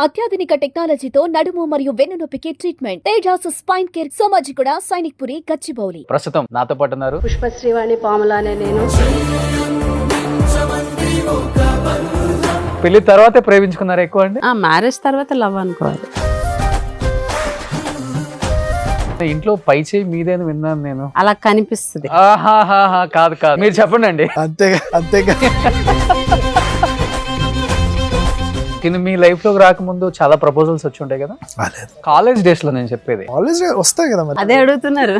అత్యాధునిక టెక్నాలజీతో నడుము మరియు వెన్నునొప్పికి treatment Tejas spine care Somajiguda Sainikpuri Gachibowli. ప్రస్తుతం నాతో పాటు ఉన్నారు పుష్పశ్రీవాణి పాముల అనే నేను. పెళ్లి తర్వాతే ప్రేమించుకున్నారు ఎక్కువ అండి? మ్యారేజ్ తర్వాత లవ్ అనుకోవాలి. ఇంట్లో పై చేయి మీదేని విన్నాను నేను. అలా కనిపిస్తుంది. కాదు కాదు, మీరు చెప్పండి అండి. అంతేగా కానీ మీ లైఫ్ లోకి రాకముందు చాలా ప్రపోజల్స్ వచ్చి ఉంటాయి కదా కాలేజ్ డేస్ లో, నేను చెప్పేది. కాలేజ్ వస్తాయి కదా మరి. అదే అడుగుతున్నారు.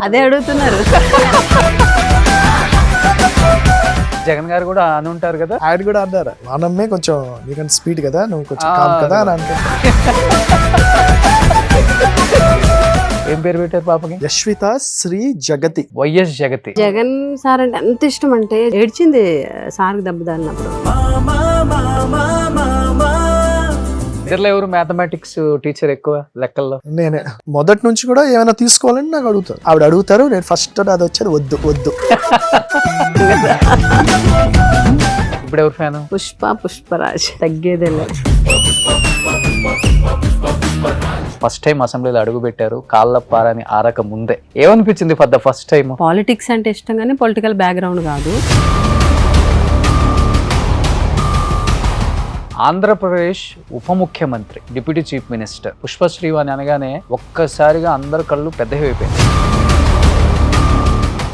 జగన్ గారు కూడా అని ఉంటారు కదా. ఆయన కూడా అన్నారు, నానమ్మే కొంచెం నీకంటే స్పీడ్ కదా, నువ్వు కొంచెం కామ్ కదా అని అంటారు. ఏం పేరు పెట్టారు పాపకి? యశ్విత శ్రీ జగతి. వైఎస్ జగతి. జగన్ సార్ అంటే ఎంత ఇష్టం అంటే ఏడ్చింది సార్కి దెబ్బ తగిలినప్పుడు. ఇద్దరులో ఎవరు మ్యాథమెటిక్స్ టీచర్ ఎక్కువ లెక్కల్లో? నేనే. మొదటి నుంచి కూడా ఏమైనా తీసుకోవాలని నాకు అడుగుతారు. ఆవిడ అడుగుతారు, నేను ఫస్ట్ అది వచ్చేది వద్దు. ఇప్పుడు ఎవరు ఫ్యాన్? పుష్పరాజ్ తగ్గేదే లేదు. ఫస్ట్ టైం అసెంబ్లీలో అడుగు పెట్టారు, కాళ్ళ పారని ఆరక ముందే ఏమనిపించింది for the first time? Politics అంటే ఇష్టం కానీ పొలిటికల్ బ్యాక్గ్రౌండ్ కాదు. ఆంధ్రప్రదేశ్ ఉప ముఖ్యమంత్రి, డిప్యూటీ చీఫ్ మినిస్టర్ పుష్పశ్రీవాణి అనగానే ఒక్కసారిగా అందరి కళ్ళు పెద్దవి అయిపోయింది.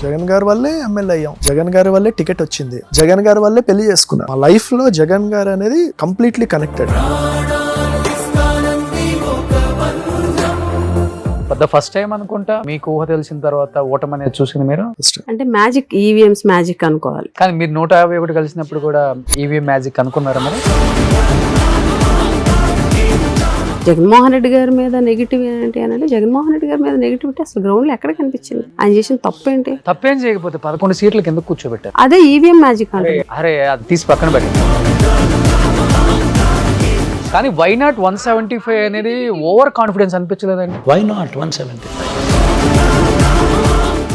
జగన్ గారి వల్లే ఎమ్మెల్యే అయ్యాం, జగన్ గారి వల్లే టికెట్ వచ్చింది, జగన్ గారి వల్లే పెళ్లి చేసుకున్నాం. మా లైఫ్ లో జగన్ గారు అనేది కంప్లీట్లీ కనెక్టెడ్. పెద్ద ఫస్ట్ టైం అనుకుంటా మీకు ఊహ తెలిసిన తర్వాత ఓటమి అనేది చూసింది మీరు. అంటే మ్యాజిక్, ఈవీఎంస్ మ్యాజిక్ అనుకోవాలి. కానీ మీరు 151 కలిసినప్పుడు కూడా ఈవీఎం మ్యాజిక్ అనుకున్నారా మరి? జగన్మోహన్ రెడ్డి గారి మీద నెగిటివ్ ఏంటి అని అంటే, జగన్మోహన్ రెడ్డి గారి మీద నెగిటివిటీ అసలు గ్రౌండ్ లో ఎక్కడ కనిపించింది? ఆయన చేసిన తప్పేంటి? తప్పేం చేయకపోతే 11 సీట్లకు ఎందుకు కూర్చోబెట్టారు? అదే ఈవీఎం మ్యాజిక్ అంటే. అరే అది తీసి పక్కన పెట్టండి. కానీ వై నాట్ 175 అనేది ఓవర్ కాన్ఫిడెన్స్ అనిపించలేదండి? Why not 175?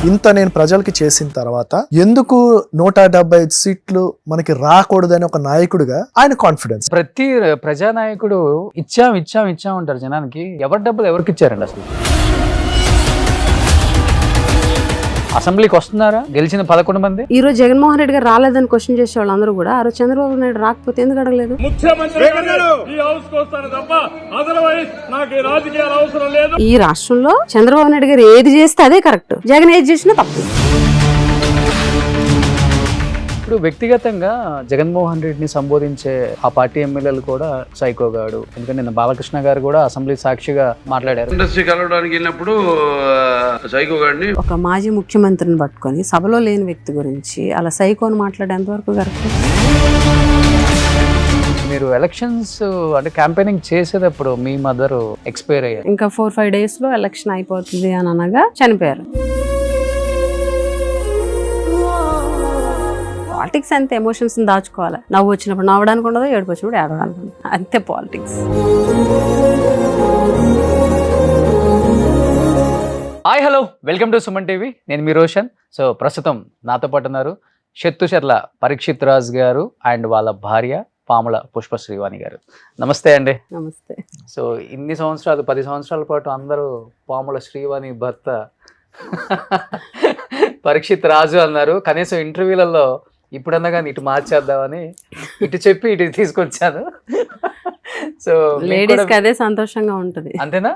ఇంత నేను ప్రజలకి చేసిన తర్వాత ఎందుకు 175 సీట్లు మనకి రాకూడదని ఒక నాయకుడిగా ఆయన కాన్ఫిడెన్స్. ప్రతి ప్రజానాయకుడు ఇచ్చాం అంటారు జనానికి. ఎవరి డబ్బులు ఎవరికి ఇచ్చారండి అసలు? అసెంబ్లీకి వస్తున్నారా గెలిచిన 11 మంది? ఈ రోజు జగన్మోహన్ రెడ్డి గారు రాలేదని క్వశ్చన్ చేసే వాళ్ళు అందరూ కూడా, ఆ రోజు చంద్రబాబు నాయుడు రాకపోతే ఎందుకు అడగలేదు? ఈ రాష్ట్రంలో చంద్రబాబు నాయుడు గారు ఏది చేస్తే అదే కరెక్ట్, జగన్ ఏది చేసినా తప్పు. ఇప్పుడు వ్యక్తిగతంగా జగన్మోహన్ రెడ్డిని సంబోధించే ఆ పార్టీ ఎమ్మెల్యేలు కూడా సైకోగాడు. ఎందుకంటే నిన్న బాలకృష్ణ గారు కూడా అసెంబ్లీ సాక్షిగా మాట్లాడారు. ఇండస్ట్రీ కలవడానికి వెళ్ళినప్పుడు సైకోగాడిని, ఒక మాజీ ముఖ్యమంత్రిని పట్టుకొని సభలో లేని వ్యక్తి గురించి అలా సైకోని మాట్లాడేంత వరకు కరెక్ట్. మీరు ఎలక్షన్స్ అంటే క్యాంపెయినింగ్ చేసేటప్పుడు మీ మదర్ ఎక్స్పైర్ అయ్యారు. ఇంకా 4-5 days లో ఎలక్షన్ అయిపోతుంది అని అనగా చనిపోయారు. పాలిటిక్స్ అంతే, ఎమోషన్స్ దాచుకోవాలి. నవ్వు వచ్చినప్పుడు నవ్వడానికి ఉండదు, ఏడుపు వచ్చినప్పుడు ఏడవడానికి ఉండదు, అంతే politics. Hi hello, welcome to Suman TV. నేను మీ రోషన్. సో ప్రస్తుతం నాతో పాటు ఉన్నారు షెత్తుచెర్ల పరీక్షిత్ రాజ్ గారు అండ్ వాళ్ళ భార్య పాముల పుష్పశ్రీవాణి గారు. నమస్తే అండి. నమస్తే. సో ఇన్ని సంవత్సరాలు 10 సంవత్సరాల పాటు అందరూ పాముల శ్రీవాణి భర్త పరీక్షిత్ రాజు అన్నారు. కనీసం ఇంటర్వ్యూలలో ఇప్పుడన్నా కానీ ఇటు మార్చేద్దామని ఇటు చెప్పి ఇటు తీసుకొచ్చాను. సో లేడీస్ కి అదే సంతోషంగా ఉంటది, అంతేనా?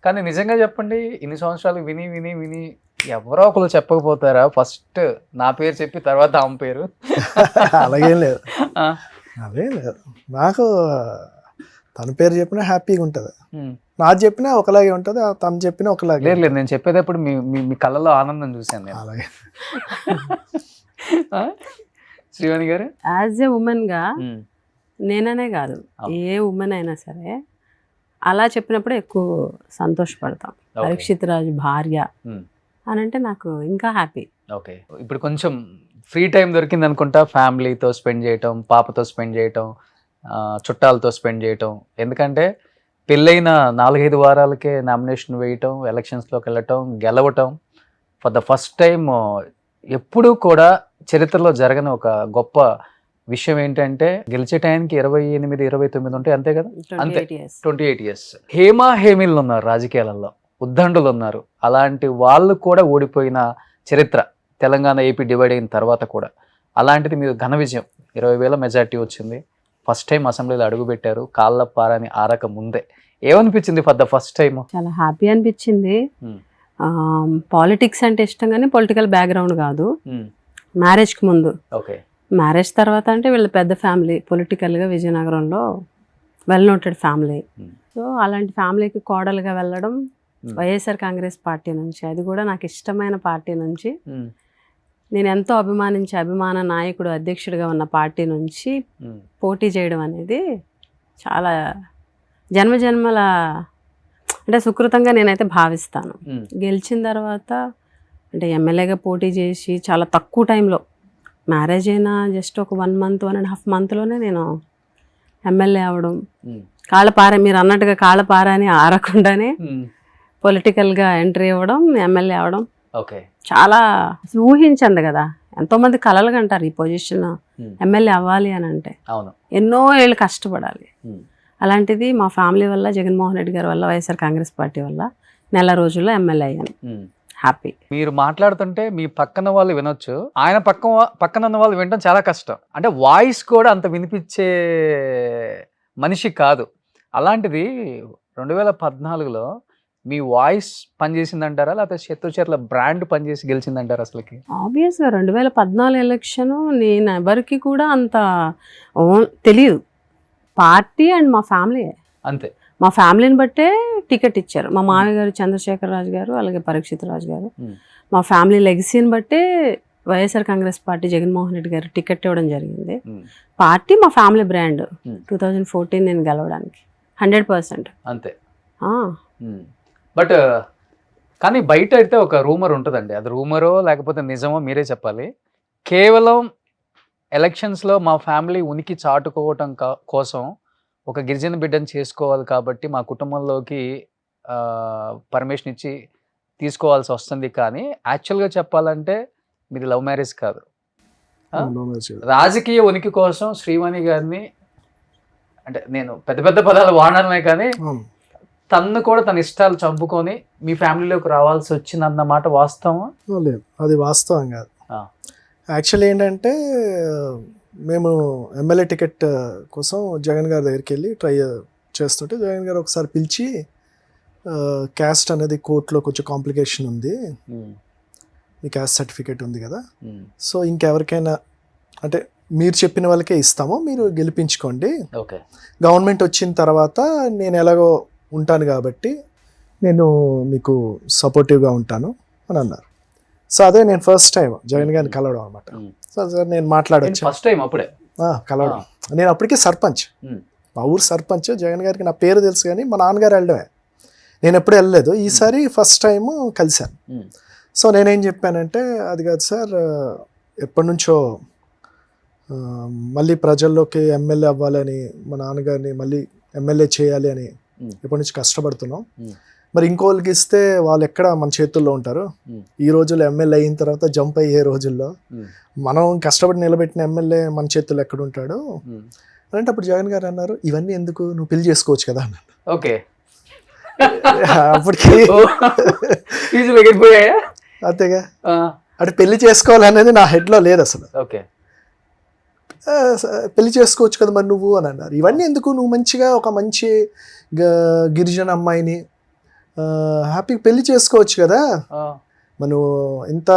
కానీ నిజంగా చెప్పండి, ఇన్ని సంవత్సరాలు విని విని విని ఎవరో ఒకరు చెప్పకపోతారా? ఫస్ట్ నా పేరు చెప్పి తర్వాత ఆమె పేరు? అలాగేం లేదు, అదే లేదు. నాకు తన పేరు చెప్పినా హ్యాపీగా ఉంటుంది, నాకు చెప్పినా ఒకలాగే ఉంటుంది, తను చెప్పినా ఒకలాగే. లేదు, నేను చెప్పేటప్పుడు మీ కళ్ళలో ఆనందం చూశాను నేను. అలాగే. శ్రీవాణి గారు యాజ్ ఏ ఉమెన్ గా నేననే కాదు, ఏ ఉమెన్ అయినా సరే అలా చెప్పినప్పుడు ఎక్కువ సంతోషపడతాం. పరీక్షిత్ రాజ్ భార్య అని అంటే నాకు ఇంకా హ్యాపీ. ఓకే, ఇప్పుడు కొంచెం ఫ్రీ టైం దొరికింది అనుకుంటా, ఫ్యామిలీతో స్పెండ్ చేయటం, పాపతో స్పెండ్ చేయటం, చుట్టాలతో స్పెండ్ చేయటం. ఎందుకంటే పెళ్ళైన 4-5 వారాలకే నామినేషన్ వేయటం, ఎలక్షన్స్లోకి వెళ్ళటం, గెలవటం ఫర్ ద ఫస్ట్ టైం. ఎప్పుడూ కూడా చరిత్రలో జరగని ఒక గొప్ప విషయం ఏంటంటే గెలిచే టైంకి 28, 29 ఉంటాయి అంతే కదా, అంతే 28 years. 28 years. హేమీలు ఉన్నారు రాజకీయాలలో, ఉద్దండులు ఉన్నారు, అలాంటి వాళ్ళు కూడా ఓడిపోయిన చరిత్ర తెలంగాణ ఏపీ డివైడ్ అయిన తర్వాత కూడా. అలాంటిది మీరు ఘన విజయం, 20,000 మెజార్టీ వచ్చింది, ఫస్ట్ టైం అసెంబ్లీలో అడుగుపెట్టారు, కాళ్ళ పారని ఆరక ముందే. ఏమనిపించింది ఫర్ ద ఫస్ట్ టైం? చాలా హ్యాపీ అనిపించింది. పాలిటిక్స్ అంటే ఇష్టం కానీ పొలిటికల్ బ్యాక్గ్రౌండ్ కాదు. మ్యారేజ్కి ముందు, ఓకే. మ్యారేజ్ తర్వాత అంటే వీళ్ళ పెద్ద ఫ్యామిలీ, పొలిటికల్గా విజయనగరంలో వెల్ నోటెడ్ ఫ్యామిలీ. సో అలాంటి ఫ్యామిలీకి కోడలుగా వెళ్ళడం వైఎస్ఆర్ కాంగ్రెస్ పార్టీ నుంచి, అది కూడా నాకు ఇష్టమైన పార్టీ నుంచి, నేను ఎంతో అభిమానించే అభిమాన నాయకుడు అధ్యక్షుడిగా ఉన్న పార్టీ నుంచి పోటీ చేయడం అనేది చాలా జన్మజన్మల అంటే సుకృతంగా నేనైతే భావిస్తాను. గెలిచిన తర్వాత అంటే ఎమ్మెల్యేగా పోటీ చేసి చాలా తక్కువ టైంలో, మ్యారేజ్ అయినా జస్ట్ ఒక 1 month 1.5 monthలోనే నేను ఎమ్మెల్యే అవ్వడం, కాళ్ళపార మీరు అన్నట్టుగా కాళ్ళపార అని ఆరకుండానే పొలిటికల్గా ఎంట్రీ అవ్వడం, ఎమ్మెల్యే అవ్వడం ఓకే. చాలా అసలు ఊహించండి కదా. ఎంతోమంది కలలుగా అంటారు ఈ పొజిషన్ ఎమ్మెల్యే అవ్వాలి అని అంటే, ఎన్నో ఏళ్ళు కష్టపడాలి. అలాంటిది మా ఫ్యామిలీ వల్ల, జగన్మోహన్ రెడ్డి గారి వల్ల, వైఎస్ఆర్ కాంగ్రెస్ పార్టీ వల్ల నెల రోజుల్లో ఎమ్మెల్యే అయ్యాను. హ్యాపీ. మీరు మాట్లాడుతుంటే మీ పక్కన వాళ్ళు వినొచ్చు, ఆయన పక్కన ఉన్న వాళ్ళు వినడం చాలా కష్టం. అంటే వాయిస్ కూడా అంత వినిపించే మనిషి కాదు. అలాంటిది 2014లో మీ వాయిస్ పనిచేసిందంటారా, లేకపోతే శత్రుచర్ల బ్రాండ్ పనిచేసి గెలిచిందంటారా? అసలుకి ఆబ్వియస్గా 2014 ఎలక్షన్ నేను ఎవరికి కూడా అంత తెలియదు. పార్టీ అండ్ మా ఫ్యామిలీ అంతే. మా ఫ్యామిలీని బట్టే టికెట్ ఇచ్చారు. మా మామయ్య గారు చంద్రశేఖర్ రాజు గారు, అలాగే పరీక్షిత్ రాజు గారు. మా ఫ్యామిలీ లెగసీని బట్టే వైఎస్ఆర్ కాంగ్రెస్ పార్టీ జగన్మోహన్ రెడ్డి గారు టికెట్ ఇవ్వడం జరిగింది. పార్టీ మా ఫ్యామిలీ బ్రాండ్. 2014 నేను గెలవడానికి 100% అంతే. బట్ కానీ బయట అయితే ఒక రూమర్ ఉంటుందండి, అది రూమరో లేకపోతే నిజమో మీరే చెప్పాలి. కేవలం ఎలక్షన్స్లో మా ఫ్యామిలీ ఉనికి చాటుకోవటం కోసం ఒక గిరిజన బిడ్డను చేసుకోవాలి కాబట్టి మా కుటుంబంలోకి పర్మిషన్ ఇచ్చి తీసుకోవాల్సి వస్తుంది. కానీ యాక్చువల్గా చెప్పాలంటే మీది లవ్ మ్యారేజ్ కాదు, రాజకీయ ఉనికి కోసం శ్రీవాణి గారిని, అంటే నేను పెద్ద పెద్ద పదాలు వాడడమే కానీ తన్ను కూడా తన ఇష్టాలు చంపుకొని మీ ఫ్యామిలీలోకి రావాల్సి వచ్చిందన్నమాట వాస్తవం? లేదు, అది వాస్తవం కాదు. యాక్చువల్లీ ఏంటంటే మేము ఎమ్మెల్యే టికెట్ కోసం జగన్ గారి దగ్గరికి వెళ్ళి ట్రై చేస్తుంటే జగన్ గారు ఒకసారి పిలిచి, క్యాస్ట్ అనేది కోర్టులో కొంచెం కాంప్లికేషన్ ఉంది, మీ క్యాస్ట్ సర్టిఫికేట్ ఉంది కదా, సో ఇంకెవరికైనా అంటే మీరు చెప్పిన వాళ్ళకే ఇస్తాము, మీరు గెలిపించుకోండి, గవర్నమెంట్ వచ్చిన తర్వాత నేను ఎలాగో ఉంటాను కాబట్టి నేను మీకు సపోర్టివ్గా ఉంటాను అని అన్నారు. సో అదే నేను ఫస్ట్ టైం జగన్ గారిని కలవడం అనమాట. సో సార్ నేను మాట్లాడొచ్చు ఫస్ట్ టైం అప్పుడే కలవడం. నేను అప్పటికే సర్పంచ్, మా ఊరు సర్పంచ్. జగన్ గారికి నా పేరు తెలుసు కానీ మా నాన్నగారు వెళ్ళడమే, నేను ఎప్పుడు వెళ్ళలేదు. ఈసారి ఫస్ట్ టైం కలిశాను. సో నేనేం చెప్పానంటే, అది కాదు సార్, ఎప్పటి నుంచో మళ్ళీ ప్రజల్లోకి ఎమ్మెల్యే అవ్వాలని, మా నాన్నగారిని మళ్ళీ ఎమ్మెల్యే చేయాలి అని ఎప్పటి నుంచి కష్టపడుతున్నాం. మరి ఇంకోళ్ళకి ఇస్తే వాళ్ళు ఎక్కడ మన చేతుల్లో ఉంటారు? ఈ రోజుల్లో ఎమ్మెల్యే అయిన తర్వాత జంప్ అయ్యే రోజుల్లో మనం కష్టపడి నిలబెట్టిన ఎమ్మెల్యే మన చేతుల్లో ఎక్కడ ఉంటాడు అంటే, అప్పుడు జగన్ గారు అన్నారు, ఇవన్నీ ఎందుకు, నువ్వు పెళ్లి చేసుకోవచ్చు కదా అన్నాడు. ఓకే. అప్పటికి అంతేగా, అంటే పెళ్లి చేసుకోవాలనేది నా హెడ్లో లేదు అసలు. ఓకే, పెళ్లి చేసుకోవచ్చు కదా మరి నువ్వు అని అన్నారు. ఇవన్నీ ఎందుకు, నువ్వు మంచిగా ఒక మంచి గిరిజన అమ్మాయిని హ్యాపీగా పెళ్లి చేసుకోవచ్చు కదా మనం ఇంత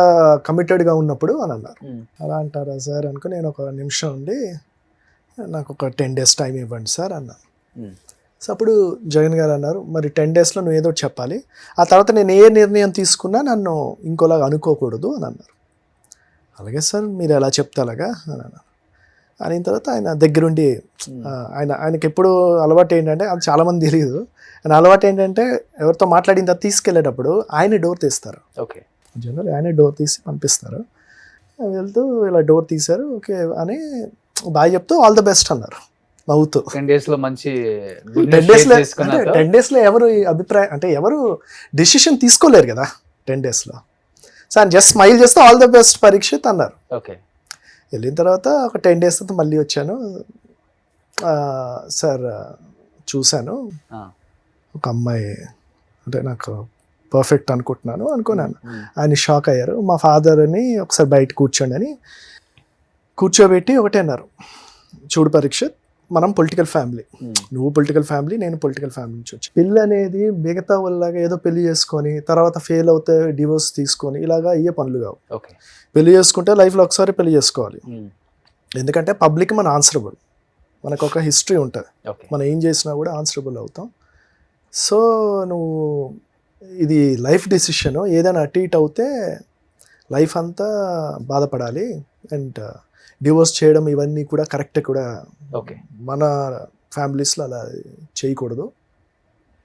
కమిటెడ్గా ఉన్నప్పుడు అని అన్నారు. అలా అంటారా సార్ అనుకో, నేను ఒక నిమిషం ఉండి నాకు ఒక 10 days టైం ఇవ్వండి సార్ అన్నాను. సో అప్పుడు జగన్ గారు అన్నారు, మరి 10 daysలో నువ్వు ఏదో చెప్పాలి, ఆ తర్వాత నేను ఏ నిర్ణయం తీసుకున్నా నన్ను ఇంకోలాగా అనుకోకూడదు అని అన్నారు. అలాగే సార్, మీరు ఎలా చెప్తే అలాగా అని అన్నారు. అయిన తర్వాత ఆయన దగ్గరుండి, ఆయనకి ఎప్పుడు అలవాటు ఏంటంటే, అది చాలామంది తెలియదు, ఆయన అలవాటు ఏంటంటే ఎవరితో మాట్లాడిన తర్వాత తీసుకెళ్ళేటప్పుడు ఆయనే డోర్ తీస్తారు. ఓకే, జనరల్ ఆయనే డోర్ తీసి పంపిస్తారు. వెళ్తూ ఇలా డోర్ తీశారు, ఓకే అని బాగా చెప్తూ ఆల్ ద బెస్ట్ అన్నారు నవ్వుతూ. 10 daysలో మంచి 10 daysలో ఎవరు అభిప్రాయం అంటే ఎవరు డెసిషన్ తీసుకోలేరు కదా 10 daysలో. సో ఆయన జస్ట్ స్మైల్ చేస్తూ ఆల్ ద బెస్ట్ పరీక్షిత్ అన్నారు. ఓకే, వెళ్ళిన తర్వాత ఒక 10 days తర్వాత మళ్ళీ వచ్చాను. సార్ చూశాను, ఒక అమ్మాయి అంటే నాకు పర్ఫెక్ట్ అనుకున్నాను. ఆయన షాక్ అయ్యారు. మా ఫాదర్ని ఒకసారి బయట కూర్చోండి అని కూర్చోబెట్టి ఒకటే అన్నారు, చూడు పరీక్షిత్, మనం పొలిటికల్ ఫ్యామిలీ, నువ్వు పొలిటికల్ ఫ్యామిలీ, నేను పొలిటికల్ ఫ్యామిలీ నుంచి వచ్చి, పెళ్ళి అనేది మిగతా వాళ్ళలాగా ఏదో పెళ్లి చేసుకొని తర్వాత ఫెయిల్ అవుతే డివోర్స్ తీసుకొని ఇలాగా అయ్యే పనులు కావు. పెళ్లి చేసుకుంటే లైఫ్లో ఒకసారి పెళ్లి చేసుకోవాలి. ఎందుకంటే పబ్లిక్ మన ఆన్సరబుల్, మనకు ఒక హిస్టరీ ఉంటుంది, మనం ఏం చేసినా కూడా ఆన్సరబుల్ అవుతాం. సో నువ్వు ఇది లైఫ్ డెసిషన్, ఏదైనా అటు ఇటు అవుతే లైఫ్ అంతా బాధపడాలి. అండ్ డివోర్స్ చేయడం ఇవన్నీ కూడా కరెక్ట్ కూడా, మన ఫ్యామిలీస్లో అలా చేయకూడదు.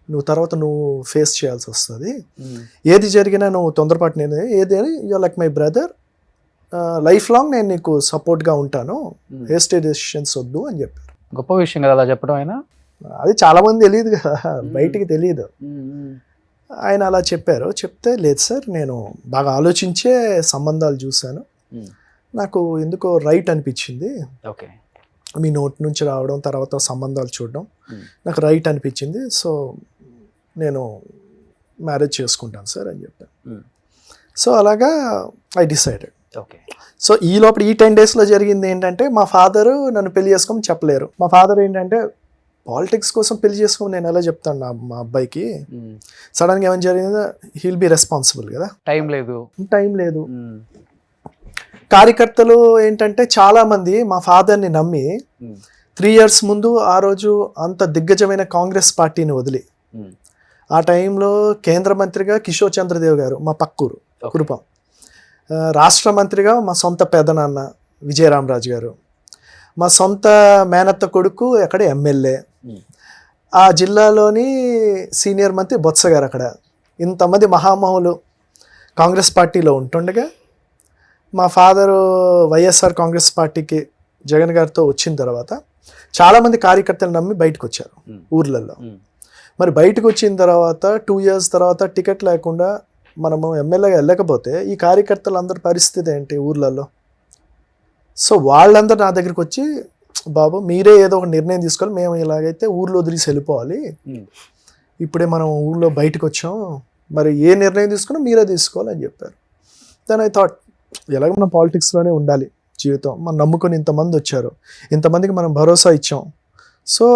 నువ్వు తర్వాత నువ్వు ఫేస్ చేయాల్సి వస్తుంది. ఏది జరిగినా నువ్వు తొందరపాటు, నేను ఏది you like my brother, life long నేను నీకు సపోర్ట్గా ఉంటాను, హేస్టీ డెసిషన్స్ వద్దు అని చెప్పారు. గొప్ప విషయం కదా అలా చెప్పడం. ఆయన అది చాలా మంది తెలియదు కదా, బయటికి తెలియదు. ఆయన అలా చెప్పారు. చెప్తే లేదు సార్, నేను బాగా ఆలోచించే సంబంధాలు చూశాను, నాకు ఎందుకో రైట్ అనిపించింది. మీ నోట్ నుంచి రావడం, తర్వాత సంబంధాలు చూడడం నాకు రైట్ అనిపించింది. సో నేను మ్యారేజ్ చేసుకుంటాను సార్ అని చెప్పాను. సో అలాగా ఐ డిసైడెడ్. సో ఈ లోపల ఈ 10 daysలో జరిగింది ఏంటంటే, మా ఫాదరు నన్ను పెళ్లి చేసుకోమని చెప్పలేరు. మా ఫాదర్ ఏంటంటే, పాలిటిక్స్ కోసం పెళ్లి చేసుకోమని నేను ఎలా చెప్తాను మా అబ్బాయికి, సడన్గా ఏమైనా జరిగిందో హీల్ బి రెస్పాన్సిబుల్ కదా, టైం లేదు. కార్యకర్తలు ఏంటంటే చాలామంది మా ఫాదర్ని నమ్మి 3 years ముందు ఆ రోజు అంత దిగ్గజమైన కాంగ్రెస్ పార్టీని వదిలి, ఆ టైంలో కేంద్ర మంత్రిగా కిషోర్ చంద్రదేవ్ గారు మా పక్కూరు కురుపం, రాష్ట్ర మంత్రిగా మా సొంత పెదనాన్న విజయరామరాజు గారు, మా సొంత మేనత్త కొడుకు అక్కడ ఎమ్మెల్యే, ఆ జిల్లాలోని సీనియర్ మంత్రి బొత్స గారు, అక్కడ ఇంతమంది మహామహులు కాంగ్రెస్ పార్టీలో ఉంటుండగా మా ఫాదరు వైఎస్ఆర్ కాంగ్రెస్ పార్టీకి జగన్ గారితో వచ్చిన తర్వాత చాలామంది కార్యకర్తలు నమ్మి బయటకు వచ్చారు ఊర్లలో. మరి బయటకు వచ్చిన తర్వాత 2 years తర్వాత టికెట్ లేకుండా మనము ఎమ్మెల్యేగా వెళ్ళకపోతే ఈ కార్యకర్తలందరి పరిస్థితి ఏంటి ఊర్లలో? సో వాళ్ళందరూ నా దగ్గరికి వచ్చి, బాబు మీరే ఏదో ఒక నిర్ణయం తీసుకోవాలి, మేము ఇలాగైతే ఊర్లో వదిలేసి వెళ్ళిపోవాలి, ఇప్పుడే మనం ఊర్లో బయటకు వచ్చాం, మరి ఏ నిర్ణయం తీసుకున్నా మీరే తీసుకోవాలని చెప్పారు. దెన్ ఐ థాట్, ఎలాగ మనం పాలిటిక్స్లోనే ఉండాలి జీవితం, మనం నమ్ముకొని ఇంతమంది వచ్చారు, ఇంతమందికి మనం భరోసా ఇచ్చాం, సో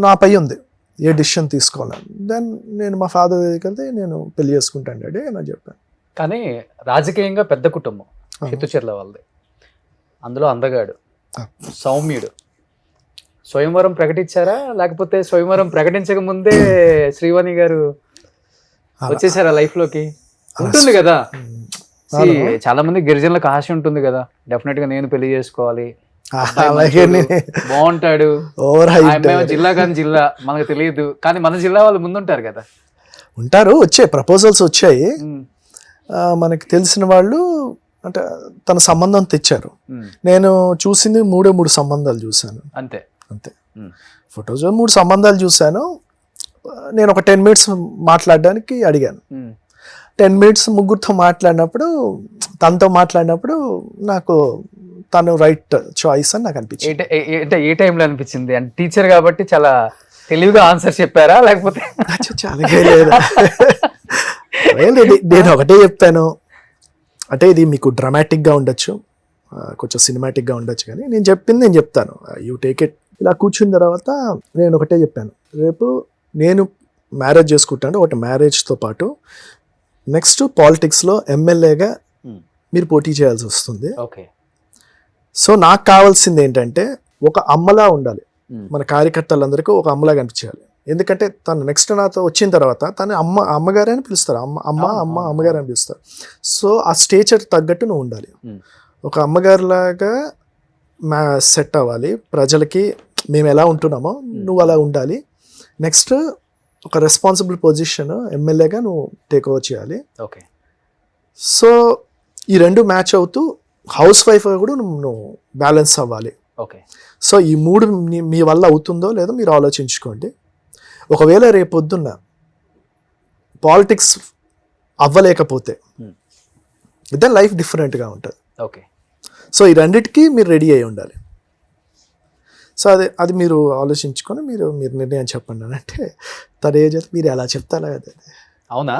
నాపై ఉంది ఏ డిసిషన్ తీసుకోవాలని. దెన్ నేను మా ఫాదర్ దగ్గరికి వెళ్తే, నేను పెళ్లి చేసుకుంటాను డాడీ అని చెప్పాను. కానీ రాజకీయంగా పెద్ద కుటుంబం చిత్తూరుల వాళ్ళది, అందులో అందగాడు, సౌమ్యుడు. స్వయంవరం ప్రకటించారా, లేకపోతే స్వయంవరం ప్రకటించక ముందే శ్రీవాణి గారు వచ్చేసారా లైఫ్లోకి? ఉంటుంది కదా, చాలా మంది గిరిజనులకు ఆశ ఉంటుంది కదా, డెఫినెట్ గా నేను పెళ్లి చేసుకోవాలి, బాగుంటాడు, జిల్లా కానీ జిల్లా మనకు తెలియదు, కానీ మన జిల్లా వాళ్ళు ముందుంటారు కదా. ఉంటారు, వచ్చాయి ప్రపోజల్స్ వచ్చాయి, మనకి తెలిసిన వాళ్ళు అంటే తన సంబంధం తెచ్చారు. నేను చూసింది 3 సంబంధాలు చూశాను, అంతే. ఫొటోస్ 3 సంబంధాలు చూశాను. నేను ఒక 10 minutes మాట్లాడడానికి అడిగాను. 10 minutes ముగ్గురితో మాట్లాడినప్పుడు, తనతో మాట్లాడినప్పుడు నాకు తను రైట్ చాయిస్ అని నాకు అనిపించింది. ఏ టైంలో అనిపించింది? అంటే టీచర్ కాబట్టి చాలా తెలివిగా ఆన్సర్ చెప్పారా, లేకపోతే చాలా నేను ఒకటే చెప్పాను, అంటే ఇది మీకు డ్రామాటిక్గా ఉండొచ్చు, కొంచెం సినిమాటిక్గా ఉండొచ్చు, కానీ నేను చెప్పింది నేను చెప్తాను, యూ టేక్ ఇట్. ఇలా కూర్చున్న తర్వాత నేను ఒకటే చెప్పాను, రేపు నేను మ్యారేజ్ చేసుకుంటాను, ఒకటి మ్యారేజ్తో పాటు నెక్స్ట్ పాలిటిక్స్లో ఎమ్మెల్యేగా మీరు పోటీ చేయాల్సి వస్తుంది. సో నాకు కావాల్సింది ఏంటంటే ఒక అమ్మలా ఉండాలి, మన కార్యకర్తలందరికీ ఒక అమ్మలా కనిపించాలి. ఎందుకంటే తను నెక్స్ట్ నాతో వచ్చిన తర్వాత తను అమ్మగారే అని పిలుస్తారు, అమ్మగారు అని పిలుస్తారు. సో ఆ స్టేచర్ తగ్గట్టు నువ్వు ఉండాలి, ఒక అమ్మగారిలాగా సెట్ అవ్వాలి, ప్రజలకి మేము ఎలా ఉంటున్నామో నువ్వు అలా ఉండాలి. నెక్స్ట్ ఒక రెస్పాన్సిబుల్ పొజిషన్ ఎమ్మెల్యేగా నువ్వు టేక్ ఓవర్ చేయాలి. సో ఈ 2 మ్యాచ్ అవుతూ హౌస్ వైఫ్గా కూడా నువ్వు బ్యాలెన్స్ అవ్వాలి. సో ఈ 3 మీ వల్ల అవుతుందో లేదో మీరు ఆలోచించుకోండి. ఒకవేళ రేపొద్దున్న పాలిటిక్స్ అవ్వలేకపోతే దెన్ లైఫ్ డిఫరెంట్గా ఉంటుంది. సో ఈ రెండిటికి మీరు రెడీ అయి ఉండాలి. సో అది మీరు ఆలోచించుకొని మీరు నిర్ణయం చెప్పండి అని అంటే తన ఏజ్ అయితే మీరు ఎలా చెప్తారా అదే. అవునా,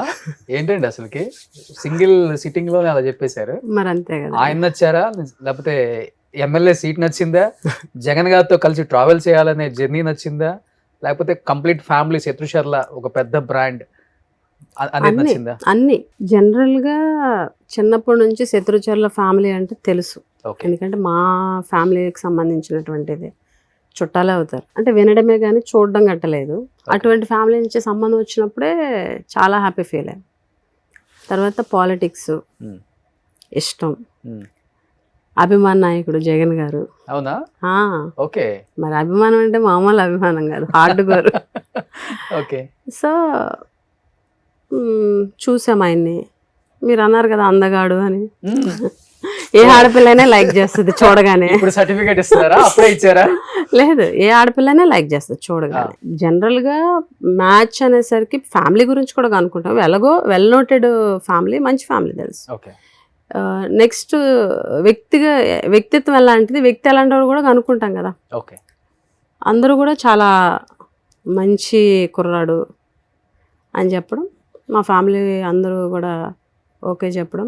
ఏంటండి అసలుకి సింగిల్ సిట్టింగ్ లోనే అలా చెప్పేశారు? మరి అంతే కదా. ఆయన నచ్చారా, లేకపోతే ఎమ్మెల్యే సీట్ నచ్చిందా, జగన్ గారితో కలిసి ట్రావెల్ చేయాలనే జర్నీ నచ్చిందా, లేకపోతే కంప్లీట్ ఫ్యామిలీ శత్రుశర్ల ఒక పెద్ద బ్రాండ్ అనేది నచ్చిందా? అన్ని జనరల్గా చిన్నప్పటి నుంచి శత్రుచర్ల ఫ్యామిలీ అంటే తెలుసు. ఓకే. ఎందుకంటే మా ఫ్యామిలీకి సంబంధించినటువంటిది చుట్టాలే అవుతారు. అంటే వినడమే కానీ చూడడం గట్టలేదు. అటువంటి ఫ్యామిలీ నుంచి సంబంధం వచ్చినప్పుడే చాలా హ్యాపీ ఫీల్ అయ్యాను. తర్వాత పాలిటిక్స్ ఇష్టం, అభిమాన నాయకుడు జగన్ గారు. అవునా? ఆ, ఓకే. మరి అభిమానం అంటే మామూలు అభిమానం కాదు, హార్డ్ గారు. ఓకే. సో చూసాం ఆయన్ని. మీరు అన్నారు కదా అందగాడు అని, ఏ ఆడపిల్లనే లైక్ చేస్తుంది చూడగానే. ఇప్పుడు సర్టిఫికేట్ ఇస్తారా, అప్పుడే ఇచ్చారా? లేదు, ఏ ఆడపిల్లనే లైక్ చేస్తుంది చూడగానే. జనరల్గా మ్యాచ్ అనేసరికి ఫ్యామిలీ గురించి కూడా అనుకుంటాం. ఎలాగో వెల్ నోటెడ్ ఫ్యామిలీ, మంచి ఫ్యామిలీ తెలుసు. ఓకే. నెక్స్ట్ వ్యక్తిత్వం ఎలాంటిది, వ్యక్తి ఎలాంటి వాడు కూడా అనుకుంటాం కదా. ఓకే. అందరూ కూడా చాలా మంచి కుర్రాడు అని చెప్పడం, మా ఫ్యామిలీ అందరూ కూడా ఓకే చెప్పడం,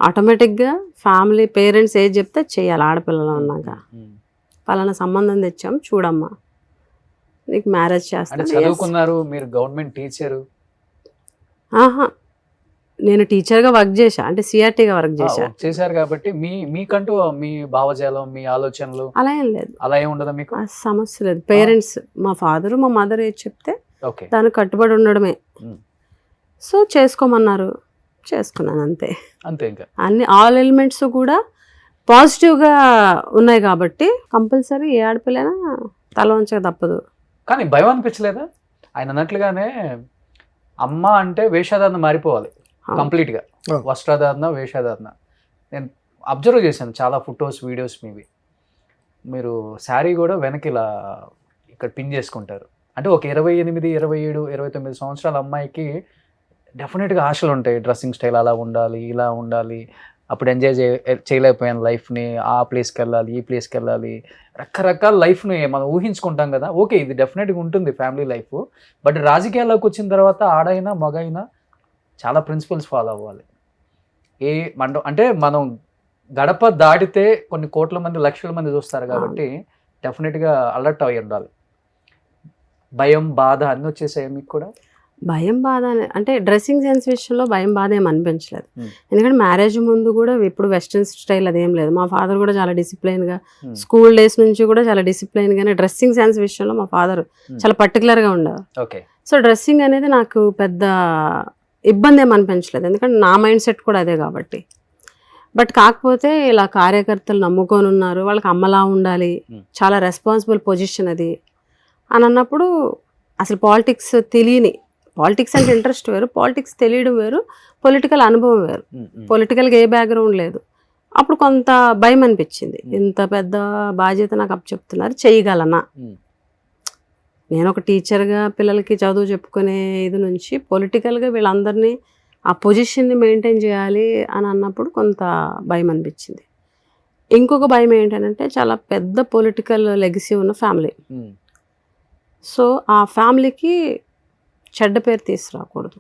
ఆటోమేటిక్గా ఫ్యామిలీ పేరెంట్స్ ఏది చెప్తే చెయ్యాలి. ఆడపిల్లలు ఉన్నాక పలానా సంబంధం తెచ్చాం చూడమ్మా, నీకు మ్యారేజ్ అంటే చేస్తాను. చదువుకున్నారు మీరు, గవర్నమెంట్ టీచరు. ఆహా, నేను టీచర్గా వర్క్ చేశా, అంటే సిఆర్టీగా వర్క్ చేశా. చేశారు కాబట్టి మీకంటూ మీ భావజాలం, మీ ఆలోచనలు అలా ఏం లేదు, అలా ఏం ఉండదా మీకు? ఆ సమస్య లేదు. పేరెంట్స్, మా ఫాదరు మా మదర్ ఏది చెప్తే ఓకే. దానికి కట్టుబడి ఉండడమే. సో చేసుకోమన్నారు, చేసుకున్నాను అంతే. అంతే. ఇంకా అన్ని ఆల్ ఎలిమెంట్స్ కూడా పాజిటివ్గా ఉన్నాయి కాబట్టి కంపల్సరీ ఏ ఆడపిల్లైనా తల వంచక తప్పదు. కానీ భయం అనిపించలేదా? ఆయన అన్నట్లుగానే అమ్మ అంటే వేషధారణ మారిపోవాలి కంప్లీట్గా, వస్త్రధారణ, వేషధారణ. నేను అబ్జర్వ్ చేశాను చాలా ఫొటోస్, వీడియోస్ మీవి. మీరు శారీ కూడా వెనక్కి ఇలా ఇక్కడ పిన్ చేసుకుంటారు. అంటే ఒక 28, 27, 29 సంవత్సరాల అమ్మాయికి డెఫినెట్గా ఆశలు ఉంటాయి. డ్రెస్సింగ్ స్టైల్ అలా ఉండాలి, ఇలా ఉండాలి, అప్పుడు ఎంజాయ్ చేయలేకపోయాను లైఫ్ని, ఆ ప్లేస్కి వెళ్ళాలి, ఈ ప్లేస్కి వెళ్ళాలి, రకరకాల లైఫ్ని మనం ఊహించుకుంటాం కదా. ఓకే, ఇది డెఫినెట్గా ఉంటుంది ఫ్యామిలీ లైఫ్. బట్ రాజకీయాల్లోకి వచ్చిన తర్వాత ఆడైనా మగైనా చాలా ప్రిన్సిపల్స్ ఫాలో అవ్వాలి. అంటే మనం గడప దాటితే కొన్ని కోట్ల మంది, లక్షల మంది చూస్తారు కాబట్టి డెఫినెట్గా అలర్ట్ అయ్యి ఉండాలి. భయం, బాధ అన్నీ వచ్చేసాయి మీకు కూడా? భయం, బాధ అంటే డ్రెస్సింగ్ సెన్స్ విషయంలో భయం, బాధ ఏం అనిపించలేదు. ఎందుకంటే మ్యారేజ్ ముందు కూడా ఇప్పుడు వెస్ట్రన్ స్టైల్ అదేం లేదు. మా ఫాదర్ కూడా చాలా డిసిప్లైన్గా, స్కూల్ డేస్ నుంచి కూడా చాలా డిసిప్లైన్గానే, డ్రెస్సింగ్ సెన్స్ విషయంలో మా ఫాదర్ చాలా పర్టికులర్గా ఉండేవారు. ఓకే. సో డ్రెస్సింగ్ అనేది నాకు పెద్ద ఇబ్బంది ఏం అనిపించలేదు, ఎందుకంటే నా మైండ్ సెట్ కూడా అదే కాబట్టి. బట్ కాకపోతే ఇలా కార్యకర్తలు నమ్ముకొని ఉన్నారు, వాళ్ళకి అమ్మలా ఉండాలి, చాలా రెస్పాన్సిబుల్ పొజిషన్ అది అని అన్నప్పుడు అసలు పాలిటిక్స్ తెలియని, పాలిటిక్స్ అంటే ఇంట్రెస్ట్ వేరు, పాలిటిక్స్ తెలియడం వేరు, పొలిటికల్ అనుభవం వేరు, పొలిటికల్గా ఏ బ్యాక్గ్రౌండ్ లేదు. అప్పుడు కొంత భయం అనిపించింది, ఇంత పెద్ద బాధ్యత నాకు అప్పచెప్తున్నారు, చేయగలనా. నేను ఒక టీచర్గా పిల్లలకి చదువు చెప్పుకునే ఇది నుంచి పొలిటికల్గా వీళ్ళందరినీ ఆ పొజిషన్ని మెయింటైన్ చేయాలి అని అన్నప్పుడు కొంత భయం అనిపించింది. ఇంకొక భయం ఏంటంటే చాలా పెద్ద పొలిటికల్ లెగసీ ఉన్న ఫ్యామిలీ. సో ఆ ఫ్యామిలీకి చెడ్డ పేరు తీసుకురాకూడదు,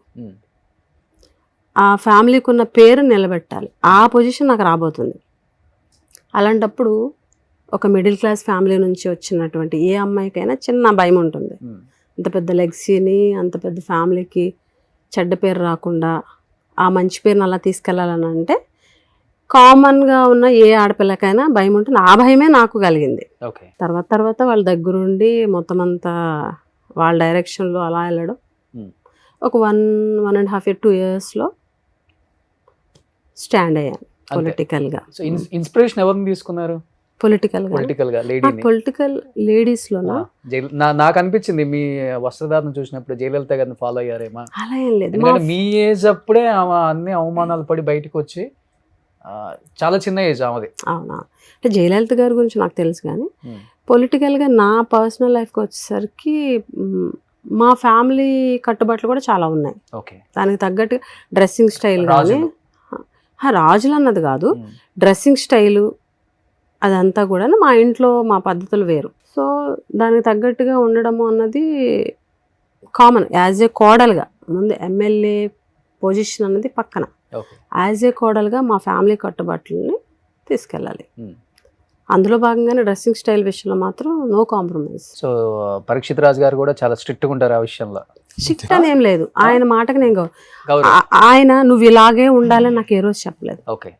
ఆ ఫ్యామిలీకి ఉన్న పేరు నిలబెట్టాలి, ఆ పొజిషన్ నాకు రాబోతుంది. అలాంటప్పుడు ఒక మిడిల్ క్లాస్ ఫ్యామిలీ నుంచి వచ్చినటువంటి ఏ అమ్మాయికైనా చిన్న భయం ఉంటుంది. అంత పెద్ద లెగసీని, అంత పెద్ద ఫ్యామిలీకి చెడ్డ పేరు రాకుండా ఆ మంచి పేరుని అలా తీసుకెళ్ళాలని అంటే కామన్గా ఉన్న ఏ ఆడపిల్లకైనా భయం ఉంటుంది. ఆ భయమే నాకు కలిగింది. తర్వాత వాళ్ళ దగ్గరుండి మొత్తం అంతా వాళ్ళ డైరెక్షన్లో అలా వెళ్ళడం ఒక 1.5 year 2 yearsలో స్టాండ్ అయ్యాను పొలిటికల్గా. ఇన్స్పిరేషన్ ఎవరిని తీసుకున్నారు పొలిటికల్ లేడీస్లోనా? నాకు అనిపించింది మీ వస్త్రధారణ చూసినప్పుడు జయలలిత గారిని ఫాలో అయ్యారేమో. అలా ఏం లేదు, మీ ఏజ్ అప్పుడే అన్ని అవమానాలు పడి బయటకు వచ్చి, చాలా చిన్న ఏజ్ ఆమెది. అవునా, అంటే జయలలిత గారి గురించి నాకు తెలుసు, కానీ పొలిటికల్గా నా పర్సనల్ లైఫ్కి వచ్చేసరికి మా ఫ్యామిలీ కట్టుబాట్లు కూడా చాలా ఉన్నాయి. దానికి తగ్గట్టు డ్రెస్సింగ్ స్టైల్ కానీ, రాజులు అన్నది కాదు, డ్రెస్సింగ్ స్టైలు, అదంతా కూడా మా ఇంట్లో మా పద్ధతులు వేరు. సో దానికి తగ్గట్టుగా ఉండడము అన్నది కామన్. యాజ్ ఏ కోడలుగా ముందు ఎమ్మెల్యే పొజిషన్ అన్నది పక్కన, ఓకే. యాజ్ ఏ కోడలుగా మా ఫ్యామిలీ కట్టుబాట్లని తీసుకెళ్ళాలి. Hmm. అందులో భాగంగానే డ్రెస్సింగ్ స్టైల్ విషయంలో మాత్రం no compromise. So Parikshit Raj గారు కూడా చాలా స్ట్రిక్ట్గా ఉంటారు ఆ విషయంలో. స్ట్రిక్ట్ అని ఏం లేదు, ఆయన మాటకి నేను గౌరవ్. ఆయన నువ్వు ఇలాగే ఉండాలని నాకు ఏ రోజు చెప్పలేదు. ఓకే.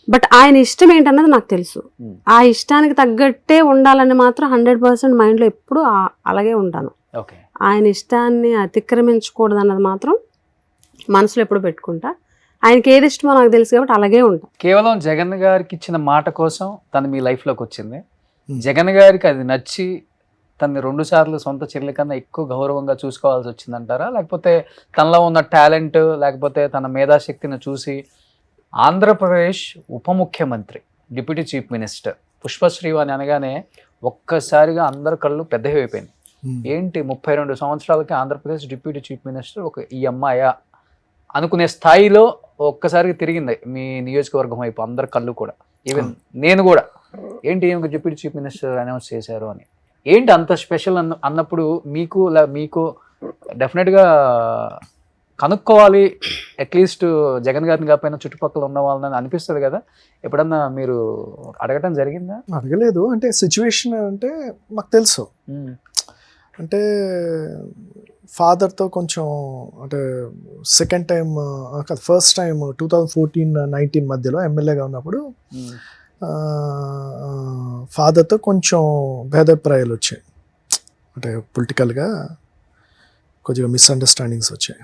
బట్ ఆయన ఇష్టం ఏంటన్నది నాకు తెలుసు. Hmm. ఆ ఇష్టానికి తగ్గట్టే ఉండాలని మాత్రం 100% మైండ్లో ఎప్పుడు అలాగే ఉంటాను. ఓకే. ఆయన ఇష్టాన్ని అతిక్రమించకూడదు అన్నది మాత్రం మనసులో ఎప్పుడు పెట్టుకుంటా. ఆయనకి ఏది ఇష్టమో నాకు తెలుసు కాబట్టి అలాగే ఉంటా. కేవలం జగన్ గారికి ఇచ్చిన మాట కోసం తను మీ లైఫ్లోకి వచ్చింది. జగన్ గారికి అది నచ్చి తనని 2 సార్లు సొంత చెల్లి కన్నా ఎక్కువ గౌరవంగా చూసుకోవాల్సి వచ్చిందంటారా, లేకపోతే తనలో ఉన్న టాలెంట్ లేకపోతే తన మేధాశక్తిని చూసి ఆంధ్రప్రదేశ్ ఉప ముఖ్యమంత్రి డిప్యూటీ చీఫ్ మినిస్టర్ పుష్పశ్రీ అని అనగానే ఒక్కసారిగా అందరి కళ్ళు పెద్దవి అయిపోయింది. ఏంటి 32 సంవత్సరాలకి ఆంధ్రప్రదేశ్ డిప్యూటీ చీఫ్ మినిస్టర్ ఒక ఈ అమ్మాయా అనుకునే స్థాయిలో ఒక్కసారిగా తిరిగింది మీ నియోజకవర్గం వైపు అందరి కళ్ళు కూడా. ఈవెన్ నేను కూడా ఏంటి ఏమి డిప్యూటీ చీఫ్ మినిస్టర్ అనౌన్స్ చేశారు అని. ఏంటి అంత స్పెషల్ అన్నప్పుడు మీకు డెఫినెట్గా కనుక్కోవాలి, అట్లీస్ట్ జగన్ గారిని కాకపోయినా చుట్టుపక్కల ఉన్న వాళ్ళని అనిపిస్తుంది కదా. ఎప్పుడన్నా మీరు అడగటం జరిగిందా? అడగలేదు, అంటే సిచ్యువేషన్ అంటే మాకు తెలుసు. అంటే ఫాదర్తో కొంచెం అంటే సెకండ్ టైం ఫస్ట్ టైం 2014-19 మధ్యలో ఎమ్మెల్యేగా ఉన్నప్పుడు ఫాదర్తో కొంచెం భేదాభిప్రాయాలు వచ్చాయి. అంటే పొలిటికల్గా కొద్దిగా మిస్అండర్స్టాండింగ్స్ వచ్చాయి.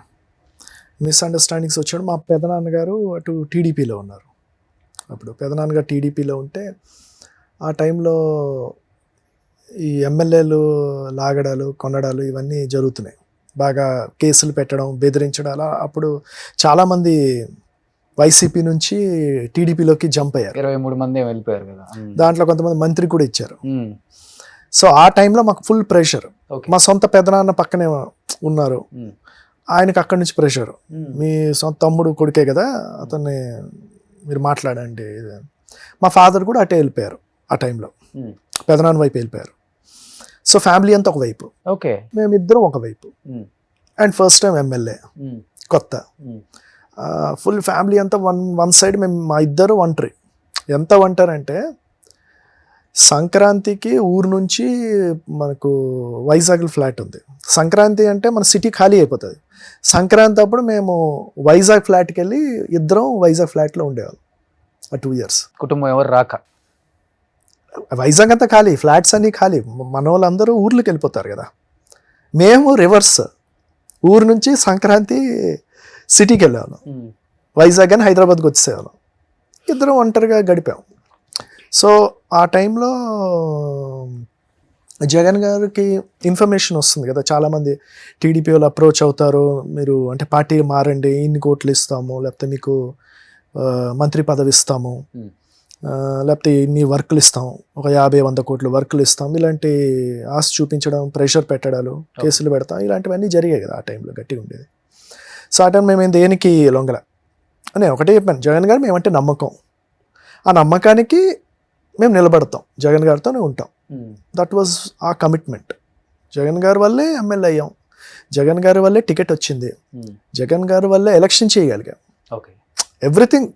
మా పెదనాన్నగారు అటు టీడీపీలో ఉన్నారు. అప్పుడు పెదనాన్నగారు టీడీపీలో ఉంటే ఆ టైంలో ఈ ఎమ్మెల్యేలు లాగడాలు కొనడాలు ఇవన్నీ జరుగుతున్నాయి. బాగా కేసులు పెట్టడం, బెదిరించడం, అలా అప్పుడు చాలామంది వైసీపీ నుంచి టీడీపీలోకి జంప్ అయ్యారు. 23 మంది వెళ్ళిపోయారు కదా. దాంట్లో కొంతమంది మంత్రి కూడా ఇచ్చారు. సో ఆ టైంలో మాకు ఫుల్ ప్రెషర్. మా సొంత పెదనాన్న పక్కనే ఉన్నారు, ఆయనకు అక్కడి నుంచి ప్రెషర్. మీ సొంత తమ్ముడు కొడుకే కదా, అతన్ని మీరు మాట్లాడండి. మా ఫాదర్ కూడా అటే వెళ్ళిపోయారు ఆ టైంలో, పెదనాన్న వైపు వెళ్ళిపోయారు. సో ఫ్యామిలీ అంతా ఒకవైపు, ఓకే, మేమిద్దరం ఒకవైపు. అండ్ ఫస్ట్ టైం ఎమ్మెల్యే కొత్త, ఫుల్ ఫ్యామిలీ అంతా వన్ సైడ్. మేము మా ఇద్దరు ఒంటరి. ఎంత ఒంటరి అంటే సంక్రాంతికి ఊరు నుంచి మనకు వైజాగ్లో ఫ్లాట్ ఉంది. సంక్రాంతి అంటే మన సిటీ ఖాళీ అయిపోతుంది. సంక్రాంతి అప్పుడు మేము వైజాగ్ ఫ్లాట్కి వెళ్ళి ఇద్దరం వైజాగ్ ఫ్లాట్లో ఉండేవాళ్ళం ఆ 2 years. కుటుంబం ఎవరు రాక వైజాగ్ అంతా ఖాళీ, ఫ్లాట్స్ అన్నీ ఖాళీ. మన వాళ్ళందరూ ఊర్లోకి వెళ్ళిపోతారు కదా. మేము రివర్స్, ఊరు నుంచి సంక్రాంతి సిటీకి వెళ్ళేవాళ్ళం, వైజాగ్ అని హైదరాబాద్కి వచ్చేసేవాళ్ళం. ఇద్దరం ఒంటరిగా గడిపాం. సో ఆ టైంలో జగన్ గారికి ఇన్ఫర్మేషన్ వస్తుంది కదా, చాలామంది టీడీపీ వాళ్ళు అప్రోచ్ అవుతారు, మీరు అంటే పార్టీ మారండి, ఇన్ని కోట్లు ఇస్తాము, లేకపోతే మీకు మంత్రి పదవి ఇస్తాము, లేకపోతే ఇన్ని వర్కులు ఇస్తాం, ఒక 50-100 కోట్లు వర్కులు ఇస్తాం, ఇలాంటి ఆశ చూపించడం, ప్రెషర్ పెట్టడాలు, కేసులు పెడతాం, ఇలాంటివన్నీ జరిగాయి కదా ఆ టైంలో. గట్టిగా ఉండేది. సో ఆ టైం మేము దేనికి లొంగల అని ఒకటే చెప్పాను, జగన్ గారు మేమంటే నమ్మకం, ఆ నమ్మకానికి మేము నిలబడతాం, జగన్ గారితోనే ఉంటాం. దట్ వాజ్ ఆ కమిట్మెంట్. జగన్ గారి వల్లే ఎమ్మెల్యే అయ్యాం, జగన్ గారి వల్లే టికెట్ వచ్చింది, జగన్ గారి వల్లే ఎలక్షన్ చేయగలిగాం. ఎవ్రీథింగ్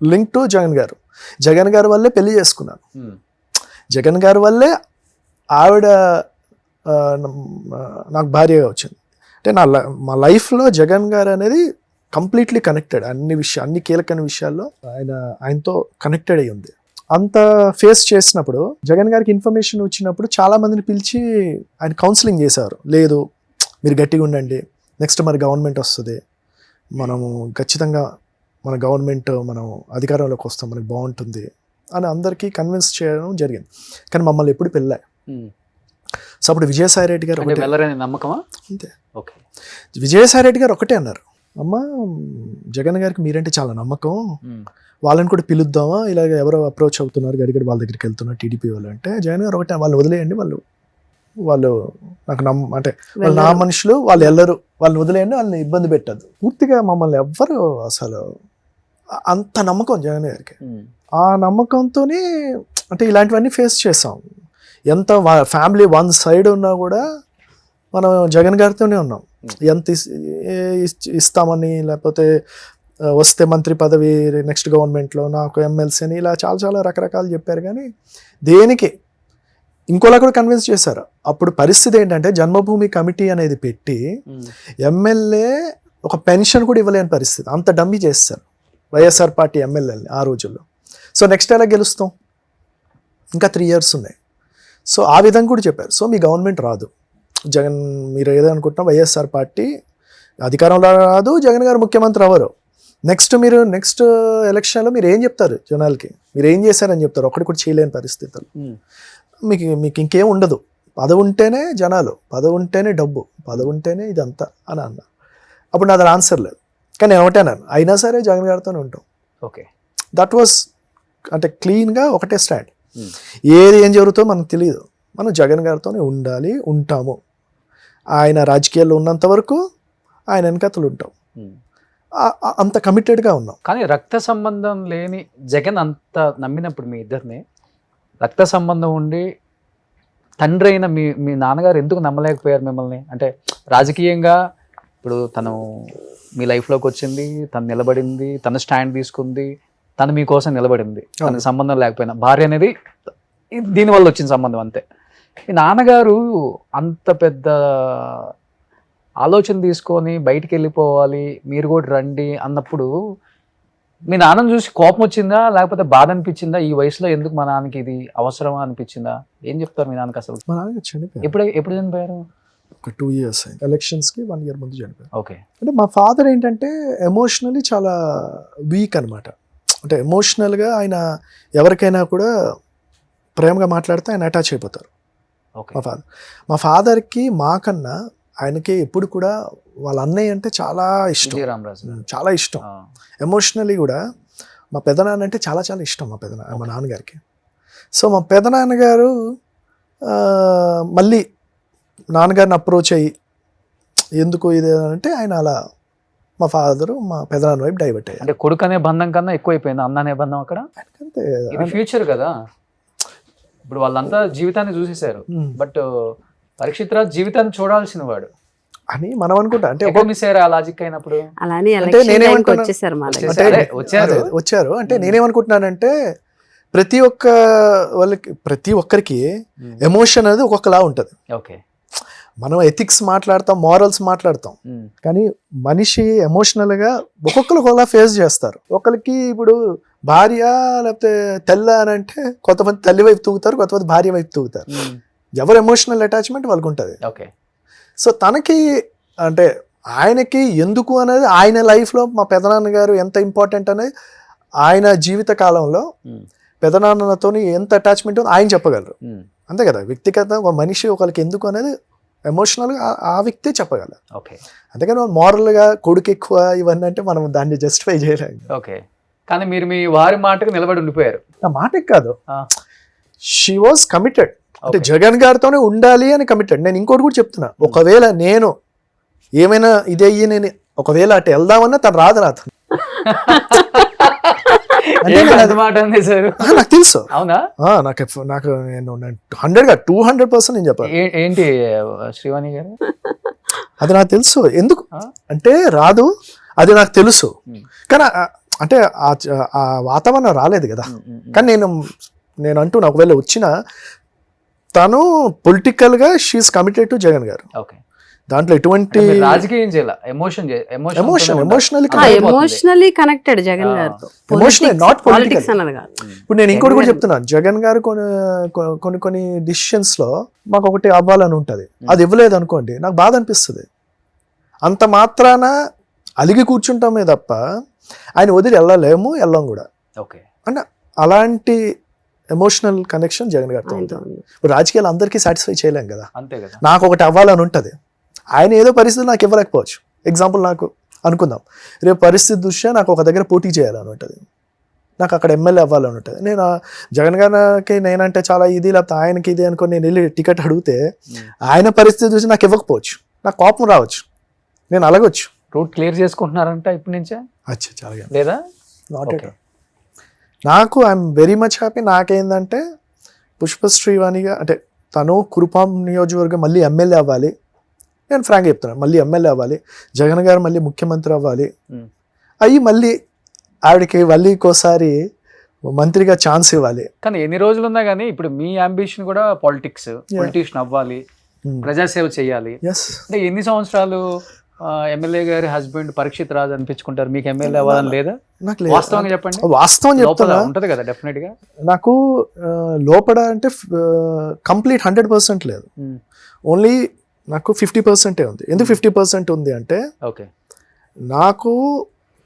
లింక్ టు జగన్ గారు. జగన్ గారి వల్లే పెళ్లి చేసుకున్నాను, జగన్ గారి వల్లే ఆవిడ నాకు భార్యగా వచ్చింది. అంటే మా లైఫ్లో జగన్ గారు అనేది కంప్లీట్లీ కనెక్టెడ్. అన్ని కీలకమైన విషయాల్లో ఆయనతో కనెక్టెడ్ అయి ఉంది. అంత ఫేస్ చేసినప్పుడు జగన్ గారికి ఇన్ఫర్మేషన్ వచ్చినప్పుడు చాలా మందిని పిలిచి ఆయన కౌన్సిలింగ్ చేశారు. లేదు మీరు గట్టిగా ఉండండి, నెక్స్ట్ మరి గవర్నమెంట్ వస్తుంది, మనము ఖచ్చితంగా మన గవర్నమెంట్ మనం అధికారంలోకి వస్తాం, మనకి బాగుంటుంది అని అందరికీ కన్విన్స్ చేయడం జరిగింది. కానీ మమ్మల్ని ఎప్పుడు పెళ్ళాయి. సో అప్పుడు విజయసాయి రెడ్డి గారు నమ్మకమా అంతే. ఓకే, విజయసాయి రెడ్డి గారు ఒకటే అన్నారు, అమ్మ జగన్ గారికి మీరంటే చాలా నమ్మకం, వాళ్ళని కూడా పిలుద్దామా, ఇలాగ ఎవరో అప్రోచ్ అవుతున్నారు గడిగడి వాళ్ళ దగ్గరికి వెళ్తున్నారు టీడీపీ వాళ్ళు అంటే, జగన్ గారు ఒకటే, వాళ్ళు వదిలేయండి, వాళ్ళు నాకు అంటే వాళ్ళు నా మనుషులు, వాళ్ళు వెళ్ళరు, వాళ్ళని వదిలేయండి, వాళ్ళని ఇబ్బంది పెట్టద్దు. పూర్తిగా మమ్మల్ని ఎవ్వరు అసలు అంత నమ్మకం జగన్ గారికి. ఆ నమ్మకంతోనే అంటే ఇలాంటివన్నీ ఫేస్ చేసాం. ఎంత ఫ్యామిలీ వన్ సైడ్ ఉన్నా కూడా మనం జగన్ గారితోనే ఉన్నాం. ఎంత ఇస్తామని, లేకపోతే వస్తే మంత్రి పదవి నెక్స్ట్ గవర్నమెంట్లో, నాకు ఎమ్మెల్సీ అని, ఇలా చాలా చాలా రకరకాలు చెప్పారు. కానీ దేనికి ఇంకోలా కూడా కన్విన్స్ చేశారు. అప్పుడు పరిస్థితి ఏంటంటే జన్మభూమి కమిటీ అనేది పెట్టి ఎమ్మెల్యే ఒక పెన్షన్ కూడా ఇవ్వలేని పరిస్థితి. అంత డమ్మీ చేస్తారు వైఎస్ఆర్ పార్టీ ఎమ్మెల్యేని ఆ రోజుల్లో. సో నెక్స్ట్ ఎలా గెలుస్తాం, ఇంకా 3 years ఉన్నాయి. సో ఆ విధంగా కూడా చెప్పారు. సో మీ గవర్నమెంట్ రాదు, జగన్ మీరు ఏదనుకుంటున్నా వైఎస్ఆర్ పార్టీ అధికారంలో రాదు, జగన్ గారు ముఖ్యమంత్రి అవ్వరు. నెక్స్ట్ ఎలక్షన్లో మీరు ఏం చెప్తారు జనాలకి, మీరు ఏం చేశారని చెప్తారు. ఒకటి కూడా చేయలేని పరిస్థితులు. మీకు ఇంకేం ఉండదు. పదవి ఉంటేనే జనాలు, పదవి ఉంటేనే డబ్బు, పదవి ఉంటేనే ఇదంతా అని అన్నా. అప్పుడు నాది ఆన్సర్ లేదు. కానీ నేను ఒకటేనాను, అయినా సరే జగన్ గారితోనే ఉంటాం. ఓకే, దట్ వాస్ అంటే క్లీన్గా ఒకటే స్టాండ్. ఏది ఏం జరుగుతుందో మనకు తెలియదు, మనం జగన్ గారితోనే ఉండాలి, ఉంటాము. ఆయన రాజకీయాల్లో ఉన్నంత వరకు ఆయన వెనకతలు ఉంటాం. అంత కమిటెడ్గా ఉన్నాం. కానీ రక్త సంబంధం లేని జగన్ అంత నమ్మినప్పుడు మీ ఇద్దరిని, రక్త సంబంధం ఉండి తండ్రి అయిన మీ నాన్నగారు ఎందుకు నమ్మలేకపోయారు మిమ్మల్ని? అంటే రాజకీయంగా ఇప్పుడు తను మీ లైఫ్లోకి వచ్చింది, తను నిలబడింది, తను స్టాండ్ తీసుకుంది, తను మీకోసం నిలబడింది, తనకు సంబంధం లేకపోయినా. భార్య అనేది దీనివల్ల వచ్చిన సంబంధం అంతే. మీ నాన్నగారు అంత పెద్ద ఆలోచన తీసుకొని బయటికి వెళ్ళిపోవాలి, మీరు కూడా రండి అన్నప్పుడు మీ నాన్నని చూసి కోపం వచ్చిందా, లేకపోతే బాధ అనిపించిందా? ఈ వయసులో ఎందుకు మా నాన్నకి ఇది అవసరమా అనిపించిందా? ఏం చెప్తారు మీ నాన్నకి అసలు? మా నాన్న చనిపోయారు. ఎప్పుడు చనిపోయారు? ఒక 2 years అయింది. ఎలక్షన్స్కి 1 year ముందు చనిపోయారు. ఓకే. అంటే మా ఫాదర్ ఏంటంటే ఎమోషనలీ చాలా వీక్ అనమాట. అంటే ఎమోషనల్గా ఆయన ఎవరికైనా కూడా ప్రేమగా మాట్లాడితే ఆయన అటాచ్ అయిపోతారు. మా ఫాదర్కి మాకన్నా ఆయనకి ఎప్పుడు కూడా వాళ్ళ అన్నయ్య అంటే చాలా ఇష్టం, చాలా ఇష్టం. ఎమోషనలీ కూడా మా పెదనాన్న అంటే చాలా చాలా ఇష్టం మా నాన్నగారికి. సో మా పెదనాన్నగారు మళ్ళీ నాన్నగారిని అప్రోచ్ అయ్యి ఎందుకు ఇది అంటే ఆయన అలా మా ఫాదరు మా పెదనాన్న వైపు డైవర్ట్ అయ్యారు. అంటే కొడుకు అనే బంధం కన్నా ఎక్కువైపోయింది అన్న అనే బంధం అక్కడ. అంతే, ఇది ఫ్యూచర్ కదా. ఇప్పుడు వాళ్ళంతా జీవితాన్ని చూసేశారు, బట్ పరీక్షిత్ రాజ్ జీవితాన్ని చూడాల్సిన వాడు అని మనం అనుకుంటా. అంటే మిస్ అయ్యారు ఆ లాజిక్ అయినప్పుడు. అలానే వచ్చారు అంటే నేనేమనుకుంటున్నానంటే ప్రతి ఒక్కరికి ఎమోషన్ అనేది ఒక్కొక్కలా ఉంటుంది. ఓకే, మనం ఎథిక్స్ మాట్లాడతాం, మారల్స్ మాట్లాడతాం, కానీ మనిషి ఎమోషనల్గా ఒక్కొక్కరు ఒకలా ఫేస్ చేస్తారు. ఒకరికి ఇప్పుడు భార్య లేకపోతే తెల్ల అని అంటే కొంతమంది తల్లి వైపు తూగుతారు, కొంతమంది భార్య వైపు తూగుతారు. ఎవరు ఎమోషనల్ అటాచ్మెంట్ వాళ్ళకు ఉంటుంది. ఓకే. సో తనకి అంటే ఆయనకి ఎందుకు అనేది ఆయన లైఫ్లో మా పెదనాన్నగారు ఎంత ఇంపార్టెంట్ అనేది ఆయన జీవిత కాలంలో పెదనాన్నతో ఎంత అటాచ్మెంట్ ఉందో ఆయన చెప్పగలరు. అంతే కదా, వ్యక్తిగత ఒక మనిషి ఒకరికి ఎందుకు అనేది ఎమోషనల్గా ఆ వ్యక్తే చెప్పగలరు. ఓకే. అంతేకాని మారల్గా కొడుకు ఎక్కువ ఇవన్నీ అంటే మనం దాన్ని జస్టిఫై చేయలేము. ఓకే, కానీ మీరు మీ వారి మాటకు నిలబడి ఉండిపోయారు. నా మాటకి కాదు, షీ వాజ్ కమిటెడ్. అంటే జగన్ గారితోనే ఉండాలి అని కమిటెడ్. నేను ఇంకోటి కూడా చెప్తున్నా, ఒకవేళ నేను ఏమైనా ఇదే నేను ఒకవేళ అటు వెళ్దామన్నా తను రాదు నాతో. నాకు తెలుసు. అవునా? నాకు నేను 200% నేను చెప్పాను. ఏంటి శ్రీవాణి గారు, అది నాకు తెలుసు. ఎందుకు అంటే రాదు, అది నాకు తెలుసు. కానీ అంటే ఆ వాతావరణం రాలేదు కదా. కానీ నేను అంటున్నా, ఒకవేళ వచ్చినా తను పొలిటికల్గా షీఈస్ కమిటెడ్ టు జగన్ గారు. ఓకే. దాంట్లో ఎటువంటి రాజకీయం చేయాలి, ఎమోషనల్లీ కనెక్టెడ్ జగన్ గారితో, నాట్ పొలిటిక్స్ అన్నది కాదు. ఇప్పుడు నేను ఇంకోటి కూడా చెప్తున్నాను, జగన్ గారు కొన్ని డిసిషన్స్ లో మాకు ఒకటి అవ్వాలని ఉంటది, అది ఇవ్వలేదు అనుకోండి నాకు బాధ అనిపిస్తుంది. అంత మాత్రాన అలిగి కూర్చుంటామే తప్ప ఆయన వదిలి వెళ్ళం కూడా. ఓకే. అంటే అలాంటి ఎమోషనల్ కనెక్షన్ జగన్ గారితో ఉంటుంది. ఇప్పుడు రాజకీయాలు అందరికీ సాటిస్ఫై చేయలేం కదా. అంతే కదా. నాకు ఒకటి అవ్వాలని ఉంటుంది, ఆయన ఏదో పరిస్థితి నాకు ఇవ్వలేకపోవచ్చు. ఎగ్జాంపుల్ నాకు అనుకుందాం, రేపు పరిస్థితి దృష్ట్యా నాకు ఒక దగ్గర పోటీ చేయాలని ఉంటుంది, నాకు అక్కడ ఎమ్మెల్యే అవ్వాలని ఉంటుంది. నేను జగన్ గారికి నేనంటే చాలా ఇది, లేకపోతే ఆయనకి ఇది అనుకుని నేను వెళ్ళి టికెట్ అడిగితే ఆయన పరిస్థితి చూసి నాకు ఇవ్వకపోవచ్చు, నాకు కోపం రావచ్చు, నేను అలగొచ్చు. రూట్ క్లియర్ చేసుకుంటున్నారంట ఇప్పటి నుంచే? అచ్చా, చాలా లేదా? Not at. నాకు ఐఎమ్ వెరీ మచ్ హ్యాపీ. నాకేందంటే పుష్పశ్రీవాణిగా అంటే తను కురుపాం నియోజకవర్గం మళ్ళీ ఎమ్మెల్యే అవ్వాలి. నేను ఫ్రాంక్ చెప్తున్నాను, మళ్ళీ ఎమ్మెల్యే అవ్వాలి. జగన్ గారు మళ్ళీ ముఖ్యమంత్రి అవ్వాలి. అయ్యి మళ్ళీ ఆవిడకి మళ్ళీ ఇంకోసారి మంత్రిగా ఛాన్స్ ఇవ్వాలి. కానీ ఎన్ని రోజులు ఉన్నా కానీ ఇప్పుడు మీ అంబిషన్ కూడా పాలిటిక్స్, పొలిటీషియన్ అవ్వాలి, ప్రజాసేవ చేయాలి. అంటే ఎన్ని సంవత్సరాలు ఎమ్మెల్యే గారి హస్బెండ్ పరీక్షిత్ రాజ్ అనిపించుకుంటారు, మీకు ఎమ్మెల్యే అవ్వాలని లేదా? నాకు వాస్తవంగా చెప్పండి. వాస్తవం చెప్తున్నా, ఉంటది కదా డెఫినెట్ గా. నాకు లోపల అంటే కంప్లీట్ 100% లేదు, ఓన్లీ నాకు 50% ఉంది. ఎందుకు 50% ఉంది అంటే ఓకే, నాకు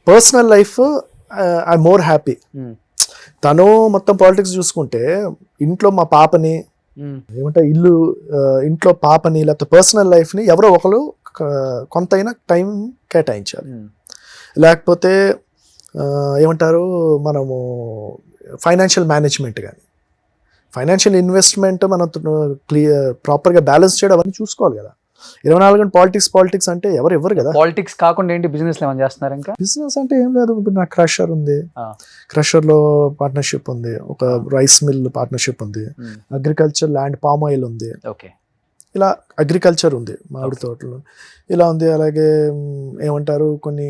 personal life I more happy. తను మొత్తం పాలిటిక్స్ చూసుకుంటే ఇంట్లో మా పాపని ఏమంటే ఇంట్లో పాపని లేకపోతే పర్సనల్ లైఫ్ని ఎవరో ఒకరు కొంతైనా టైం కేటాయించాలి. లేకపోతే ఏమంటారు మనము ఫైనాన్షియల్ మేనేజ్మెంట్ కానీ ఫైనాన్షియల్ ఇన్వెస్ట్మెంట్ మనం ప్రాపర్గా బ్యాలెన్స్ చేయడం అవన్నీ చూసుకోవాలి కదా. 24 గంటలు పాలిటిక్స్ అంటే ఎవరు ఇవ్వరు కదా. పాలిటిక్స్ కాకుండా ఏంటి బిజినెస్ ఏమైనా చేస్తున్నారు? ఇంకా బిజినెస్ అంటే ఏం లేదు. ఇప్పుడు నాకు క్రషర్ ఉంది, క్రషర్లో పార్ట్నర్షిప్ ఉంది, ఒక రైస్ మిల్ పార్ట్నర్షిప్ ఉంది, అగ్రికల్చర్ ల్యాండ్ పామ్ ఆయిల్ ఉంది, ఇలా అగ్రికల్చర్ ఉంది, మామిడి తోటలు ఇలా ఉంది. అలాగే కొన్ని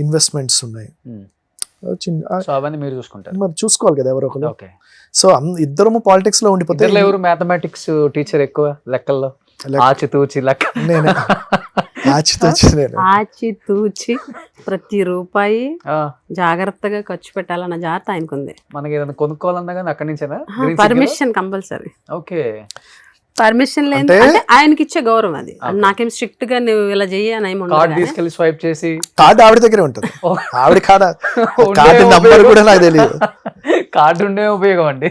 ఇన్వెస్ట్మెంట్స్ ఉన్నాయి. మీరు చూసుకుంటారు, మరి చూసుకోవాలి కదా ఎవరో ఒకరు. సో ఇద్దరము పాలిటిక్స్ లో ఉండిపోతే ఎవరు మ్యాథమెటిక్స్ టీచర్ ఎక్కువ లెక్కల్లో ఆచితూచి లెక్క? నేనే ఆచితూచి ప్రతి రూపాయి జాగ్రత్తగా ఖర్చు పెట్టాలన్న జాగ్రత్త ఆయనకుంది. మనకి ఏదైనా కొనుక్కోవాలన్నా కానీ అక్కడి నుంచేనా పర్మిషన్ కంపల్సరీ. ఓకే, పర్మిషన్ లేదు అంటే ఆయనకి ఇచ్చే గౌరవం అది. నాకేం స్ట్రిక్ట్ గా నువ్వు ఇలా చెయ్యి కార్డ్ తీసుకెళ్లి స్వైప్ చేసి కార్డు ఆవిడ దగ్గరే ఉంటుంది. ఆవిడ కార్డు నంబర్ కూడా నాకు తెలియదు. కార్డు ఉండే ఉపయోగం అండి.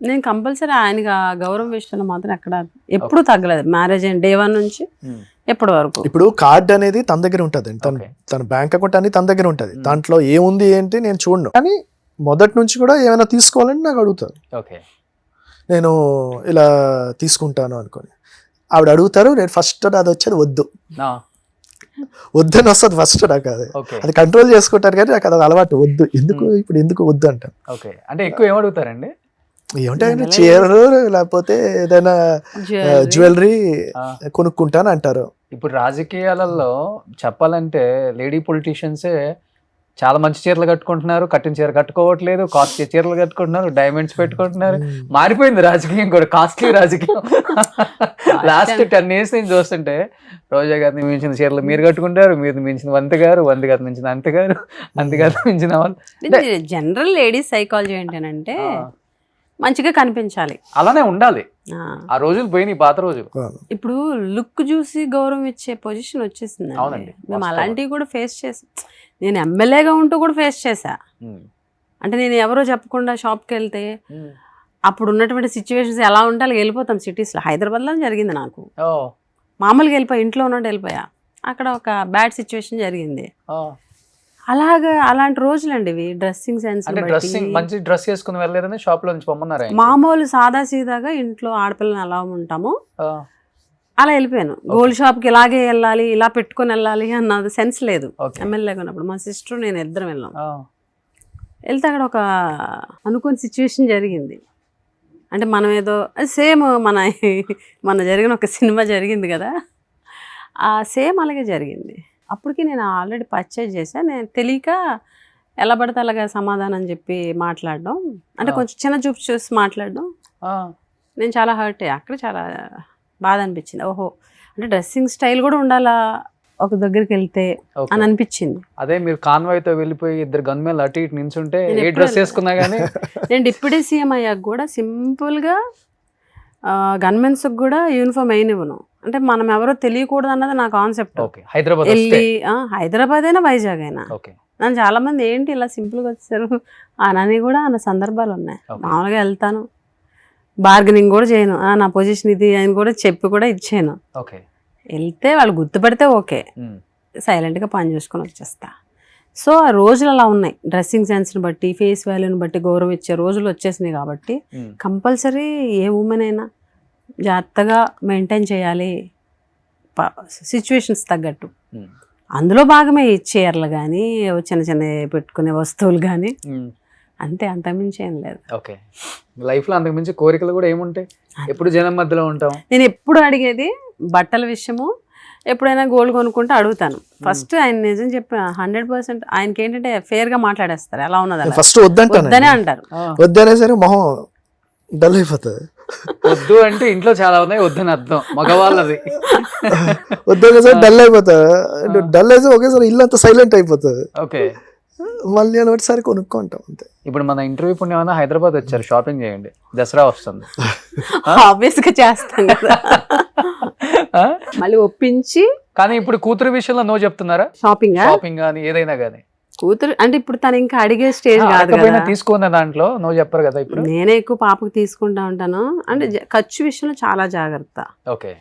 నేను కంపల్సరీ ఆయనకి ఆ గౌరవం విషయంలో మాత్రం ఎక్కడ ఎప్పుడు తగ్గలేదు. మ్యారేజ్ అయిన డే 1 నుంచి ఎప్పటి వరకు. ఇప్పుడు కార్డ్ అనేది తన దగ్గర ఉంటుంది, తన బ్యాంక్ అకౌంట్ అనేది తన దగ్గర ఉంటుంది. దాంట్లో ఏముంది ఏంటి నేను చూడను, కానీ మొదటి నుంచి కూడా ఏమైనా తీసుకోవాలని నాకు అడుగుతారు. నేను ఇలా తీసుకుంటాను అనుకోని ఆవిడ అడుగుతారు, నేను ఫస్ట్ అది వచ్చేది వద్దని వస్తుంది ఫస్ట్. నాకు అది కంట్రోల్ చేసుకుంటారు, కానీ నాకు అది అలవాటు వద్దు. ఎందుకు వద్దు అంటాను. అంటే ఎక్కువ ఏమడుగుతారండి? ఏమంటే చీర లేకపోతే ఏదైనా జ్యువెలరీ కొనుక్కుంటాను అంటారు. ఇప్పుడు రాజకీయాలలో చెప్పాలంటే లేడీ పొలిటీషియన్సే చాలా మంచి చీరలు కట్టుకుంటున్నారు, కట్టిన చీర కట్టుకోవట్లేదు, కాస్ట్లీ చీరలు కట్టుకుంటున్నారు, డైమండ్స్ పెట్టుకుంటున్నారు. మారిపోయింది రాజకీయం కూడా, కాస్ట్లీ రాజకీయం. లాస్ట్ 10 years నుంచి చూస్తుంటే రోజా గారిని మించిన చీరలు మీరు కట్టుకుంటారు, మీరు మించిన వంత గారు మించిన అంతగారు మించిన వాళ్ళు. జనరల్ లేడీస్ సైకాలజీ ఏంటంటే మంచిగా కనిపించాలి, అలానే ఉండాలి. ఆ రోజులు పోయినాయి, పాత రోజులు. ఇప్పుడు లుక్ చూసి గౌరవం ఇచ్చే పొజిషన్ వచ్చేసింది. మేము అలాంటివి కూడా ఫేస్ చేసాం. నేను ఎమ్మెల్యేగా ఉంటూ కూడా ఫేస్ చేశా. అంటే నేను ఎవరో చెప్పకుండా షాప్కి వెళ్తే అప్పుడు ఉన్నటువంటి సిచ్యువేషన్స్ ఎలా ఉంటే వెళ్ళిపోతాం. సిటీస్లో హైదరాబాద్లో జరిగింది నాకు. మామూలుగా వెళ్ళిపోయా, ఇంట్లో ఉన్నట్టు వెళ్ళిపోయా. అక్కడ ఒక బ్యాడ్ సిచ్యువేషన్ జరిగింది. అలాంటి రోజులండి ఇవి. డ్రెస్సింగ్ సెన్స్, మంచి డ్రెస్ చేసుకుని వెళ్ళలేదని షాప్ లో నుంచి పొమ్మన్నారు. మామూలు సాదా సీదాగా ఇంట్లో ఆడపిల్లని ఎలా ఉంటామో అలా వెళ్ళిపోయాను. గోల్డ్ షాప్కి ఇలాగే వెళ్ళాలి, ఇలా పెట్టుకొని వెళ్ళాలి అన్నది సెన్స్ లేదు. ఎమ్మెల్యేగా ఉన్నప్పుడు మా సిస్టర్ నేను ఇద్దరం వెళ్ళాం. వెళ్తే అక్కడ ఒక అనుకోని సిచ్యువేషన్ జరిగింది. అంటే మనం ఏదో సేమ్ మన జరిగిన ఒక సినిమా జరిగింది కదా, ఆ సేమ్ అలాగే జరిగింది. అప్పటికి నేను ఆల్రెడీ పర్చేజ్ చేశాను. నేను తెలియక ఎలా పడితే అలాగా సమాధానం చెప్పి మాట్లాడడం, అంటే కొంచెం చిన్న చూపు చూసి మాట్లాడడం, నేను చాలా హర్ట్ అయ్యా. అక్కడ చాలా బాధ అనిపించింది. ఓహో, అంటే డ్రెస్సింగ్ స్టైల్ కూడా ఉండాలా ఒక దగ్గరికి వెళ్తే అని అనిపించింది. అదే మీరు కాన్వాయ్తో వెళ్ళిపోయి ఇద్దరు గన్మెన్లు అటు ఇటు నించుంటే ఏ డ్రెస్ వేసుకున్నా కానీ. నేను డిప్యూటీ సీఎం అయ్యాక కూడా సింపుల్గా గన్మెన్స్కి కూడా యూనిఫామ్ అయినివ్వను. అంటే మనం ఎవరో తెలియకూడదు అన్నది నా కాన్సెప్ట్. హైదరాబాద్ అయినా వైజాగ్ అయినా నన్ను చాలా మంది ఏంటి ఇలా సింపుల్గా వచ్చారు అని కూడా అన్న సందర్భాలు ఉన్నాయి. మామూలుగా వెళ్తాను, బార్గెనింగ్ కూడా చేయను, నా పొజిషన్ ఇది అని కూడా చెప్పి కూడా ఇచ్చాను. వెళ్తే వాళ్ళు గుర్తుపడితే ఓకే, సైలెంట్గా పని చూసుకొని వచ్చేస్తా. సో ఆ రోజులు అలా ఉన్నాయి. డ్రెస్సింగ్ సెన్స్ని బట్టి, ఫేస్ వాల్యూని బట్టి గౌరవం ఇచ్చే రోజులు వచ్చేసినాయి. కాబట్టి కంపల్సరీ ఏ ఉమెన్ అయినా జాగ్రత్తగా మెయింటైన్ చేయాలి, సిచ్యువేషన్స్ తగ్గట్టు. అందులో భాగమే ఈ చీరలు కానీ చిన్న చిన్న పెట్టుకునే వస్తువులు కానీ అంతే, అంతకుమించి ఏం లేదు. ఓకే, లైఫ్లో అంతకుమించి కోరికలు కూడా ఏముంటాయి? ఎప్పుడు జనం మధ్యలో ఉంటాం. నేను ఎప్పుడు అడిగేది బట్టల విషయము, ఎప్పుడైనా గోల్డ్ కొనుక్కుంటే అడుగుతాను. ఫస్ట్ ఆయన నిజం చెప్పి 100% ఆయనకి ఏంటంటే ఫేర్ గా మాట్లాడేస్తారు, ఎలా ఉన్నది అలా. ఫస్ట్ వద్దంటానే అంటారు. వద్దనే సరే మొహం డల్ అయిపోతుంది. వద్దు అంటే ఇంట్లో చాలా ఉన్నాయి వద్దని అర్థం, మగవాళ్ళది. వద్దనే సరే డల్ అయిపోతుంది. డల్ అయితే ఒకేసారి ఇల్లు అంతా సైలెంట్ అయిపోతుంది. ఓకే, మళ్ళీ అని ఒకటిసారి కొనుక్కుంటాం అంతే. ఇప్పుడు మన ఇంటర్వ్యూ పుణ్యమన్నా హైదరాబాద్ వచ్చారు, షాపింగ్ చేయండి, దసరా వస్తుంది. ఆబ్వియస్ గా చేస్తాం కదా, మళ్ళీ ఒప్పించి. కానీ ఇప్పుడు కూతురు విషయంలో నో చెప్తున్నారా? షాపింగ్ కానీ ఏదైనా కానీ కూతురు అంటే ఇప్పుడు తను ఇంకా అడిగే స్టేజ్ కాదు కదా. తీసుకున్న దాంట్లో నో చెప్పరు కదా. ఇప్పుడు నేనే ఎక్కువ పాపకు తీసుకుంటా ఉంటాను. అంటే ఖర్చు విషయంలో చాలా జాగ్రత్త. ఓకే,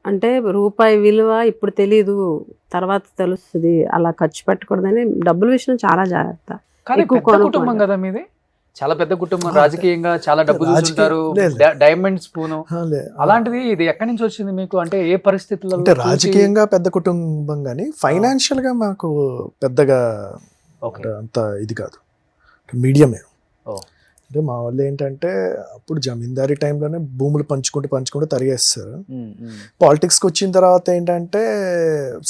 అంటే రూపాయి విలువ ఇప్పుడు తెలీదు, తర్వాత తెలుస్తుంది. అలా ఖర్చు పెట్టకూడదని డబ్బుల విషయం చాలా జాగ్రత్త. కానీ పెద్ద కుటుంబం కదా మీది, చాలా పెద్ద కుటుంబం, రాజకీయంగా చాలా డబ్బు చూస్తుంటారు, డైమండ్ స్పూన్. అలాంటిది ఇది ఎక్కడి నుంచి వచ్చింది మీకు? అంటే ఏ పరిస్థితుల్లో? అంటే రాజకీయంగా పెద్ద కుటుంబం కానీ ఫైనాన్షియల్ గా మాకు పెద్దగా అంత ఇది కాదు, మీడియమే. అంటే మా వాళ్ళు ఏంటంటే అప్పుడు జమీందారీ టైంలోనే భూములు పంచుకుంటూ తరిగేస్తారు. పాలిటిక్స్కి వచ్చిన తర్వాత ఏంటంటే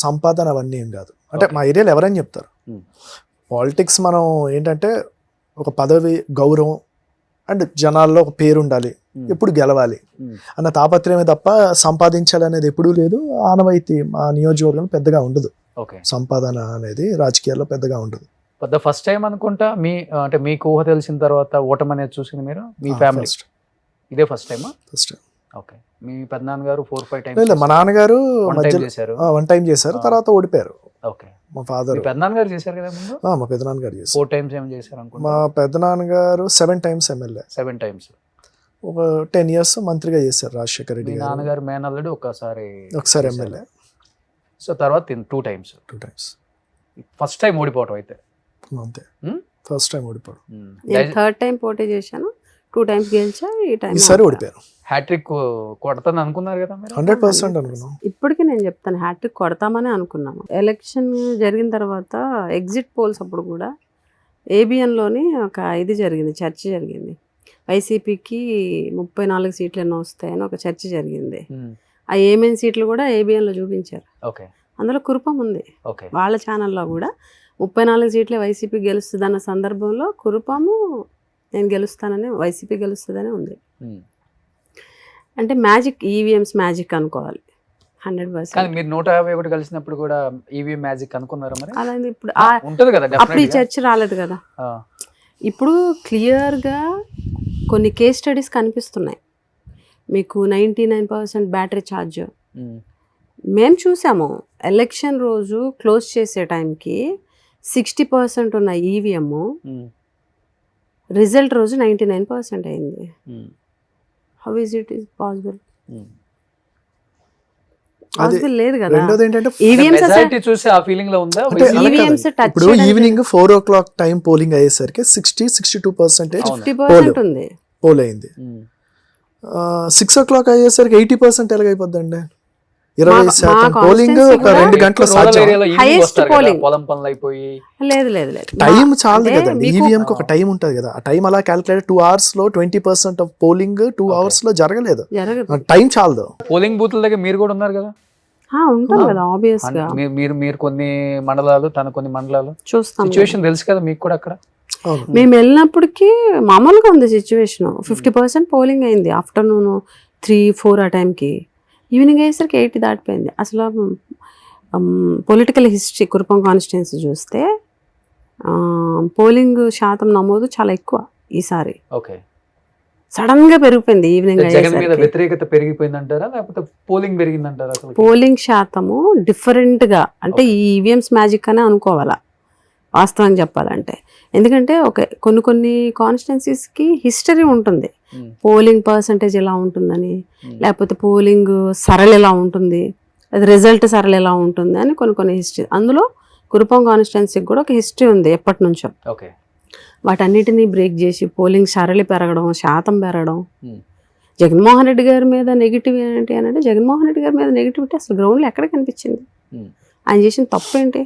సంపాదన అవన్నీ ఏం కాదు. అంటే మా ఏరియాలో ఎవరైనా చెప్తారు, పాలిటిక్స్ మనం ఏంటంటే ఒక పదవి, గౌరవం అండ్ జనాల్లో ఒక పేరు ఉండాలి, ఎప్పుడు గెలవాలి అన్న తాపత్రయమే తప్ప సంపాదించాలనేది ఎప్పుడూ లేదు. ఆనవాయితీ మా నియోజకవర్గం పెద్దగా ఉండదు, సంపాదన అనేది రాజకీయాల్లో పెద్దగా ఉండదు. ఫస్ట్ టైం అనుకుంటా మీ అంటే మీకు ఊహ తెలిసిన తర్వాత ఓటమి అనేది చూసింది మీరు, మీ ఫ్యామిలీ ఇదే ఫస్ట్ టైమా? First time. ఓకే, మీ పెద్దనాన్నగారు 4-5 టైమ్స్? మా నాన్నగారు వన్ టైం చేశారు, తర్వాత ఓడిపోయారు. ఓకే, మా ఫాదర్. పెద్దనాన్నగారు చేశారు కదా ముందు? మా పెద్దనాన్నగారు చేశారు. 4 టైమ్స్ ఏం చేశారు అనుకుంటా? మా పెద్దనాన్నగారు 7 టైమ్స్ ఎమ్మెల్యే. 7 టైమ్స్. ఒక 10 years మంత్రిగా చేశారు రాజశేఖర రెడ్డి గారు. నాన్నగారు మేనల్లుడు ఒకసారి ఎమ్మెల్యే. సో తర్వాత 2 టైమ్స్. ఫస్ట్ టైం ఓడిపోవటం అయితే అంతే, ఫస్ట్ టైం ఓడిపోవడం. నేను 3rd టైం పోటీ చేశాను, 2 టైమ్స్ గెలిచా, ఈసారి ఓడిపోయారు. హ్యాట్రిక్ కొడతాను అనుకున్నారు కదా మీరు? 100% అనుకున్నాం. ఇప్పటికీ నేను చెప్తాను, హ్యాట్రిక్ కొడతామని అనుకున్నాను. ఎలక్షన్ జరిగిన తర్వాత ఎగ్జిట్ పోల్స్ అప్పుడు కూడా ఏబిఎన్లోని ఒక ఇది జరిగింది, చర్చ జరిగింది. వైసీపీకి 34 సీట్లు ఎన్నో వస్తాయని ఒక చర్చ జరిగింది. ఆ ఏమేమి సీట్లు కూడా ఏబిఎన్లో చూపించారు. అందులో కురుపం ఉంది. వాళ్ళ ఛానల్లో కూడా 34 సీట్లే వైసీపీ గెలుస్తుంది అన్న సందర్భంలో కురుపాము నేను గెలుస్తానని, వైసీపీ గెలుస్తుందని ఉంది. అంటే మ్యాజిక్, ఈవీఎంస్ మ్యాజిక్ అనుకోవాలి 100%. మీరు 151 కలిసినప్పుడు కూడా ఈవీఎం మ్యాజిక్ అనుకున్నారా మరి? అలా ఇప్పుడు ఉంటుంది కదా, అప్పుడు ఈ చర్చ రాలేదు కదా. ఇప్పుడు క్లియర్గా కొన్ని కేస్ స్టడీస్ కనిపిస్తున్నాయి మీకు. 99% బ్యాటరీ ఛార్జ్ మేము చూసాము. ఎలక్షన్ రోజు క్లోజ్ చేసే టైంకి 60% ఉన్న ఈవీఎం రిజల్ట్ రోజు 99% అయింది. How is it is possible? Possible లేదు కదా. ఇప్పుడు ఈవినింగ్ 4 o'clock టైం పోలింగ్ అయ్యేసరికి 60-62% ఉంది, పోల్ అయింది. 6 o'clock అయ్యేసరికి 80% ఎలాగైపోద్దండి? 20% పోలింగ్ ఒక 2 గంటల టైం చాలదు కదండి. ఈవీఎం కి ఒక టైం ఉంటది కదా, ఆ టైం అలా క్యాలిక్యులేట్ 2 hours లో 20% ఆఫ్ పోలింగ్ 2 hours లో జరగలేదు. టైం చాలదు. పోలింగ్ బూత్ల దగ్గర మీరు కూడా ఉన్నారు కదా? ఉంటాం కదా ఆబ్వియస్ గా. మీరు కొన్ని మండలాలు, తన కొన్ని మండలాలు చూస్తాం. సిచ్యువేషన్ తెలుసు కదా మీకు కూడా అక్కడ. మేము వెళ్ళినప్పటికీ మామూలుగా ఉంది సిచ్యువేషన్. 50% పోలింగ్ అయింది ఆఫ్టర్నూన్ 3-4 ఆ టైంకి. ఈవినింగ్ అయ్యేసరికి 80 దాటిపోయింది. అసలు పొలిటికల్ హిస్టరీ కురుపం కాన్స్టిట్యున్సీ చూస్తే పోలింగ్ శాతం నమోదు చాలా ఎక్కువ ఈసారి. సడన్ గా పెరిగిపోయింది ఈవినింగ్ వ్యతిరేకత పెరిగిపోయిందంటారా లేకపోతే పోలింగ్ పెరిగిందంటారా? పోలింగ్ శాతము డిఫరెంట్ గా, అంటే ఈ ఈవీఎంస్ మ్యాజిక్ అనే అనుకోవాలా వాస్తవం చెప్పాలంటే. ఎందుకంటే కొన్ని కాన్స్టిట్యున్సీస్ కి హిస్టరీ ఉంటుంది, పోలింగ్ పర్సంటేజ్ ఎలా ఉంటుందని, లేకపోతే పోలింగ్ సరళ ఎలా ఉంటుంది, అది రిజల్ట్ సరళ ఎలా ఉంటుంది అని కొన్ని హిస్టరీ. అందులో కురుపం కాన్స్టిట్యున్సీకి కూడా ఒక హిస్టరీ ఉంది ఎప్పటి నుంచో. వాటన్నిటినీ బ్రేక్ చేసి పోలింగ్ సరళి పెరగడం, శాతం పెరగడం, జగన్మోహన్ రెడ్డి గారి మీద నెగిటివ్ ఏంటి అని అంటే జగన్మోహన్ రెడ్డి గారి మీద నెగిటివిటీ అసలు గ్రౌండ్లో ఎక్కడ కనిపించింది? ఆయన చేసిన తప్పు ఏంటి?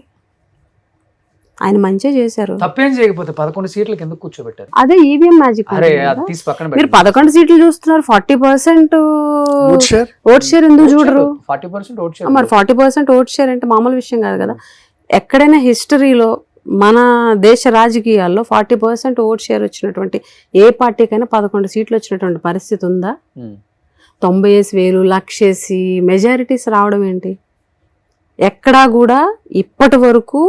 ఆయన మంచిగా చేశారు. తప్పేం చేయకపోతే 11 సీట్లకు ఎందుకు కూర్చోబెట్టారు? అదే ఈవీఎం మ్యాజిక్. అరే అది తీసి పక్కన మీరు 11 సీట్లు చూస్తున్నారు, 40% ఓట్ షేర్ ఎందుకు చూడరు? 40% ఓట్ షేర్. మరి 40% ఓట్ షేర్ అంటే మామూలు విషయం కాదు కదా. ఎక్కడైనా హిస్టరీలో మన దేశ రాజకీయాల్లో 40% ఓట్ షేర్ వచ్చినటువంటి ఏ పార్టీకైనా 11 సీట్లు వచ్చినటువంటి పరిస్థితి ఉందా? 90,000 లక్షేసి మెజారిటీస్ రావడం ఏంటి? ఎక్కడా కూడా ఇప్పటి వరకు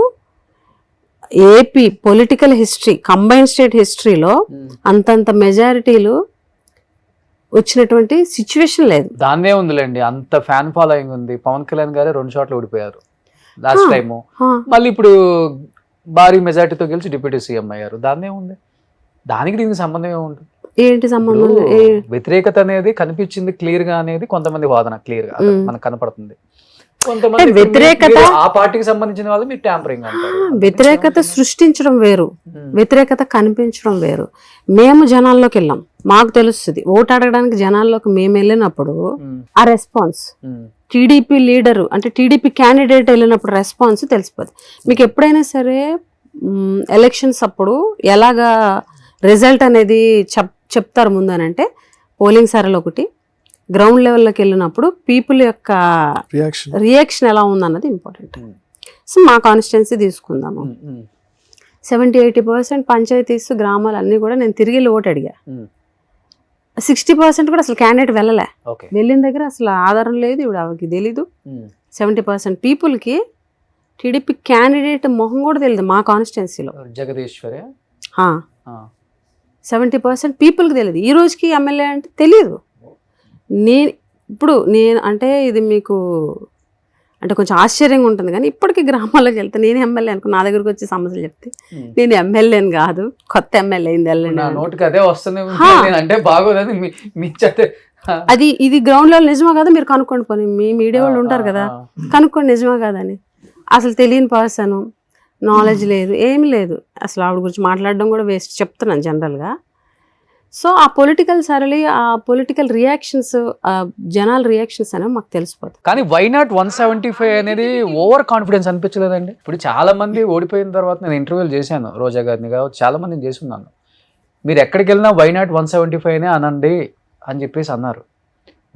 AP political history, combine state హిస్టరీలో అంతంత మెజారిటీలు వచ్చినటువంటి సిచ్యువేషన్ లేదు. దాన్నే ఉందిలేండి, అంత ఫ్యాన్ ఫాలోయింగ్ ఉంది. పవన్ కళ్యాణ్ గారే 2 చోట్ల ఓడిపోయారు లాస్ట్ టైం. మళ్ళీ ఇప్పుడు భారీ మెజారిటీతో గెలిచి డిప్యూటీ సీఎం అయ్యారు. దాన్నే ఉంది, దానికి దీనికి సంబంధం ఏముంటుంది? ఏంటి సంబంధం? వ్యతిరేకత అనేది కనిపించింది క్లియర్ గా అనేది కొంతమంది వాదన, క్లియర్ గా మనకు కనపడుతుంది. వ్యతిరేకత ఆ పార్టీకి సంబంధించిన వాళ్ళు మీరు ట్యాంపరింగ్ అంటారు. వ్యతిరేకత సృష్టించడం వేరు, వ్యతిరేకత కనిపించడం వేరు. మేము జనాల్లోకి వెళ్ళాం, మాకు తెలుస్తుంది. ఓటు అడగడానికి జనాల్లోకి మేము వెళ్ళినప్పుడు ఆ రెస్పాన్స్, టీడీపీ లీడరు అంటే టీడీపీ క్యాండిడేట్ వెళ్ళినప్పుడు రెస్పాన్స్ తెలిసిపోతుంది. మీకు ఎప్పుడైనా సరే ఎలక్షన్స్ అప్పుడు ఎలాగా రిజల్ట్ అనేది చెప్తారు ముందు అని అంటే పోలింగ్ సరళి ఒకటి, గ్రౌండ్ లెవెల్లోకి వెళ్ళినప్పుడు పీపుల్ యొక్క రియాక్షన్ ఎలా ఉందన్నది ఇంపార్టెంట్. సో మా కాన్స్టిట్యున్సీ తీసుకుందాము, 70-80% పంచాయతీస్ గ్రామాలు అన్నీ కూడా నేను తిరిగి ఓటు అడిగా. 60% కూడా అసలు క్యాండిడేట్ వెళ్ళలే. వెళ్ళిన దగ్గర అసలు ఆధారం లేదు, ఇప్పుడు ఆవిడకి తెలీదు. 70% పీపుల్కి టీడీపీ క్యాండిడేట్ మొహం కూడా తెలియదు మా కాన్స్టిట్యున్సీలో. జగదీశ్వరి 70% పీపుల్కి తెలియదు. ఈ రోజుకి ఎమ్మెల్యే అంటే తెలియదు. నేను అంటే ఇది మీకు అంటే కొంచెం ఆశ్చర్యంగా ఉంటుంది, కానీ ఇప్పటికీ గ్రామాల్లోకి వెళ్తే నేను ఎమ్మెల్యే అనుకో, నా దగ్గరకు వచ్చి సమస్యలు చెప్తే నేను ఎమ్మెల్యేని కాదు, కొత్త ఎమ్మెల్యే అయింది అంటే బాగోదని అది ఇది గ్రౌండ్ లెవెల్ నిజమా కదా మీరు కనుక్కోండి. పోనీ మీ మీడియా వాళ్ళు ఉంటారు కదా, కనుక్కోండి నిజమా కాదని. అసలు తెలియని పర్సన్, నాలెడ్జ్ లేదు, ఏమి లేదు, అసలు ఆవిడ గురించి మాట్లాడడం కూడా వేస్ట్ చెప్తున్నాను జనరల్గా. సో ఆ పొలిటికల్ సరళి, ఆ పొలిటికల్ రియాక్షన్స్, జనాల రియాక్షన్స్ అనేవి మాకు తెలిసిపోతుంది. కానీ వై నాట్ 175 అనేది ఓవర్ కాన్ఫిడెన్స్ అనిపించలేదండి? ఇప్పుడు చాలా మంది ఓడిపోయిన తర్వాత నేను ఇంటర్వ్యూలు చేశాను, రోజా గారిని కావచ్చు, చాలా మందిని చేస్తున్నాను. మీరు ఎక్కడికి వెళ్ళినా వై నాట్ 175 అనండి అని చెప్పేసి అన్నారు.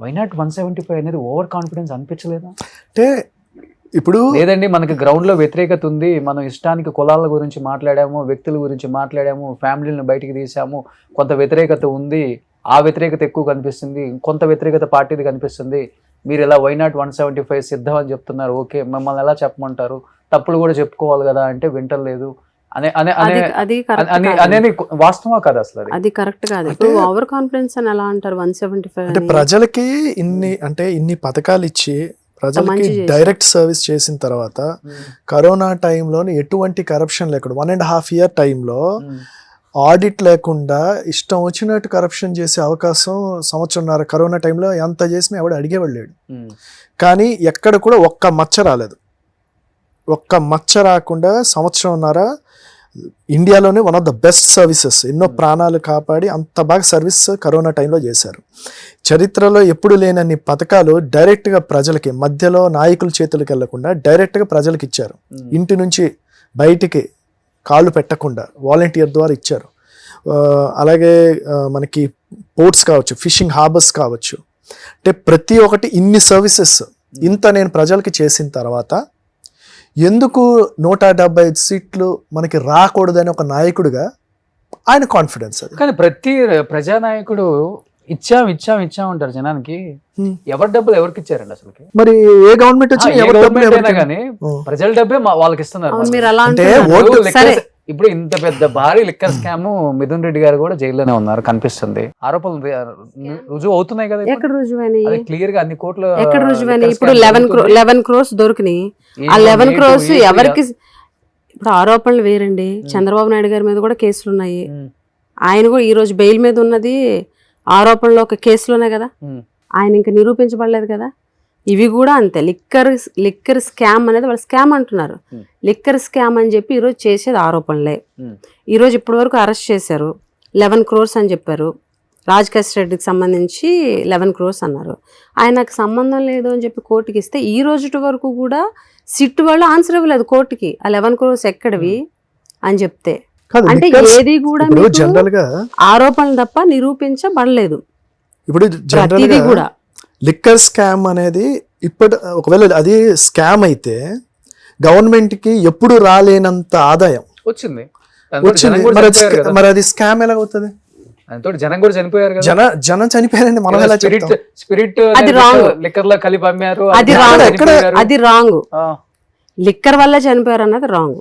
వై నాట్ 175 అనేది ఓవర్ కాన్ఫిడెన్స్ అనిపించలేదా? అంటే ఇప్పుడు లేదండి, మనకి గ్రౌండ్ లో వ్యతిరేకత ఉంది, మనం ఇష్టానికి కులాల గురించి మాట్లాడాము, వ్యక్తుల గురించి మాట్లాడాము, ఫ్యామిలీని బయటికి తీసాము, కొంత వ్యతిరేకత ఉంది, ఆ వ్యతిరేకత ఎక్కువ కనిపిస్తుంది, కొంత వ్యతిరేకత పార్టీది కనిపిస్తుంది, మీరు ఇలా వై నాట్ 175 సిద్ధం అని చెప్తున్నారు. ఓకే, మిమ్మల్ని ఎలా చెప్పమంటారు, తప్పులు కూడా చెప్పుకోవాలి కదా అంటే వింటలేదు అనేది వాస్తవా కాదు? అసలు అది కరెక్ట్ కాదు. ఇప్పుడు ఓవర్ కాన్ఫిడెన్స్ అని ఎలా అంటారు? 175 అంటే ప్రజలకి ఇన్ని పథకాలు ఇచ్చి ప్రజలకి డైరెక్ట్ సర్వీస్ చేసిన తర్వాత కరోనా టైంలో ఎటువంటి కరప్షన్ లేకుండా 1.5 year టైంలో ఆడిట్ లేకుండా ఇష్టం వచ్చినట్టు కరప్షన్ చేసే అవకాశం సంవత్సరంన్నర కరోనా టైంలో ఎంత చేసినా ఎవడు అడిగేవాడు లేడు. కానీ ఎక్కడ కూడా ఒక్క మచ్చ రాలేదు. ఒక్క మచ్చ రాకుండా సంవత్సరంన్నర ఇండియాలోనే one of the best services, ఎన్నో ప్రాణాలు కాపాడి అంత బాగా సర్వీస్ కరోనా టైంలో చేశారు. చరిత్రలో ఎప్పుడు లేనన్ని పథకాలు డైరెక్ట్గా ప్రజలకి, మధ్యలో నాయకుల చేతులకు వెళ్లకుండా డైరెక్ట్గా ప్రజలకు ఇచ్చారు. ఇంటి నుంచి బయటికి కాళ్ళు పెట్టకుండా వాలంటీర్ ద్వారా ఇచ్చారు. అలాగే మనకి పోర్ట్స్ కావచ్చు, ఫిషింగ్ హార్బర్స్ కావచ్చు, అంటే ప్రతి ఒక్కటి ఇన్ని సర్వీసెస్ ఇంత నేను ప్రజలకి చేసిన తర్వాత ఎందుకు 175 సీట్లు మనకి రాకూడదని ఒక నాయకుడిగా ఆయన కాన్ఫిడెన్స్ అది. కానీ ప్రతి ప్రజానాయకుడు ఇచ్చాం అంటారు జనానికి. ఎవరి డబ్బులు ఎవరికి ఇచ్చారండి అసలు? మరి ఏ గవర్నమెంట్ వచ్చినా కానీ ప్రజల డబ్బే వాళ్ళకి ఇస్తున్నారు. ఇప్పుడు ఇంత పెద్ద భారీ లిక్కర్ స్కామ్ మిథున్ రెడ్డి గారు కూడా జైల్లోనే ఉన్నారు కనిపిస్తుంది. ఆరోపణలు రుజువు అవుతున్నాయి కదా. ఎక్కడ రుజువైనాయి? క్లియర్ గా అన్ని కోట్లు ఎక్కడ రుజువైనాయి? ఇప్పుడు 11 crores దొరికినాయి. ఆ 11 crores ఎవరికి? ఇప్పుడు ఆరోపణలు వేరండి. చంద్రబాబు నాయుడు గారి మీద కూడా కేసులు ఉన్నాయి. ఆయన కూడా ఈ రోజు బెయిల్ మీద ఉన్నది ఆరోపణలో ఒక కేసులోనే కదా, ఆయన ఇంకా నిరూపించబడలేదు కదా. ఇవి కూడా అంతే. లిక్కర్ స్కామ్ అనేది వాళ్ళు స్కామ్ అంటున్నారు. లిక్కర్ స్కామ్ అని చెప్పి ఈరోజు చేసేది ఆరోపణలే. ఈరోజు ఇప్పటి వరకు అరెస్ట్ చేశారు, 11 crores అని చెప్పారు. రాజకేశ్ రెడ్డికి సంబంధించి 11 crores అన్నారు. ఆయనకు సంబంధం లేదు అని చెప్పి కోర్టుకి ఇస్తే ఈ రోజు వరకు కూడా సిట్ వాళ్ళు ఆన్సర్ ఇవ్వలేదు కోర్టుకి. ఆ 11 crores ఎక్కడివి అని చెప్తే, కాదు, అంటే liquors- ఏది కూడా ఇప్పుడు మీకు జనరల్ గా ఆరోపణలు తప్ప నిరూపించబడలేదు ఇప్పుడు జనరల్ ప్రతిదీ గా కూడా. లిక్కర్ స్కామ్ అనేది ఒకవేళ అది స్కామ్ అయితే గవర్నమెంట్ కి ఎప్పుడు రాలేనంత ఆదాయం వచ్చింది. దాంతో జనం వచ్చింది. కూడా చనిపోయారు కదా. మరి అది స్కామ్ ఎలా అవుతుంది? దాంతో జనం కూడా చనిపోయారు కదా. జనం చనిపోయారండి, మనం ఎలా స్పిరిట్ చెప్తాం? స్పిరిట్ అది wrong. లిక్కర్ లో కలిపి అమ్మారు. అది జనం wrong. చనిపోయారు. అది రాంగ్. ఆ, లిక్కర్ వల్ల చనిపోయారు అన్నది రాంగ్.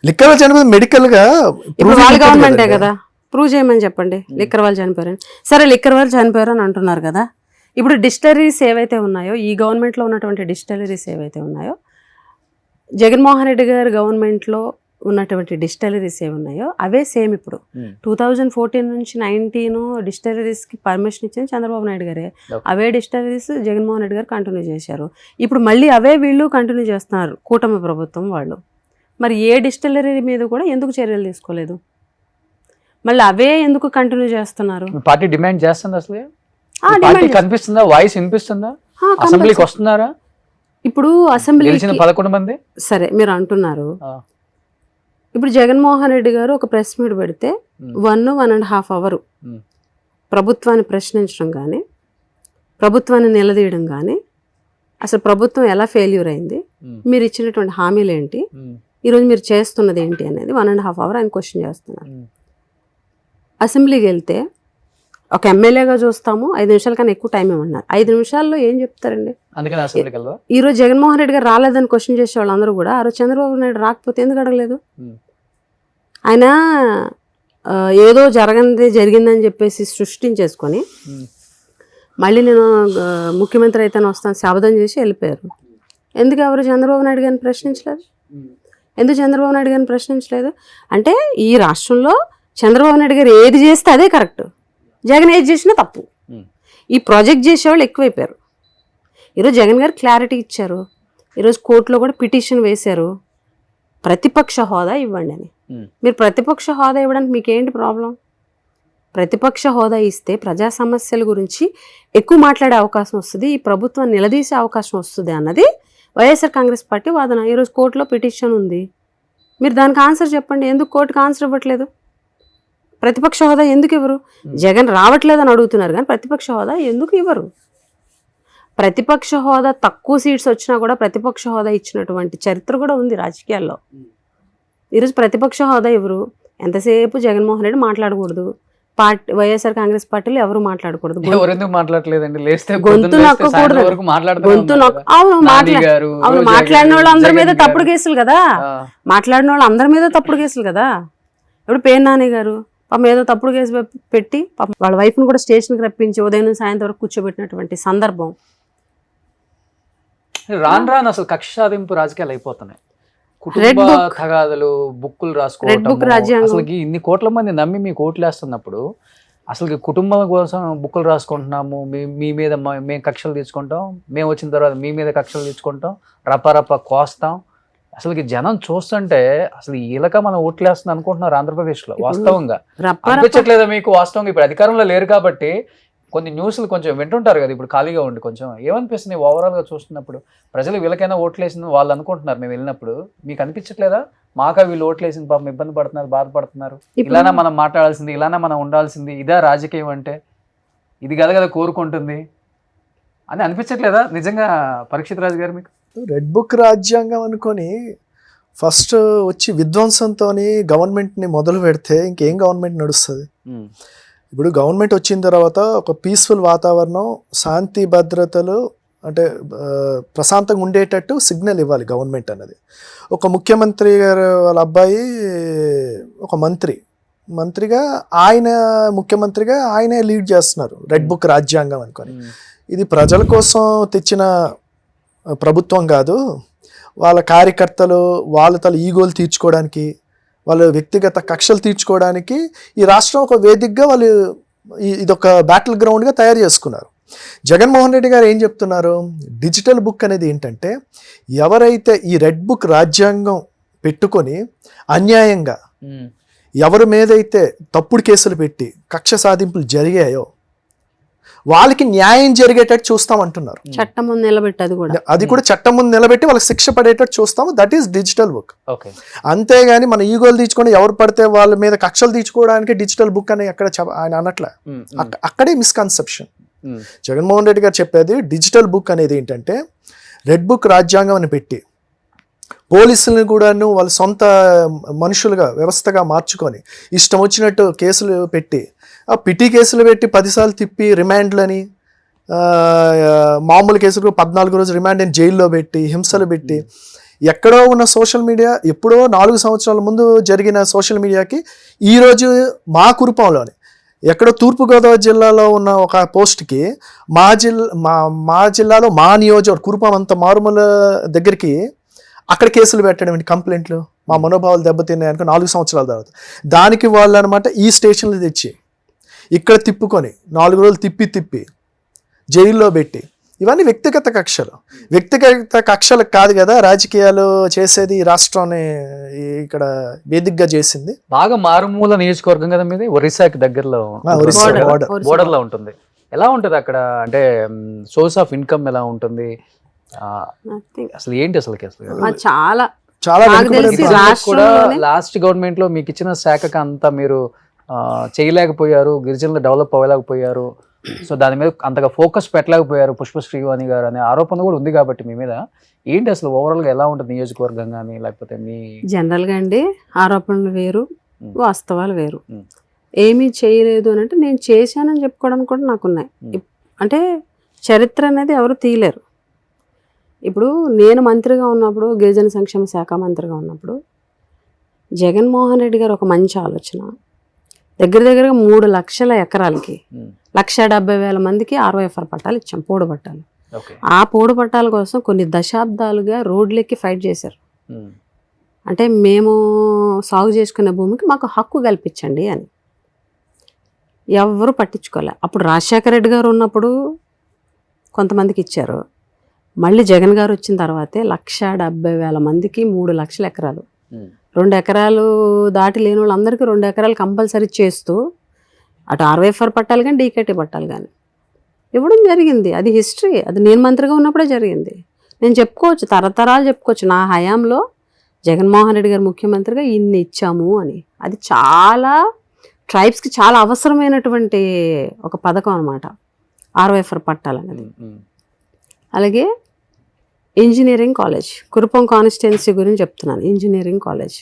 లిక్కర్ చనిపోయింది మెడికల్ గా ఇప్పుడు prove వాళ్ళ చేయాలి గవర్నమెంటే కదండి. కదా, ప్రూవ్ చేయమని చెప్పండి. లిక్కర్ వాళ్ళు చనిపోయారని. సరే, లిక్కర్ వాళ్ళు చనిపోయారు అని అంటున్నారు కదా. ఇప్పుడు డిస్టిలరీస్ ఏవైతే ఉన్నాయో, ఈ గవర్నమెంట్లో ఉన్నటువంటి డిస్టిలరీస్ ఏవైతే ఉన్నాయో, జగన్మోహన్ రెడ్డి గారి గవర్నమెంట్లో ఉన్నటువంటి డిస్టిలరీస్ ఏవి ఉన్నాయో అవే సేమ్ ఇప్పుడు. 2014 నుంచి 19 డిస్టిలరీస్కి పర్మిషన్ ఇచ్చింది చంద్రబాబు నాయుడు గారే. Okay. అవే డిస్టిలరీస్ జగన్మోహన్ రెడ్డి గారు కంటిన్యూ చేశారు. ఇప్పుడు మళ్ళీ అవే వీళ్ళు కంటిన్యూ చేస్తున్నారు, కూటమి ప్రభుత్వం వాళ్ళు. మరి ఏ డిస్టిలరీ మీద కూడా ఎందుకు చర్యలు తీసుకోలేదు? మళ్ళీ అవే ఎందుకు కంటిన్యూ చేస్తున్నారు? మీ పార్టీ డిమాండ్ చేస్తుంది అసలు? ఆ, మీ demand పార్టీ కనిపిస్తుందా? వాయిస్ వినిపిస్తుందా? ఆ, అసెంబ్లీకి వస్తున్నారా? ఇప్పుడు అసెంబ్లీ గెలిచిన 11 మంది. సరే మీరు అంటున్నారు. ఆ, ఇప్పుడు జగన్మోహన్ రెడ్డి గారు ఒక ప్రెస్ మీట్ పెడితే 1.5 hours ఉమ్, ప్రభుత్వాన్ని ప్రశ్నించడం కానీ, ప్రభుత్వాన్ని నిలదీయడం కానీ, అసలు ప్రభుత్వం ఎలా ఫెయిల్యూర్ అయింది, ఉమ్, మీరు ఇచ్చినటువంటి హామీలు ఏంటి, ఉమ్, ఈరోజు మీరు చేస్తున్నది ఏంటి అనేది 1.5 hours ఆయన క్వశ్చన్ చేస్తున్నారు. ఉమ్. అసెంబ్లీకి వెళ్తే ఒక ఎమ్మెల్యేగా చూస్తాము, 5 నిమిషాల కన్నా ఎక్కువ టైం ఇవ్వన్నారు. 5 నిమిషాల్లో ఏం చెప్తారండి? అందుకని అసెంబ్లీకి వెళ్దా? ఈరోజు జగన్మోహన్ రెడ్డి గారు రాలేదని క్వశ్చన్ చేసే వాళ్ళందరూ కూడా ఆ రోజు చంద్రబాబు నాయుడు రాకపోతే ఎందుకు అడగలేదు? ఉమ్, ఆయన ఏదో జరిగిందని చెప్పేసి సృష్టించేసుకొని ఉమ్, మళ్ళీ నేను ముఖ్యమంత్రి అయితే వస్తాను శపథం చేసి వెళ్ళిపోయారు. ఎందుకు ఎవరు చంద్రబాబు నాయుడు గారిని ప్రశ్నించలేదు? ఎందుకు చంద్రబాబు నాయుడు గారిని ప్రశ్నించలేదు? అంటే ఈ రాష్ట్రంలో చంద్రబాబు నాయుడు గారు ఏది చేస్తే అదే కరెక్ట్, జగన్ ఏది చేసినా తప్పు. ఉమ్. ఈ ప్రాజెక్ట్ చేసేవాళ్ళు ఎక్కువైపోయారు. ఈరోజు జగన్ గారు క్లారిటీ ఇచ్చారు. ఈరోజు కోర్టులో కూడా పిటిషన్ వేశారు, ప్రతిపక్ష హోదా ఇవ్వండి అని. ఉమ్. మీరు ప్రతిపక్ష హోదా ఇవ్వడానికి మీకేంటి ప్రాబ్లం? ప్రతిపక్ష హోదా ఇస్తే ప్రజా సమస్యల గురించి ఎక్కువ మాట్లాడే అవకాశం వస్తుంది, ఈ ప్రభుత్వాన్ని నిలదీసే అవకాశం వస్తుంది అన్నది వైఎస్ఆర్ కాంగ్రెస్ పార్టీ వాదన. ఈరోజు కోర్టులో పిటిషన్ ఉంది, మీరు దానికి ఆన్సర్ చెప్పండి. ఎందుకు కోర్టుకు ఆన్సర్ ఇవ్వట్లేదు? ప్రతిపక్ష హోదా ఎందుకు ఇవ్వరు? జగన్ రావట్లేదని అడుగుతున్నారు కానీ ప్రతిపక్ష హోదా ఎందుకు ఇవ్వరు? ప్రతిపక్ష హోదా తక్కువ సీట్స్ వచ్చినా కూడా ప్రతిపక్ష హోదా ఇచ్చినటువంటి చరిత్ర కూడా ఉంది రాజకీయాల్లో. ఈరోజు ప్రతిపక్ష హోదా ఇవ్వరు. ఎంతసేపు జగన్మోహన్ రెడ్డి మాట్లాడకూడదు, పార్టీ వైఎస్ఆర్ కాంగ్రెస్ పార్టీలో ఎవరు మాట్లాడకూడదు. ఎవరెందుకు మాట్లాడలేదండి? లేస్తే గొంతు పొద్దున్న లేస్తే నొక్కకూడదు. సాయంత్రం వరకు మాట్లాడుతూనే గొంతు ఉన్నారు నొక్క కదా. అవును నాని గారు, అవును రోజా మాట్లాడిన గారు, వాళ్ళు అందరి మీద జగన్ తప్పుడు గారు. కేసులు కదా. ఆ, మాట్లాడిన వాళ్ళు అందరి మీద తప్పుడు కేసులు కదా. ఇప్పుడు పేరు నాని గారు పాపం ఏదో తప్పుడు కేసు పెట్టి పాపం వాళ్ళ వైఫ్ని కూడా స్టేషన్కి రప్పించి ఉదయం నుంచి సాయంత్రం వరకు కూర్చోబెట్టినటువంటి సందర్భం. రాను రాను అసలు కక్ష సాధింపు రాజకీయాలు అయిపోతున్నాయి. Red కుటుంబ book. తగాదలు, బుక్కులు Red book రాసుకోవటం. రాజ్యాంగం. అసలు ఇన్ని కోట్ల మంది నమ్మి మీకు ఓట్లు వేస్తున్నప్పుడు అసలు కుటుంబం కోసం బుక్కులు రాసుకుంటున్నాము, మీ మీద మేము కక్షలు తీసుకుంటాం, మేము వచ్చిన తర్వాత మీ మీద కక్షలు తీసుకుంటాం, రప కోస్తాం. అసలు జనం చూస్తుంటే అసలు ఈలక మనం ఓట్లు వేస్తుంది అనుకుంటున్నారు ఆంధ్రప్రదేశ్లో. వాస్తవంగా అనిపించట్లేదా మీకు? వాస్తవంగా ఇప్పుడు అధికారంలో లేరు కాబట్టి కొన్ని న్యూస్లు కొంచెం వింటుంటారు కదా, ఇప్పుడు ఖాళీగా ఉండి కొంచెం ఏమనిపిస్తుంది ఓవరాల్గా చూస్తున్నప్పుడు? ప్రజలు వీళ్ళకైనా ఓట్లు వేసింది వాళ్ళు అనుకుంటున్నారు మేము వెళ్ళినప్పుడు. మీకు అనిపించట్లేదా మాకా వీళ్ళు ఓట్లు వేసింది పాపం ఇబ్బంది పడుతున్నారు, బాధపడుతున్నారు, ఇలానా మనం మాట్లాడాల్సింది, ఇలానా మనం ఉండాల్సింది, ఇదా రాజకీయం అంటే, ఇది కదా కోరుకుంటుంది అని అనిపించట్లేదా నిజంగా పరీక్షిత్ రాజు గారు మీకు? రెడ్ బుక్ రాజ్యాంగం అనుకొని ఫస్ట్ వచ్చి విధ్వంసంతో గవర్నమెంట్ని మొదలు పెడితే ఇంకేం గవర్నమెంట్ నడుస్తుంది? ఇప్పుడు గవర్నమెంట్ వచ్చిన తర్వాత ఒక పీస్ఫుల్ వాతావరణం, శాంతి భద్రతలు అంటే ప్రశాంతంగా ఉండేటట్టు సిగ్నల్ ఇవ్వాలి గవర్నమెంట్ అన్నది. ఒక ముఖ్యమంత్రి గారు వాళ్ళ అబ్బాయి ఒక మంత్రిగా ఆయన ముఖ్యమంత్రిగా ఆయనే లీడ్ చేస్తున్నారు రెడ్ బుక్ రాజ్యాంగం అనుకొని. ఇది ప్రజల కోసం తెచ్చిన ప్రభుత్వం కాదు, వాళ్ళ కార్యకర్తలు వాళ్ళ తల ఈగోలు తీర్చుకోవడానికి, వాళ్ళ వ్యక్తిగత కక్షలు తీర్చుకోవడానికి ఈ రాష్ట్రం ఒక వేదికగా వాళ్ళు ఇదొక బ్యాటిల్ గ్రౌండ్గా తయారు చేసుకున్నారు. జగన్మోహన్ రెడ్డి గారు ఏం చెప్తున్నారు? డిజిటల్ బుక్ అనేది ఏంటంటే, ఎవరైతే ఈ రెడ్ బుక్ రాజ్యాంగం పెట్టుకొని అన్యాయంగా ఎవరి మీదైతే తప్పుడు కేసులు పెట్టి కక్ష సాధింపులు జరిగాయో వాళ్ళకి న్యాయం జరిగేటట్టు చూస్తామంటున్నారు. చట్టం ముందు నిలబెట్టి అది కూడా చట్టం ముందు నిలబెట్టి వాళ్ళకి శిక్ష పడేటట్టు చూస్తాము. That is digital book. Okay. అంతేగాని మన ఈగోలు తీర్చుకొని ఎవరు పడితే వాళ్ళ మీద కక్షలు తీర్చుకోవడానికి డిజిటల్ బుక్ అని ఎక్కడ ఆయన అనట్లే. అక్కడే మిస్కన్సెప్షన్. జగన్మోహన్ రెడ్డి గారు చెప్పేది డిజిటల్ బుక్ అనేది ఏంటంటే రెడ్ బుక్ రాజ్యాంగం అని పెట్టి పోలీసులను కూడాను వాళ్ళ సొంత మనుషులుగా వ్యవస్థగా మార్చుకొని ఇష్టం వచ్చినట్టు కేసులు పెట్టి ఆ పిటి కేసులు పెట్టి 10 సార్లు తిప్పి రిమాండ్లని మామూలు కేసులు 14 రోజులు రిమాండ్ అని జైల్లో పెట్టి హింసలు పెట్టి ఎక్కడో ఉన్న సోషల్ మీడియా ఎప్పుడో 4 సంవత్సరాల ముందు జరిగిన సోషల్ మీడియాకి ఈరోజు మా కురుపంలోని ఎక్కడో తూర్పుగోదావరి జిల్లాలో ఉన్న ఒక పోస్ట్కి మా జిల్లాలో మా నియోజకవర్గం కురుపం అంత మారుమూల దగ్గరికి అక్కడ కేసులు పెట్టడం ఏంటి, కంప్లైంట్లు, మా మనోభావాలు దెబ్బతిన్నాయి అనుకో 4 సంవత్సరాల తర్వాత దానికి వాళ్ళు అనమాట ఈ స్టేషన్లు తెచ్చి ఇక్కడ తిప్పుకొని 4 రోజులు తిప్పి జైల్లో పెట్టి ఇవన్నీ వ్యక్తిగత కక్షలు. వ్యక్తిగత కక్షలకు కాదు కదా రాజకీయాలు చేసేది. రాష్ట్రాన్ని ఇక్కడ వేదికగా చేసింది. బాగా మారుమూల నియోజకవర్గం కదా మీది, ఒరిస్సాకి దగ్గరలో బోర్డర్ లో ఉంటుంది. ఎలా ఉంటుంది అక్కడ, అంటే సోర్స్ ఆఫ్ ఇన్కమ్ ఎలా ఉంటుంది, అసలు ఏంటి అసలు చాలా చాలా కూడా లాస్ట్ గవర్నమెంట్ లో మీకు ఇచ్చిన శాఖకు అంతా మీరు చేయలేకపోయారు, గిరిజనులు డెవలప్ అవ్వలేకపోయారు, సో దాని మీద అంతగా ఫోకస్ పెట్టలేకపోయారు పుష్ప శ్రీవాణి గారు అనే ఆరోపణ కూడా ఉంది కాబట్టి మీ మీద ఏంటి అసలు ఓవరాల్ గా ఎలా ఉంటుంది నియోజకవర్గం కానీ లేకపోతే మీ జనరల్ గా అండి ఆరోపణలు వేరు వాస్తవాలు వేరు. ఏమీ చేయలేదు అని అంటే నేను చేశానని చెప్పుకోవడానికి కూడా నాకున్నాయి. అంటే చరిత్ర అనేది ఎవరు తీయలేరు. ఇప్పుడు నేను మంత్రిగా ఉన్నప్పుడు గిరిజన సంక్షేమ శాఖ మంత్రిగా ఉన్నప్పుడు జగన్మోహన్ రెడ్డి గారు ఒక మంచి ఆలోచన, దగ్గరగా 3 లక్షల ఎకరాలకి 1,70,000 మందికి ROFR పట్టాలు ఇచ్చాం, పోడు పట్టాలు. ఆ పోడు పట్టాల కోసం కొన్ని దశాబ్దాలుగా రోడ్లెక్కి ఫైట్ చేశారు. అంటే మేము సాగు చేసుకునే భూమికి మాకు హక్కు కల్పించండి అని. ఎవరు పట్టించుకోలే. అప్పుడు రాజశేఖర రెడ్డి గారు ఉన్నప్పుడు కొంతమందికి ఇచ్చారు. మళ్ళీ జగన్ గారు వచ్చిన తర్వాతే 1,70,000 మందికి 3 లక్షల ఎకరాలు, 2 ఎకరాలు దాటి లేని వాళ్ళందరికీ 2 ఎకరాలు కంపల్సరీ చేస్తూ అటు ROFR పట్టాలు కానీ డీకేటీ పట్టాలు కానీ ఇవ్వడం జరిగింది. అది హిస్టరీ. అది నేను మంత్రిగా ఉన్నప్పుడే జరిగింది. నేను చెప్పుకోవచ్చు, తరతరాలు చెప్పుకోవచ్చు నా హయాంలో జగన్మోహన్ రెడ్డి గారు ముఖ్యమంత్రిగా ఇన్ని ఇచ్చాము అని. అది చాలా ట్రైబ్స్కి చాలా అవసరమైనటువంటి ఒక పథకం అనమాట ROFR పట్టాలు అనేది. అలాగే ఇంజనీరింగ్ కాలేజ్, కురుపం కాన్స్టిట్యున్సీ గురించి చెప్తున్నాను. ఇంజనీరింగ్ కాలేజ్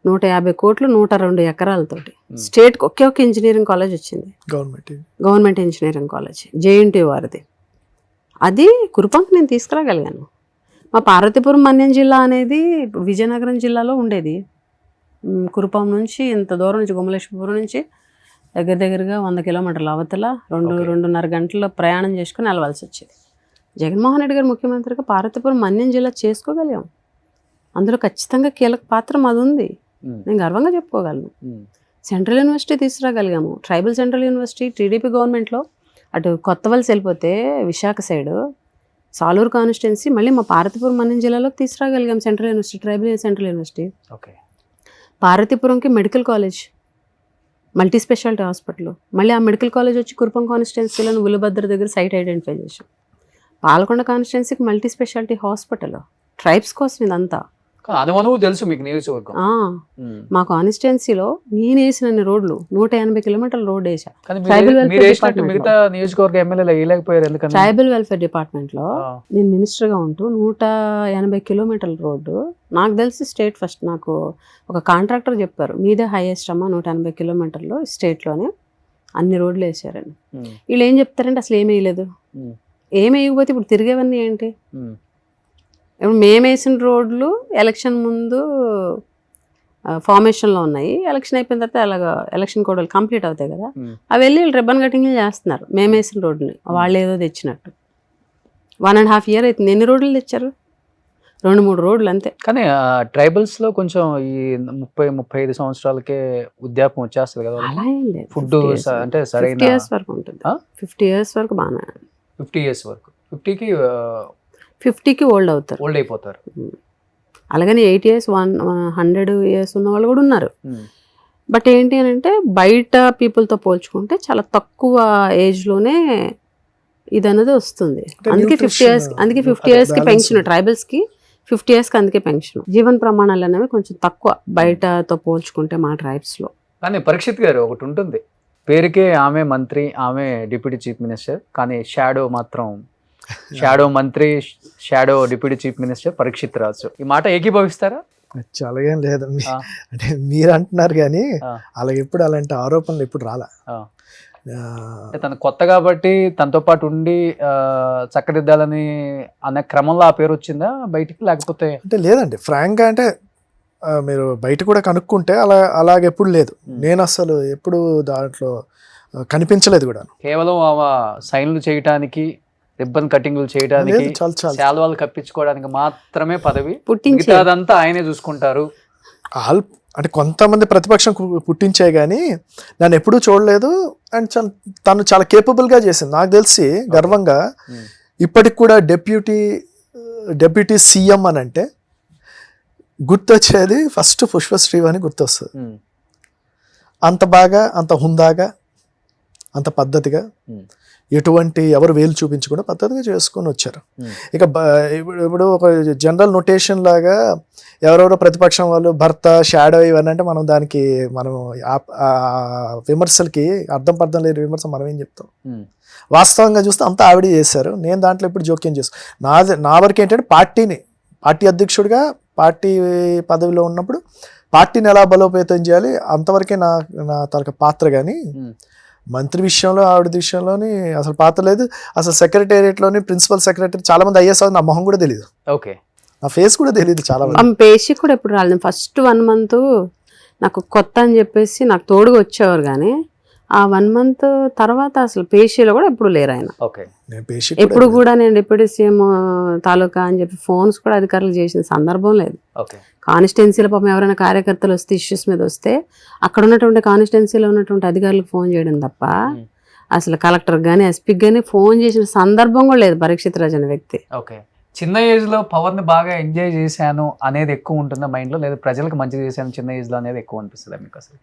150 కోట్లు 102 ఎకరాలతోటి స్టేట్కి ఒకే ఒక ఇంజనీరింగ్ కాలేజ్ వచ్చింది, గవర్నమెంట్ ఇంజనీరింగ్ కాలేజ్ JNT వారిది. అది కురుపంకి నేను తీసుకురాగలిగాను. మా పార్వతీపురం మన్యం జిల్లా అనేది విజయనగరం జిల్లాలో ఉండేది. కురుపం నుంచి ఇంత దూరం నుంచి గుమ్మలేశ్వరపురం నుంచి దగ్గరగా 100 కిలోమీటర్ల అవతల 2-2.5 గంటల ప్రయాణం చేసుకుని వెళ్ళవలసి వచ్చేది. జగన్మోహన్ రెడ్డి గారు ముఖ్యమంత్రిగా పార్వతీపురం మన్యం జిల్లా చేసుకోగలిగాం. అందులో ఖచ్చితంగా కీలక పాత్ర మాది ఉంది, నేను గర్వంగా చెప్పుకోగలను. సెంట్రల్ యూనివర్సిటీ తీసుకురాగలిగాము. ట్రైబల్ సెంట్రల్ యూనివర్సిటీ టీడీపీ గవర్నమెంట్లో అటు కొత్తవలస వెళ్ళిపోతే విశాఖ సైడు సాలూరు కాన్స్టిట్యున్సీ మళ్ళీ మా పార్వతీపురం మన్యం జిల్లాలోకి తీసుకురాగలిగాం central university, tribal central university. పార్వతీపురంకి medical college, multi speciality hospital. మళ్ళీ ఆ మెడికల్ కాలేజ్ వచ్చి కురుపం కాన్స్టిట్యున్సీలో ఉల్లిభద్ర దగ్గర సైట్ ఐడెంటిఫై చేసాం. పాలకొండ కాన్స్టిట్యున్సీకి మల్టీ స్పెషాలిటీ హాస్పిటల్. ట్రైబ్స్ కోసం ఇదంతా తెలుసు మీకు నియోజకవర్గం. మా కాన్స్టిట్యున్సీలో నేను వేసిన రోడ్లు 180 కిలోమీటర్ల రోడ్ వేసా. ట్రైబల్ వెల్ఫేర్ డిపార్ట్మెంట్ లో నేను మినిస్టర్ గా ఉంటూ 180 కిలోమీటర్ల రోడ్డు నాకు తెలిసి స్టేట్ ఫస్ట్. నాకు ఒక కాంట్రాక్టర్ చెప్పారు, మీదే హైయెస్ట్ అమ్మా 180 కిలోమీటర్లు స్టేట్ లోనే అన్ని రోడ్లు వేసారని. వీళ్ళు ఏం చెప్తారంటే అసలు ఏమీ వేయలేదు. ఏమి వేయకపోతే ఇప్పుడు తిరిగేవన్నీ ఏంటి? ఇప్పుడు మేము వేసిన రోడ్లు ఎలక్షన్ ముందు ఫార్మేషన్లో ఉన్నాయి, ఎలక్షన్ అయిపోయిన తర్వాత అలాగ ఎలక్షన్ కోడ్ కంప్లీట్ అవుతాయి కదా, అవి వెళ్ళి రిబ్బన్ కటింగ్లు చేస్తున్నారు మేము వేసిన రోడ్ని. వాళ్ళు ఏదో తెచ్చినట్టు 1.5 year అవుతుంది. ఎన్ని రోడ్లు తెచ్చారు? 2-3 రోడ్లు అంతే. కానీ ట్రైబల్స్ లో కొంచెం ఈ 30-35 సంవత్సరాలకే వృద్ధాప్యం వచ్చేస్తుంది కదా. అలా ఏం లేదు, ఫుడ్ అంటే సరైన 50 years వరకు ఉంటుంది. 50 years వరకు బాగా 50 years వరకు 50కి ఓల్డ్ అవుతారు, ఓల్డ్ అయిపోతారు. అలాగని 8 years 100 years ఉన్న వాళ్ళు కూడా ఉన్నారు. బట్ ఏంటి అని అంటే బయట పీపుల్తో పోల్చుకుంటే చాలా తక్కువ ఏజ్లోనే ఇది అనేది వస్తుంది. అందుకే 50 years, అందుకే 50 yearsకి పెన్షన్ ట్రైబల్స్కి 50 yearsకి అందుకే పెన్షన్. జీవన ప్రమాణాలు అనేవి కొంచెం తక్కువ బయటతో పోల్చుకుంటే మా ట్రైబ్స్లో. కానీ పరీక్షిత్ గారు ఒకటి ఉంటుంది, పేరుకే ఆమె మంత్రి, ఆమె డిప్యూటీ చీఫ్ మినిస్టర్, కానీ షాడో మాత్రం షాడో మంత్రి, shadow deputy chief minister Parikshit Raju. ఈ మాట ఏకీభవిస్తారా? చాలా ఏం లేదు ఆ. అంటే మీరు అంటున్నారు కానీ ఆ. అలాగే ఎప్పుడు అలాంటి ఆరోపణలు ఎప్పుడు రాలా. ఆ. అంటే తను కొత్త కాబట్టి తనతో పాటు ఉండి చక్కదిద్దాలని అనే క్రమంలో ఆ పేరు వచ్చిందా బయటికి, లేకపోతే? అంటే లేదండి, ఫ్రాంక్గా అంటే మీరు బయట కూడా కనుక్కుంటే అలాగెప్పుడు లేదు. నేను అసలు ఎప్పుడు దాంట్లో కనిపించలేదు కూడా. కేవలం ఆమె సైన్లు చేయటానికి, రిబ్బన్ కటింగ్లు చేయడానికి, లేదు, చాలా చాలా శాల్వాలు కప్పించుకోవడానికి మాత్రమే పదవి, పుట్టించే మిగతాదంతా ఆయనే చూసుకుంటారు. అంటే కొంతమంది ప్రతిపక్షం పుట్టించే కానీ నన్ను ఎప్పుడూ చూడలేదు. అండ్ తను చాలా కేపబుల్గా చేసింది నాకు తెలిసి గర్వంగా. ఇప్పటికి కూడా డెప్యూటీ సీఎం అని అంటే గుర్తొచ్చేది ఫస్ట్ పుష్పశ్రీ అని గుర్తొస్తుంది. అంత బాగా, అంత హుందాగా, అంత పద్ధతిగా, ఎటువంటి ఎవరు వేలు చూపించకుండా పద్ధతిగా చేసుకొని వచ్చారు. ఇక ఇప్పుడు ఒక జనరల్ నొటేషన్ లాగా ఎవరెవరో ప్రతిపక్షం వాళ్ళు భర్త, షాడో ఇవన్నీ అంటే మనం దానికి విమర్శలకి అర్థం లేని విమర్శ మనం ఏం చెప్తాం. వాస్తవంగా చూస్తే అంతా ఆవిడ చేశారు. నేను దాంట్లో ఇప్పుడు జోక్యం చేస్తాను. నా వరకు ఏంటంటే పార్టీ అధ్యక్షుడిగా, పార్టీ పదవిలో ఉన్నప్పుడు పార్టీని ఎలా బలోపేతం చేయాలి అంతవరకే నా తనకు పాత్ర. కానీ మంత్రి విషయంలో, ఆవిడ విషయంలోని అసలు పాత్ర లేదు. అసలు సెక్రటేరియట్లోని ప్రిన్సిపల్ సెక్రటరీ చాలా మంది ఐఎస్ నా మొహం కూడా తెలియదు, ఓకే, నా ఫేస్ కూడా తెలియదు చాలా మంది. ఆమె పేషి కూడా ఎప్పుడు రాలేదు. ఫస్ట్ 1 month నాకు కొత్త అని చెప్పేసి నాకు తోడుగా వచ్చేవారు, కానీ ఆ 1 month తర్వాత అసలు పేషీలో కూడా ఎప్పుడు లేరు ఆయన. ఓకే. నేను పేషి ఎప్పుడు కూడా నేను డిప్యూటీ సీఎం తాలూకా అని చెప్పి ఫోన్స్ కూడా అధికారులు చేసిన సందర్భం లేదు. ఓకే. కాన్స్టిట్యున్సీలో పాపం ఎవరైనా కార్యకర్తలు వస్తే, ఇష్యూస్ మీద వస్తే అక్కడ ఉన్నటువంటి కాన్స్టిట్యున్సీలో ఉన్నటువంటి అధికారులకు ఫోన్ చేయడం తప్ప అసలు కలెక్టర్కి కానీ ఎస్పీకి కానీ ఫోన్ చేసిన సందర్భం కూడా లేదు పరీక్షిత్ రాజ్ అనే వ్యక్తి. ఓకే. చిన్న ఏజ్ లో పవర్ ని బాగా ఎంజాయ్ చేశాను అనేది ఎక్కువ ఉంటుందా మైండ్ లో, లేదా ప్రజలకు మంచి చేశాను చిన్న ఏజ్ లో అనేది ఎక్కువ అనిపిస్తుందా మీకు? అసలు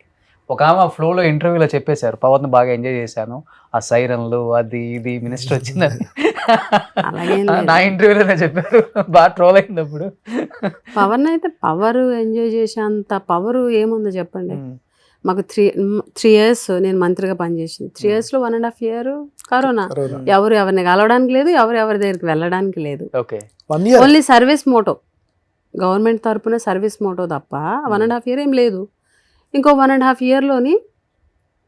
ఒక ఆమె ఫ్లోలో ఇంటర్వ్యూలో చెప్పేశారు, పవర్ ని బాగా ఎంజాయ్ చేశాను, ఆ సైరన్లు అది ఇది మినిస్టర్ వచ్చిందని. నా ఇంటర్వ్యూలోనే చెప్పారు, బాగా ట్రోల్ అయింది అప్పుడు. పవర్ అయితే పవర్ ఎంజాయ్ చేసేంత పవర్ ఏముందో చెప్పండి. మాకు 3 years నేను మంత్రిగా పనిచేసింది. 3 yearsలో 1.5 year కరోనా. ఎవరిని కలవడానికి లేదు, ఎవరి దగ్గరికి వెళ్ళడానికి లేదు. Okay. Only service motto, government తరపున సర్వీస్ మోటో తప్ప 1.5 year ఏం లేదు. ఇంకో 1.5 yearలోని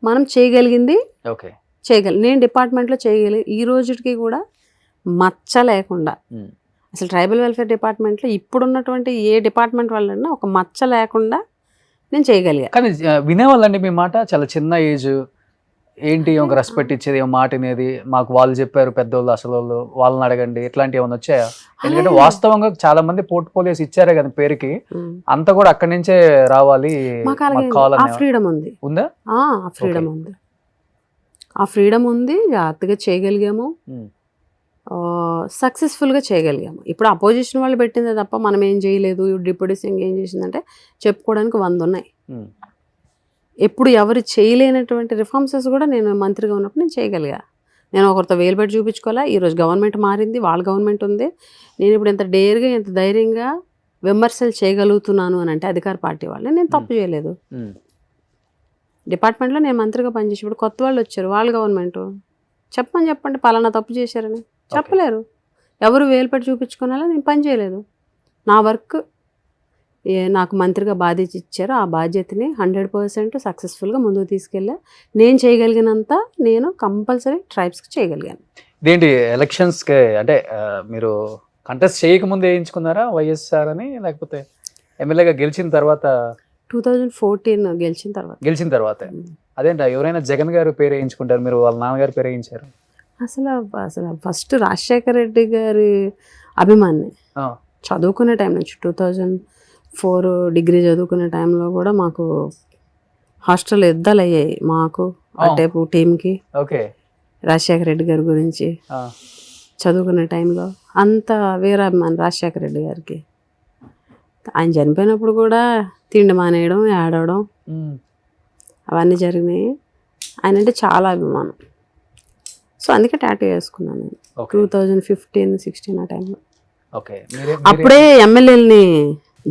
మనం చేయగలిగింది నేను డిపార్ట్మెంట్లో చేయగలిగి ఈ రోజుకి కూడా మచ్చ లేకుండా, అసలు ట్రైబల్ వెల్ఫేర్ డిపార్ట్మెంట్లో ఇప్పుడున్నటువంటి ఏ డిపార్ట్మెంట్ వాళ్ళన్నా ఒక మచ్చ లేకుండా నేను చేయగలిగా. కానీ వినేవాళ్ళండి మీ మాట, చాలా చిన్న ఏజ్, ఏంటి ఒక రెస్పెక్ట్ ఇచ్చేది, మాట అనేది మాకు వాళ్ళు చెప్పారు పెద్దోళ్ళు, అసలు వాళ్ళని అడగండి, ఇట్లాంటివి ఏమైనా వచ్చాయా? ఎందుకంటే వాస్తవంగా చాలా మంది పోర్ట్ఫోలియోస్ ఇచ్చారే కదా పేరుకి, అంతా కూడా అక్కడి నుంచే రావాలి. ఫ్రీడమ్ ఉంది, ఉందా? ఫ్రీడమ్ ఉంది, జాగ్రత్తగా చేయగలిగాము, సక్సెస్ఫుల్గా చేయగలిగాము. ఇప్పుడు అపోజిషన్ వాళ్ళు పెట్టిందే తప్ప మనం ఏం చేయలేదు, డిప్యూటీ సీఎం ఏం చేసిందంటే చెప్పుకోవడానికి 100 ఉన్నాయి. ఎప్పుడు ఎవరు చేయలేనటువంటి రిఫార్మ్సెస్ కూడా నేను మంత్రిగా ఉన్నప్పుడు నేను చేయగలిగా. నేను ఒకరితో వేలు పెట్టి చూపించుకోవాలా. ఈరోజు గవర్నమెంట్ మారింది, వాళ్ళ గవర్నమెంట్ ఉంది. నేను ఇప్పుడు ఎంత డేర్గా, ఎంత ధైర్యంగా విమర్శలు చేయగలుగుతున్నాను అని అంటే అధికార పార్టీ వాళ్ళే. నేను తప్పు చేయలేదు. డిపార్ట్మెంట్లో నేను మంత్రిగా పనిచేసి ఇప్పుడు కొత్త వాళ్ళు వచ్చారు, వాళ్ళ గవర్నమెంట్ చెప్పండి పలానా తప్పు చేశారని చెప్పలేరు. ఎవరు వేలు పెట్టి చూపించుకోవాలా, నేను పని చేయలేదు. నా వర్క్ నాకు మంత్రిగా బాధ్యత ఇచ్చారు, ఆ బాధ్యతని 100% సక్సెస్ఫుల్గా ముందుకు తీసుకెళ్ళా. నేను చేయగలిగినంత నేను కంపల్సరీ ట్రైబ్స్కి చేయగలిగాను. ఇదేంటి ఎలక్షన్స్కి అంటే మీరు కంటెస్ట్ చేయకముందు వేయించుకున్నారా వైఎస్ఆర్ అని, లేకపోతే ఎమ్మెల్యేగా గెలిచిన తర్వాత? 2014 గెలిచిన తర్వాత. అదేంట ఎవరైనా జగన్ గారు పేరు వేయించుకుంటారు, మీరు వాళ్ళ నాన్నగారు పేరు వేయించారు? అసలు ఫస్ట్ రాజశేఖర రెడ్డి గారి అభిమాని. చదువుకునే టైం నుంచి 2004 డిగ్రీ చదువుకునే టైంలో కూడా మాకు హాస్టల్ యుద్ధాలు అయ్యాయి మాకు అటేపు టీంకి. ఓకే. రాజశేఖర రెడ్డి గారి గురించి చదువుకునే టైంలో అంత వీరాభిమాని రాజశేఖర రెడ్డి గారికి. ఆయన చనిపోయినప్పుడు కూడా తిండి మానేయడం, ఏడవడం, అవన్నీ జరిగినాయి. ఆయన అంటే చాలా అభిమానం. సో అందుకే టాటూ వేసుకున్నాను నేను ఓకే 2015-16 ఆ టైంలో. ఓకే అప్పుడే ఎమ్మెల్యేలని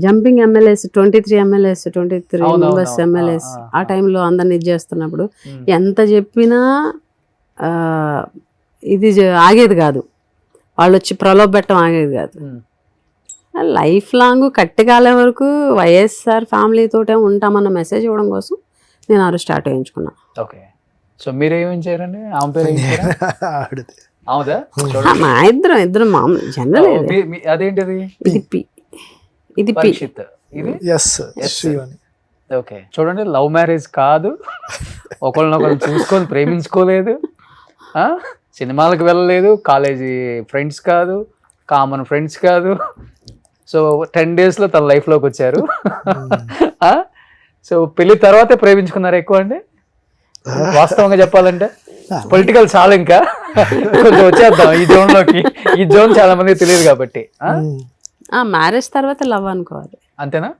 జంపింగ్ ఎమ్మెల్యేస్ 23 ఎమ్మెల్యేస్ 23 అవునవును, మెంబర్స్ అవును. ఎమ్మెల్యేస్ ఆ, ఆ టైంలో అందరిని ఇది చేస్తున్నప్పుడు ఉమ్, ఎంత చెప్పినా ఇది ఆగేది కాదు. వాళ్ళు వచ్చి ప్రలోభ పెట్టడం ఆగేది కాదు. ఉమ్, లైఫ్ లాంగ్ కట్టికాలే వరకు వైఎస్ఆర్ ఫ్యామిలీతోటే ఉంటామన్న మెసేజ్ ఇవ్వడం కోసం నేను ఆ రోజు స్టార్ట్ వేయించుకున్నా. ఓకే. సో మీరేమేం చేయరండి? ఆమె పేరు ఏం చేయరా? ఆడితే అవుదా? మా ఇద్దరం మామూలు జనరల్. అదేంటిది? ఇది పి ఇది పి పరీక్షిత్. ఇది ఎస్ శ్రీవాణి. ఓకే. చూడండి, లవ్ మ్యారేజ్ కాదు, ఒకళ్ళనొకళ్ళు చూసుకొని ప్రేమించుకోలేదు, సినిమాలకు వెళ్ళలేదు, కాలేజీ ఫ్రెండ్స్ కాదు, కామన్ ఫ్రెండ్స్ కాదు. సో 10 daysలో తన లైఫ్లోకి వచ్చారు. సో పెళ్లి తర్వాతే ప్రేమించుకున్నారు ఎక్కువ అండి వాస్తవంగా చెప్పాలంటే? పొలిటికల్ చాలా ఇంకా కొంచెం వచ్చేద్దాం ఈ జోన్లోకి. ఈ జోన్ చాలా మంది తెలియదు కాబట్టి. మ్యారేజ్ తర్వాత లవ్ అనుకోవాలి. అంతేనా?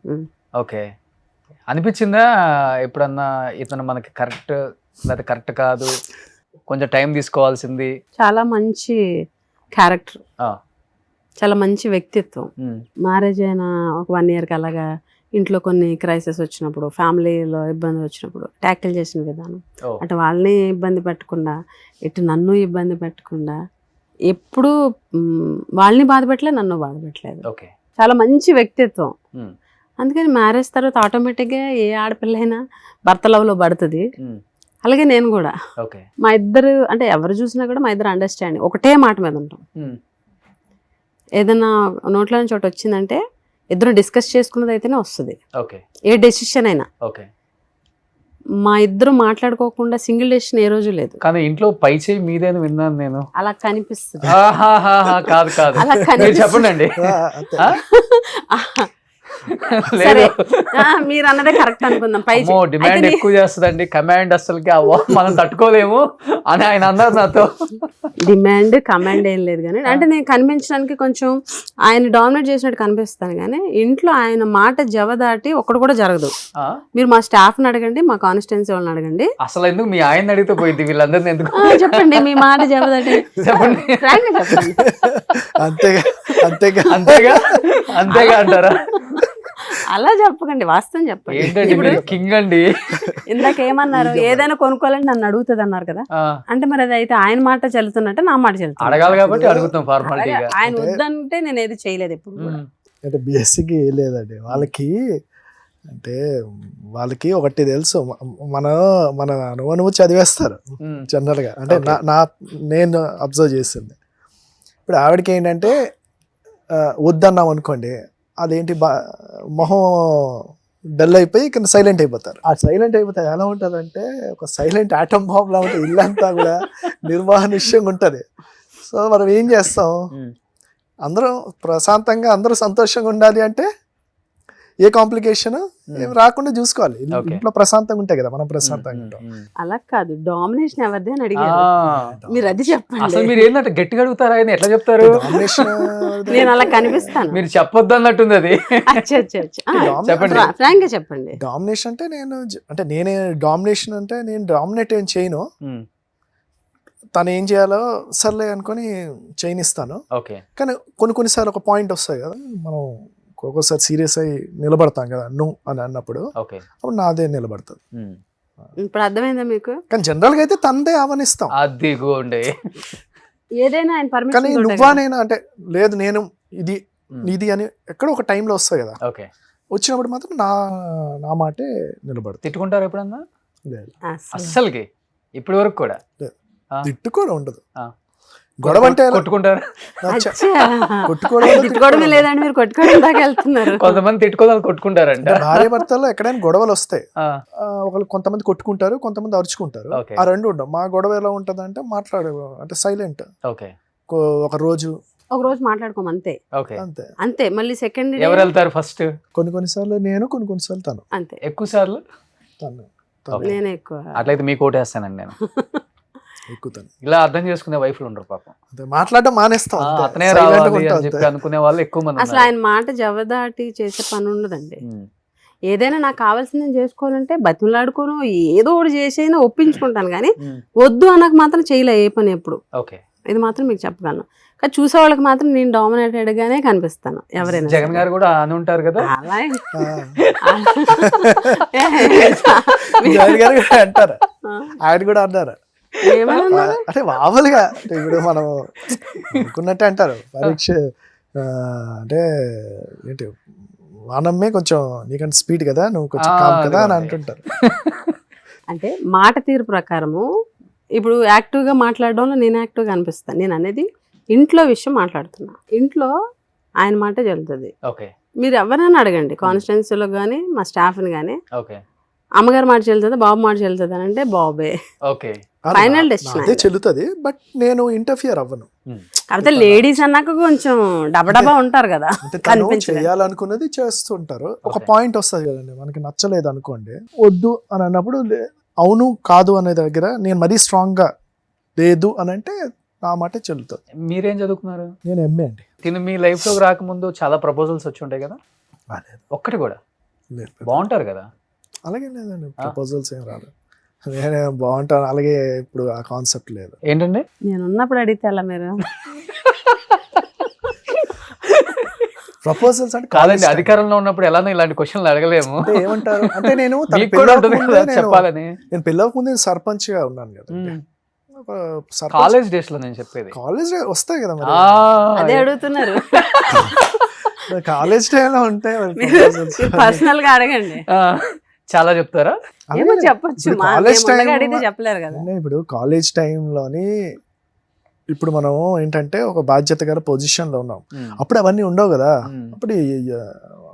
ఓకే. అనిపించిందా ఎప్పుడన్నా ఇతను మనకి కరెక్ట్ లేదా కరెక్ట్ కాదు, కొంచెం టైం తీసుకోవాల్సింది? చాలా మంచి క్యారెక్టర్, ఆ, చాలా మంచి వ్యక్తిత్వం. ఉమ్, మ్యారేజ్ అయిన ఒక 1 yearకి అలాగా ఇంట్లో కొన్ని క్రైసిస్ వచ్చినప్పుడు, ఫ్యామిలీలో ఇబ్బంది వచ్చినప్పుడు ట్యాకిల్ చేసిన విధానం, ఓ, అటు వాళ్ళని ఇబ్బంది పెట్టకుండా ఇటు నన్ను ఇబ్బంది పెట్టకుండా ఎప్పుడు వాళ్ళని బాధ పెట్టలేదు, నన్ను బాధ పెట్టలేదు. ఓకే. చాలా మంచి వ్యక్తిత్వం. ఉమ్, అందుకని మ్యారేజ్ తర్వాత ఆటోమేటిక్గా ఏ ఆడపిల్ల అయినా భర్త లవ్లో పడుతుంది. ఉమ్, అలాగే నేను కూడా. ఓకే. మా ఇద్దరు అంటే ఎవరు చూసినా కూడా మా ఇద్దరు అండర్స్టాండింగ్, ఒకటే మాట మీద ఉంటాం. ఉమ్, ఏదైనా నోట్లో నుంచి ఒకటి వచ్చిందంటే ఇద్దరు డిస్కస్ చేసుకున్నది అయితేనే వస్తుంది ఓకే. ఏ డెసిషన్ అయినా. ఓకే. మా ఇద్దరు మాట్లాడుకోకుండా సింగిల్ డెసిషన్ ఏ రోజు లేదు. కానీ ఇంట్లో పై చేయి మీదేని విన్నాను నేను. అలా కనిపిస్తుంది. కాదు కాదు, అలా మీరు కనిపిస్తుంది. చెప్పండి అండి. సరే, మీరు అన్నదే కరెక్ట్ అనుకుందాం. పై అమ్మో, డిమాండ్ ఎక్కువ చేస్తుందండి, కమాండ్ అసలుకి మనం తట్టుకోలేము అని ఆయన అన్నారు నాతో. డిమాండ్ కమాండ్ ఏం లేదు కానీ, అంటే నేను కనిపించడానికి కొంచెం ఆయన డామినేట్ చేసినట్టు కనిపిస్తాను కానీ ఇంట్లో ఆయన మాట జవదాటి ఒక్కడు కూడా జరగదు. ఆ? మీరు మా స్టాఫ్ని అడగండి, మా కాన్స్టిట్యున్సీ వాళ్ళని అడగండి. అసలు ఎందుకు మీ ఆయన అడిగితే పోయింది, వీళ్ళందరినీ ఎందుకు? చెప్పండి మీ మాట జవదాటి చెప్పండి. ఫ్రాంక్ గా చెప్పండి. అంతేగా అంతేగా అంతేగా అంతేగా అంటారా? అలా చెప్పకండి, వాస్తవం చెప్పండి. ఏంటండి ఇప్పుడు మీరు కింగ్ అండి. ఇందాక ఏమన్నారు, ఏదైనా కొనుక్కోవాలని నన్ను అడుగుతుంది అన్నారు కదా. ఆ, అంటే మరి అది అయితే ఆయన మాట చెల్లుతున్నట్టే నా మాట చెల్లుతుంది. అడగాలి కాబట్టి అడుగుతాం ఫార్మాలిటీగా. ఆయన వద్దంటే నేను ఏది చేయలేదు ఎప్పుడు కూడా. అంటే బీఎస్సీకి ఏం లేదండి వాళ్ళకి. అంటే వాళ్ళకి ఒకటి తెలుసు, మన మన అనువు చదివేస్తారు జనరల్గా. అంటే నేను అబ్జర్వ్ చేసింది. ఇప్పుడు ఆవిడకి ఏంటంటే వద్దన్నాం అనుకోండి, అదేంటి మొహం డల్ అయిపోయి ఇక్కడ సైలెంట్ అయిపోతారు. ఆ సైలెంట్ అయిపోతే ఎలా ఉంటుందంటే ఒక సైలెంట్ ఆటం బాంబ్ లా ఉంటుంది, ఇల్లంతా కూడా నిర్మానుష్యంగా ఉంటుంది. సో మనం ఏం చేస్తాం, అందరం ప్రశాంతంగా అందరూ సంతోషంగా ఉండాలి అంటే ఏ కాంప్లికేషన్ ఏం రాకుండా చూసుకోవాలి. ఇంట్లో ప్రశాంతంగా ఉంటాయి కదా, మనం ప్రశాంతంగా ఉంటాం. అలా కాదు, డామినేషన్ ఎవరిది అని అడిగారు, మీరు అది చెప్పండి. అసలు మీరు ఏంటంటే గట్టిగా అడుగుతారా, ఆయన ఎట్లా చెప్తారు? డామినేషన్ నేను అలా కనిపిస్తాను. మీరు చెప్పొద్దు అన్నట్టుంది అది. చెప్పండి, ఫ్రాంక్ గా చెప్పండి. డామినేషన్ అంటే నేనే డామినేషన్ అంటే నేను డామినేట్ ఏం చేయను, తను ఏం చేయాలో సర్లే అనుకొని చేయనిస్తాను. ఓకే. కానీ కొన్నిసార్లు ఒక పాయింట్ వస్తాయి కదా, మనం ఒక్కొక్కసారి సీరియస్ అయ్యి నిలబడతాం కదా నువ్వు అని అన్నప్పుడు, అప్పుడు నాదే నిలబడుతుంది. ఇప్పుడు అర్థమైందా మీకు? కానీ జనరల్గా అయితే తనదే ఆవనిస్తాం. అది గోండి. ఏదైనా ఆయన కానీ పర్మిషన్ నువ్వానైనా అంటే లేదు నేను ఇది అని ఎక్కడో ఒక టైంలో వస్తాయి కదా, ఓకే. వచ్చినప్పుడు మాత్రం నా మాటే నిలబడుతుంది. తిట్టుకుంటారు ఎప్పుడన్నా? లేదు, అస్సలకి ఇప్పటి వరకు కూడా తిట్టు కూడా ఉండదు. గొడవ అంటే కొట్టుకుంటారు. తిట్టుకోవడమే లేదండి, మీరు కొట్టుకోవడం దాకా వెళ్తున్నారు. కొంతమంది తిట్టుకోవాలి, కొట్టుకుంటారంట. భార్య భర్తల్లో ఎక్కడైనా గొడవలు వస్తాయి, ఒకళ్ళు కొంతమంది కొట్టుకుంటారు, కొంతమంది అరుచుకుంటారు. ఆ రెండు ఉండవు. మా గొడవ ఎలా ఉంటది అంటే అంటే సైలెంట్. ఓకే. ఒక రోజు మాట్లాడుకోం అంతే. అంతే అంతే. మళ్ళీ సెకండ్ ఎవరు వెళ్తారు ఫస్ట్? కొన్నిసార్లు నేను, కొన్నిసార్లు తను. అంతే. ఎక్కువ సార్లు తను. నేనే ఎక్కువ. అట్లయితే మీకు ఓటేస్తానండి నేను. ఎక్కుతాను. ఇలా అర్థం చేసుకునే వైఫ్లు ఉండరు పాపం. మాట్లాడడం మానేస్తాం, అతనే రావాలి అని చెప్పి అనుకునే వాళ్ళు ఎక్కువ మంది. అసలు ఆయన మాట జవదాటి చేసే పని ఉండదండి. ఏదైనా నాకు కావాల్సింది నేను చేసుకోవాలంటే బతిమలాడుకోను ఏదో ఒకటి చేసైనా ఒప్పించుకుంటాను, కానీ ఉమ్, వద్దు అన్నకు మాత్రం చేయలే ఏ పని ఎప్పుడు. ఓకే. ఇది మాత్రం మీకు చెప్పగలను. కానీ చూసే వాళ్ళకి మాత్రం నేను డామినేటెడ్ గానే కనిపిస్తాను ఎవరైనా జగన్ గారు కూడా అని ఉంటారు కదా. అలా జగన్ గారు కూడా అంటారు, ఆయన కూడా అన్నారు. అంటే మామూలుగా ఇప్పుడు మనం అనుకున్నట్టే అంటారు. పరీక్ష అంటే ఏంటి వానమ్మే కొంచెం నీకంటే స్పీడ్ కదా, నువ్వు కొంచెం కామ్ కదా అని అంటుంటారు. అంటే మాట తీరు ప్రకారము ఇప్పుడు యాక్టివ్గా మాట్లాడడంలో నేను యాక్టివ్గా అనిపిస్తాను. నేను అనేది ఇంట్లో విషయం మాట్లాడుతున్నా, ఇంట్లో ఆయన మాట చెల్లుతుంది. ఓకే. మీరు ఎవరైనా అడగండి కాన్స్టిట్యున్సీలో కానీ మా స్టాఫ్ని కానీ, ఓకే. అమ్మగారు మాట చెల్లుతుంది బాబు మాట చెల్లుతుంది అని అంటే బాబే ఓకే. Final decision. అదే చెల్లుతుంది, బట్ నేను ఇంటర్ఫియర్ అవ్వను. కాకపోతే లేడీస్ అన్నాక కొంచెం డబడబా ఉంటారు కదా, అంటే తను చేయాలనుకున్నది చేస్తుంటారు. ఒక పాయింట్ వస్తుంది కదండి, మనకి నచ్చలేదు అనుకోండి, వద్దు అని అన్నప్పుడు అవును కాదు అనే దగ్గర నేను మరీ స్ట్రాంగ్ గా లేదు అని అంటే నా మాట చెల్లుతుంది. మీరేం చదువుకున్నారు? నేను ఎంఏ అండి. తిను మీ లైఫ్ లోకి రాకముందు చాలా ప్రపోజల్స్ వచ్చి ఉంటాయి కదా, ఒక్కటి కూడా లేదు. బాగుంటారు కదా. అలాగే లేదండి, ప్రపోజల్స్ ఏం రాలేదు. నేనే బాగుంటాను, అలాగే ఇప్పుడు ఆ కాన్సెప్ట్ లేదు. ఏంటండి? నేను ఉన్నప్పుడు అడిగితే అలా మీరు ప్రపోజల్స్ అంటే కాదండి, అధికారంలో ఉన్నప్పుడు ఎలానో ఇలాంటి క్వశ్చన్లు అడగలేము. అంటే ఏమంటారు అంటే నేను మీకు కూడా ఉంటుంది కదా చెప్పాలని. నేను పెళ్ళవక ముందు సర్పంచ్ గా ఉన్నాను కదా. కాలేజ్ డేస్ లో నేను చెప్పేది. కాలేజ్ వస్తాయి కదా మరి, అదే అడుగుతున్నారు. కాలేజ్ టైంలో ఉంటాయి పర్సనల్ గా అడగండి, చాలా చెప్తారా? ఏమో చెప్పొచ్చు. కాలేజ్ టైం అడిగితే చెప్పలేరు కదా. ఇప్పుడు కాలేజ్ టైంలోని ఇప్పుడు మనం ఏంటంటే ఒక బాధ్యత గల పొజిషన్ లో ఉన్నాం, అప్పుడు అవన్నీ ఉండవు కదా.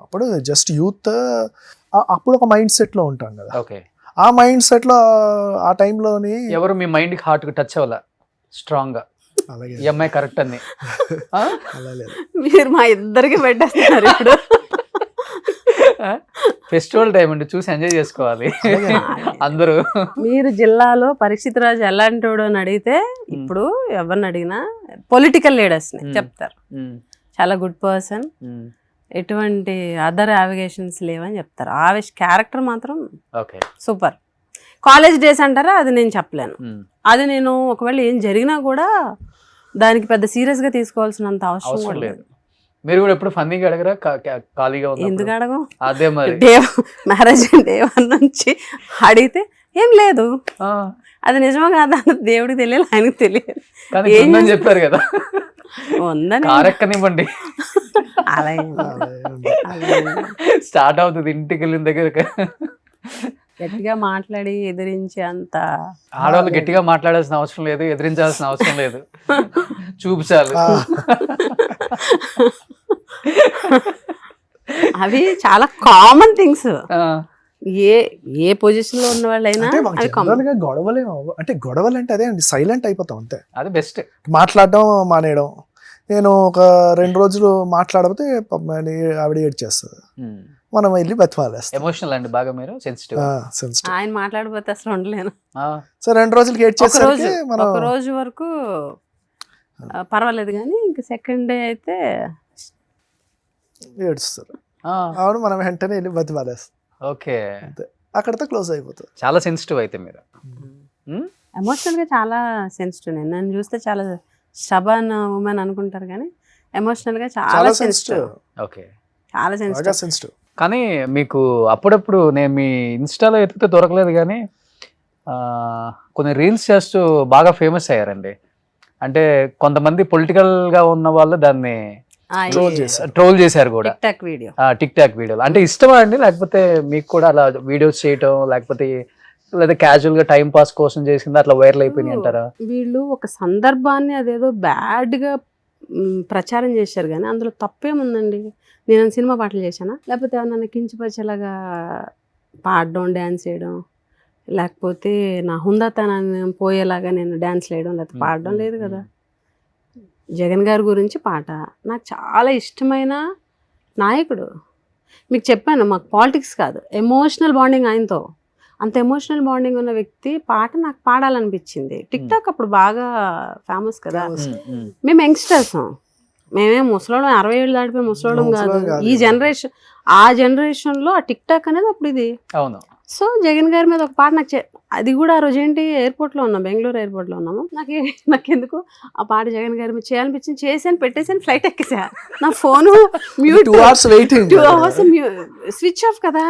అప్పుడు జస్ట్ యూత్, అప్పుడు ఒక మైండ్ సెట్ లో ఉంటాం కదా. ఓకే. ఆ మైండ్ సెట్ లో ఆ టైంలోని ఎవరు మీ మైండ్ కి హార్ట్ కి టచ్ అవ్వాల స్ట్రాంగ్ గా, అలాగే ఈ అమ్మాయి కరెక్ట్ అని. అలా లేదు. మీరు మా ఇద్దరికి పెట్టేస్తున్నారు ఇప్పుడు. ఫెస్టివల్ టైం అండి, చూసి ఎంజాయ్ చేసుకోవాలి అందరూ. మీరు జిల్లాలో పరీక్షిత్ రాజు ఎలాంటి వాడు అని అడిగితే ఇప్పుడు ఎవరిని అడిగినా పొలిటికల్ లీడర్స్ ని చెప్తారు, చాలా గుడ్ పర్సన్, ఎటువంటి అదర్ యావిగేషన్స్ లేవని చెప్తారు. క్యారెక్టర్ మాత్రం సూపర్. కాలేజ్ డేస్ అంటారా, అది నేను చెప్పలేను. అది నేను ఒకవేళ ఏం జరిగినా కూడా దానికి పెద్ద సీరియస్ గా తీసుకోవాల్సినంత అవసరం కూడా లేదు. మీరు కూడా ఎప్పుడు ఫన్నీగా అడగరా ఖాళీగా? ఎందుకు అడగం? అదే మరి మ్యారేజ్ డే 1 నుంచి అడిగితే ఏం లేదు, అది నిజమా కాదా దేవుడికి తెలియదు, ఆయనకు తెలియదు. ఏం చెప్పారు కదా ఉందని కారెక్కనివ్వండి, అలా స్టార్ట్ అవుతుంది ఇంటికి వెళ్ళిన దగ్గర. గట్టిగా మాట్లాడి ఎదిరించే అంత ఆడవాళ్ళు గట్టిగా మాట్లాడాల్సిన అవసరం లేదు, ఎదిరించాల్సిన అవసరం లేదు, చూపించాలి. అవి చాలా కామన్ థింగ్స్. ఏ పొజిషన్ లో ఉన్న వాళ్ళైనా గొడవలే, అంటే గొడవలు అంటే అదే అండి, సైలెంట్ అయిపోతాం అంతే. అది బెస్ట్. మాట్లాడడం మానేయడం. నేను ఒక 2 రోజులు మాట్లాడితే ఆవిడ ఏడ్చేస్తుంది, మనం వెళ్ళి బతిమాలేస్తాం. ఎమోషనల్ అండి బాగా, మీరు సెన్సిటివ్. ఆయన మాట్లాడిపోతే అసలు ఉండలేను. సో 2 రోజులకి ఏడ్చేసరికి మనం ఒక రోజు వరకు పర్వాలేదు, కానీ ఇంక సెకండ్ డే అయితే ఏడుస్తారు. అవును, మనం వెంటనే వెళ్ళి బతిమాలేస్తాం. ఓకే, అక్కడితో క్లోజ్ అయిపోతుంది. చాలా సెన్సిటివ్ అయితే మీరు. ఎమోషనల్ గా చాలా సెన్సిటివ్. నేను నన్ను చూస్తే చాలా స్టబర్న్ ఉమెన్ అనుకుంటారు, కానీ ఎమోషనల్ గా చాలా సెన్సిటివ్. ఓకే, చాలా సెన్సిటివ్. కానీ మీకు అప్పుడప్పుడు నేను మీ ఇన్స్టాలో ఎత్తితే దొరకలేదు, కానీ కొన్ని రీల్స్ చేస్తూ బాగా ఫేమస్ అయ్యారండి. అంటే కొంతమంది పొలిటికల్ గా ఉన్న వాళ్ళు దాన్ని ట్రోల్ చేశారు కూడా. టిక్ టాక్ వీడియోలు అంటే ఇష్టమా అండి, లేకపోతే మీకు కూడా అలా వీడియోస్ చేయటం, లేకపోతే లేదా క్యాజువల్ గా టైం పాస్ కోసం చేసింది అట్లా వైరల్ అయిపోయినాయి అంటారా? వీళ్ళు ఒక సందర్భాన్ని అదేదో బ్యాడ్ గా ప్రచారం చేశారు, కానీ అందులో తప్పేముందండి? నేను సినిమా పాటలు చేశానా, లేకపోతే ఏమన్నా కించపరిచేలాగా పాడడం, డ్యాన్స్ చేయడం, లేకపోతే నా హుందాతనాన్ని పోయేలాగా నేను డ్యాన్స్ వేయడం లేకపోతే పాడడం లేదు కదా. జగన్ గారి గురించి పాట, నాకు చాలా ఇష్టమైన నాయకుడు. మీకు చెప్పాను, మాకు పాలిటిక్స్ కాదు, ఎమోషనల్ బాండింగ్ ఆయనతో. అంత ఎమోషనల్ బాండింగ్ ఉన్న వ్యక్తి పాట నాకు పాడాలనిపించింది. టిక్ టాక్ అప్పుడు బాగా ఫేమస్ కదా, మేము యంగ్స్టర్స్, మేమేం ముసలోడం 60 ఏళ్ళు దాటిపోయి ముసలోడం కాదు. ముసలోడం కాదు. ఈ జనరేషన్ ఆ జనరేషన్లో ఆ టిక్ టాక్ అనేది అప్పుడు ఇది. అవును. సో జగన్ గారి మీద ఒక పాట నాకు అది కూడా ఆ రోజు ఏంటి ఎయిర్పోర్ట్లో ఉన్నాం, బెంగళూరు ఎయిర్పోర్ట్లో ఉన్నాము. నాకెందుకు ఆ పాట జగన్ గారి మీద చేయాలనిపించింది, చేశాను, పెట్టేసాను, ఫ్లైట్ ఎక్కేసా. నా phone mute, 2 hours waiting. 2 hours switch off కదా.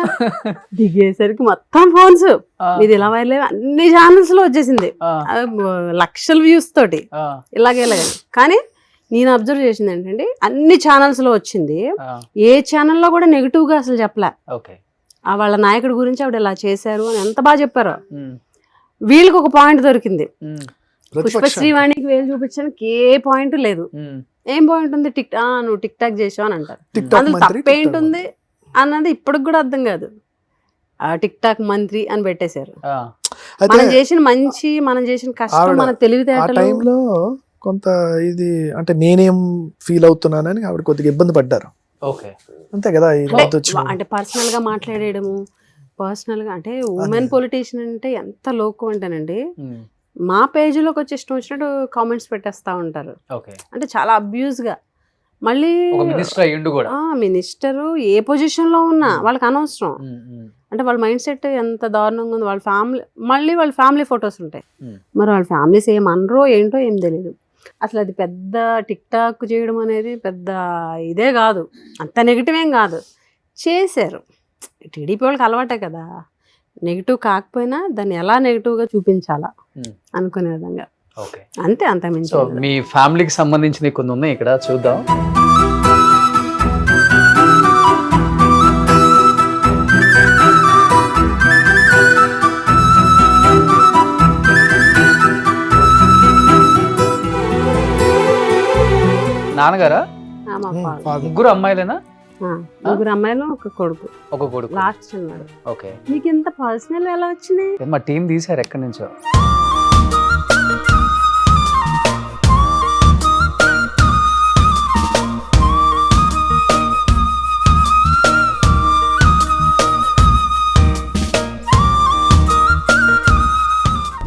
దిగేసరికి మొత్తం ఫోన్స్ ఇది ఇలా వైర్లే అన్ని ఛానల్స్ లో వచ్చేసింది, లక్షల వ్యూస్ తోటి ఇలాగే. కానీ నేను అబ్జర్వ్ చేసింది ఏంటంటే అన్ని ఛానల్స్ లో వచ్చింది, ఏ ఛానల్లో కూడా నెగిటివ్ గా అసలు చెప్పలే. వాళ్ళ నాయకుడి గురించి ఆవిడ ఇలా చేశారు అని ఎంత బాగా చెప్పారో. వీళ్ళకి ఒక పాయింట్ దొరికింది, పుష్పశ్రీవాణికి వేలు చూపించడానికి ఏ పాయింట్ లేదు. ఏం పాయింట్ ఉంది, నువ్వు టిక్ టాక్ చేసావు అని అంటారు. అందులో తప్పేంటుంది అన్నది ఇప్పటికి కూడా అర్థం కాదు. టిక్ టాక్ మంత్రి అని పెట్టేశారు. మనం చేసిన మంచి, మనం చేసిన కష్టం, మన తెలివితేటలు కొంత ఇది అంటే నేనేం ఫీల్ అవుతున్నానని ఆవిడ కొద్దిగా ఇబ్బంది పడ్డారు. అంతే కదా. అంటే పర్సనల్ గా మాట్లాడేయడము, పర్సనల్ గా అంటే ఉమెన్ పొలిటీషియన్ అంటే ఎంత లోకు అంటేనండి, మా పేజీలోకి వచ్చి ఇష్టం వచ్చినట్టు కామెంట్స్ పెట్టేస్తా ఉంటారు. అంటే చాలా అబ్యూజ్ గా. మళ్ళీ మినిస్టరు ఏ పొజిషన్ లో ఉన్నా వాళ్ళకి అనవసరం. అంటే వాళ్ళ మైండ్ సెట్ ఎంత దారుణంగా ఉంది. వాళ్ళ ఫ్యామిలీ, మళ్ళీ వాళ్ళ ఫ్యామిలీ ఫొటోస్ ఉంటాయి. మరి వాళ్ళ ఫ్యామిలీస్ ఏం అనరో ఏంటో ఏం తెలియదు. అసలు అది పెద్ద టిక్ టాక్ చేయడం అనేది పెద్ద ఇదే కాదు, అంత నెగిటివ్ ఏం కాదు. చేశారు, టీడీపీ వాళ్ళకి అలవాటే కదా, నెగిటివ్ కాకపోయినా దాన్ని ఎలా నెగిటివ్గా చూపించాలా అనుకునే విధంగా. అంతే, అంత మించి. మీ ఫ్యామిలీకి సంబంధించిన కొన్ని ఉన్నాయి ఇక్కడ, చూద్దాం. నాన్నగారా? ముగ్గురు అమ్మాయిలేనా? ముగ్గురు అమ్మాయిలు, ఒక కొడుకు. లాస్ట్ చిన్నాడు. ఓకే. మీకు ఇంత పర్సనల్ ఎలా వచ్చినాయి? మా టీం తీసారు ఎక్కడి నుంచో.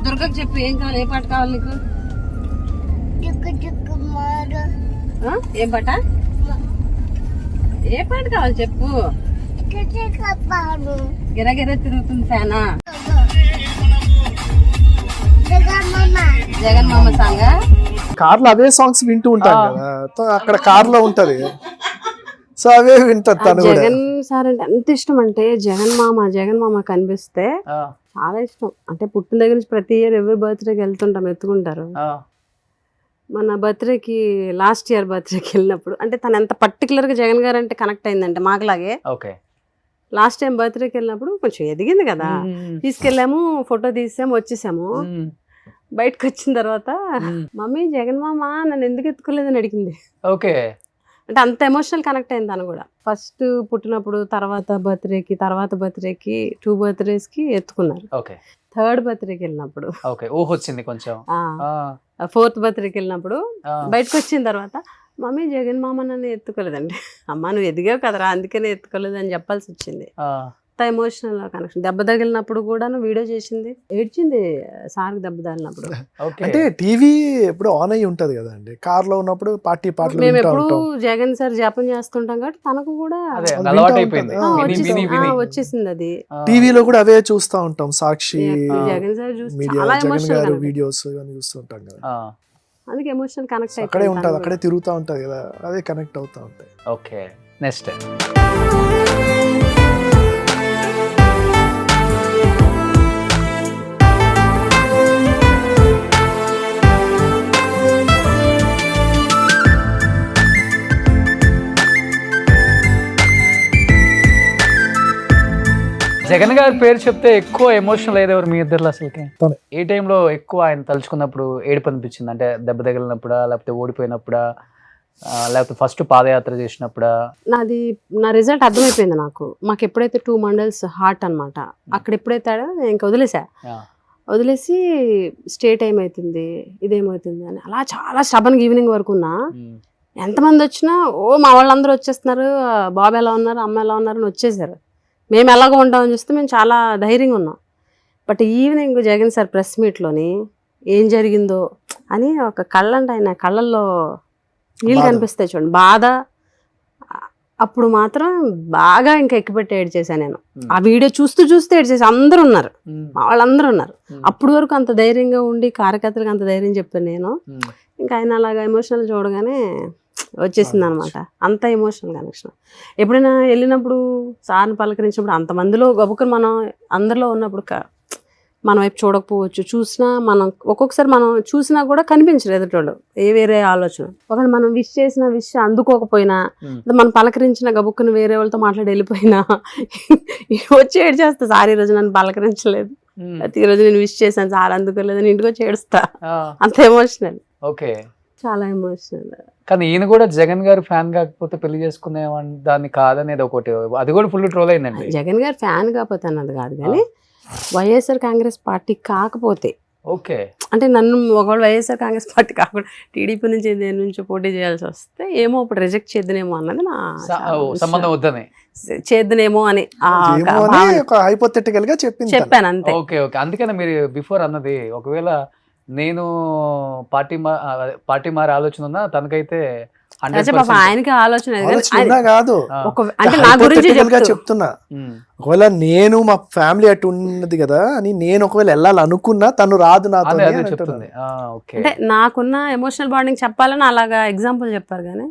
దుర్గకు చెప్పు, ఏం కావాలి, ఏ పాట కావాలి నీకు? ఏం పాట, ఏ పాట కావాలి చెప్పు. గిరగిర తిరుగుతుంది ఫ్యానా, జగన్ మామ సాంగ్. కార్ లో అవే సాంగ్స్ వింటూ ఉంటాం కదా, అక్కడ కార్ లో ఉంటది, సో అవే వింటారు తను. జగన్ సార్ అంటే ఎంత ఇష్టం అంటే, జగన్ మామ కనిపిస్తే చాలా ఇష్టం. అంటే పుట్టిన దగ్గర నుంచి ప్రతి ఇయర్ ఎవరి బర్త్డేకి వెళ్తుంటాం, ఎత్తుకుంటారు. మన బర్త్డేకి, లాస్ట్ ఇయర్ బర్త్డేకి వెళ్ళినప్పుడు, అంటే తను ఎంత పర్టికులర్గా జగన్ గారు అంటే కనెక్ట్ అయిందంటే మాకులాగే. లాస్ట్ టైం బర్త్డేకి వెళ్ళినప్పుడు కొంచెం ఎదిగింది కదా, తీసుకెళ్ళాము, ఫోటో తీసాము, వచ్చేసాము. బయటకు వచ్చిన తర్వాత మమ్మీ జగన్ మామ నన్ను ఎందుకు ఎత్తుకోలేదని అడిగింది. అంటే అంత ఎమోషనల్ కనెక్ట్ అయింది తను కూడా. ఫస్ట్ పుట్టినప్పుడు, తర్వాత బర్త్డేకి 2 బర్త్డేస్కి ఎత్తుకున్నారు. థర్డ్ బర్త్డేకి వెళ్ళినప్పుడు, ఫోర్త్ బర్త్డేకి వెళ్ళినప్పుడు బయటకు వచ్చిన తర్వాత మమ్మీ జగన్ మామ నన్ను ఎత్తుకోలేదండి. అమ్మ నువ్వు ఎదిగావు కదరా అందుకనే ఎత్తుకోలేదు అని చెప్పాల్సి వచ్చింది. అంత ఎమోషనల్ కనెక్షన్. దెబ్బ తగిలినప్పుడు కూడా వీడియో చేసింది, ఏడ్చింది సార్కి దెబ్బ తగిలినప్పుడు. అంటే టీవీ ఎప్పుడు ఆన్ అయ్యి ఉంటది కదా అండి, కార్ లో ఉన్నప్పుడు పార్టీ పాటలు మేము ఎప్పుడు జగన్ సార్ జపం చేస్తుంటాం కాబట్టి తనకు కూడా వచ్చేసింది అది. టీవీలో కూడా అవే చూస్తూ ఉంటాం, సాక్షి, జగన్ సార్ జగన్ గారు వీడియోస్ చూస్తుంటాం కదా, అందుకే ఎమోషనల్ కనెక్ట్ అక్కడే ఉంటది, అక్కడే తిరుగుతూ ఉంటది కదా, అవే కనెక్ట్ అవుతా ఉంటాయి. ఓకే, నెక్స్ట్ జగన్ గారి పేరు చెప్తే ఎక్కువ ఎమోషనల్ అయ్యేది ఎవరు మీ ఇద్దరు అసలుకి? ఏ టైంలో ఎక్కువ ఆయన తలుచుకున్నప్పుడు ఏడుపు అనిపించింది? అంటే దెబ్బ తగిలినప్పుడా, లేకపోతే ఓడిపోయినప్పుడా, లేకపోతే ఫస్ట్ పాదయాత్ర చేసినప్పుడా? నా రిజల్ట్ అర్థమైపోయింది నాకు. మాకు ఎప్పుడైతే 2 మండల్స్ హార్ట్ అనమాట, అక్కడ ఎప్పుడైతే ఇంకా వదిలేసి స్టేట్ ఏమవుతుంది, ఇదేమవుతుంది అని అలా చాలా స్టబన్గా ఈవినింగ్ వరకు ఉన్నా. ఎంతమంది వచ్చినా మా వాళ్ళందరూ వచ్చేస్తున్నారు, బాబు ఎలా ఉన్నారు, అమ్మ ఎలా ఉన్నారు అని వచ్చేసారు. మేము ఎలాగో ఉంటామని చూస్తే మేము చాలా ధైర్యంగా ఉన్నాం. But evening Jagan sir press మీట్లోని ఏం జరిగిందో అని ఒక ఆయన కళ్ళల్లో నీళ్ళు బాధ. కనిపిస్తాయి చూడండి, బాధ. అప్పుడు మాత్రం బాగా ఇంకా ఎక్కిపెట్టి ఏడ్ చేశాను నేను. ఆ వీడియో చూస్తూ ఏడ్ చేసి అందరూ ఉన్నారు, మా వాళ్ళందరూ ఉన్నారు. అప్పుడు వరకు అంత ధైర్యంగా ఉండి కార్యకర్తలకు అంత ధైర్యం చెప్పాను నేను. ఇంకా ఆయన అలాగా ఎమోషనల్ చూడగానే వచ్చేసింది అనమాట, అంత ఎమోషనల్ కనెక్షన్. ఎప్పుడైనా వెళ్ళినప్పుడు సార్ని పలకరించినప్పుడు అంతమందిలో గబుక్కుని మనం అందరిలో ఉన్నప్పుడు మన వైపు చూడకపోవచ్చు, చూసినా మనం ఒక్కొక్కసారి మనం చూసినా కూడా కనిపించరు ఎదుటోళ్ళు, వేరే ఆలోచన. ఒకవేళ మనం విష్ చేసిన విష్ అందుకోకపోయినా, మనం పలకరించిన గబుక్కుని వేరే వాళ్ళతో మాట్లాడి వెళ్ళిపోయినా వచ్చి ఏడు చేస్తా, సార్ ఈ రోజు నన్ను పలకరించలేదు, ఈ రోజు నేను విష్ చేశాను సార్ అందుకోలేదు అని ఇంటికి వచ్చి ఏడుస్తా. అంత ఎమోషనల్, ఓకే. చాలా ఎమోషనల్. కానీ ఈయన కూడా జగన్ గారు ఫ్యాన్ కాకపోతే పెళ్లి చేసుకునే దాన్ని కాదనేది ఒకటి, అది కూడా ఫుల్ ట్రోల్ అయిందండి. జగన్ గారు ఫ్యాన్ కాకపోతే అన్నది కాదు, కానీ వైఎస్ఆర్ కాంగ్రెస్ పార్టీ కాకపోతే, ఓకే, అంటే నన్ను ఒకవేళ వైఎస్ఆర్ కాంగ్రెస్ పార్టీ కాకుండా టీడీపీ నుంచి దేని నుంచి పోటీ చేయాల్సి వస్తే ఏమో ఇప్పుడు రిజెక్ట్ చేద్దునేమో అన్నది నా సంబంధం వద్దని, చేద్దునేమో అని ఒక హైపోథెటికల్ గా చెప్పాను అంతే. Okay okay. అందుకనే మీరు బిఫోర్ అన్నది, ఒకవేళ నేను పార్టీ మారే ఆలోచన ఉన్నా తనకైతే పాప ఆయనకి ఆలోచన కాదు, అంటే నా గురించి చెప్తున్నా. ఒకవేళ నేను మా ఫ్యామిలీ అటు ఉన్నది కదా అని నేను ఒకవేళ వెళ్ళాలనుకున్నా తను రాదు నాతో చెప్తుంది. అంటే నాకున్న ఎమోషనల్ బాండింగ్ చెప్పాలని అలాగా ఎగ్జాంపుల్ చెప్పారు, కానీ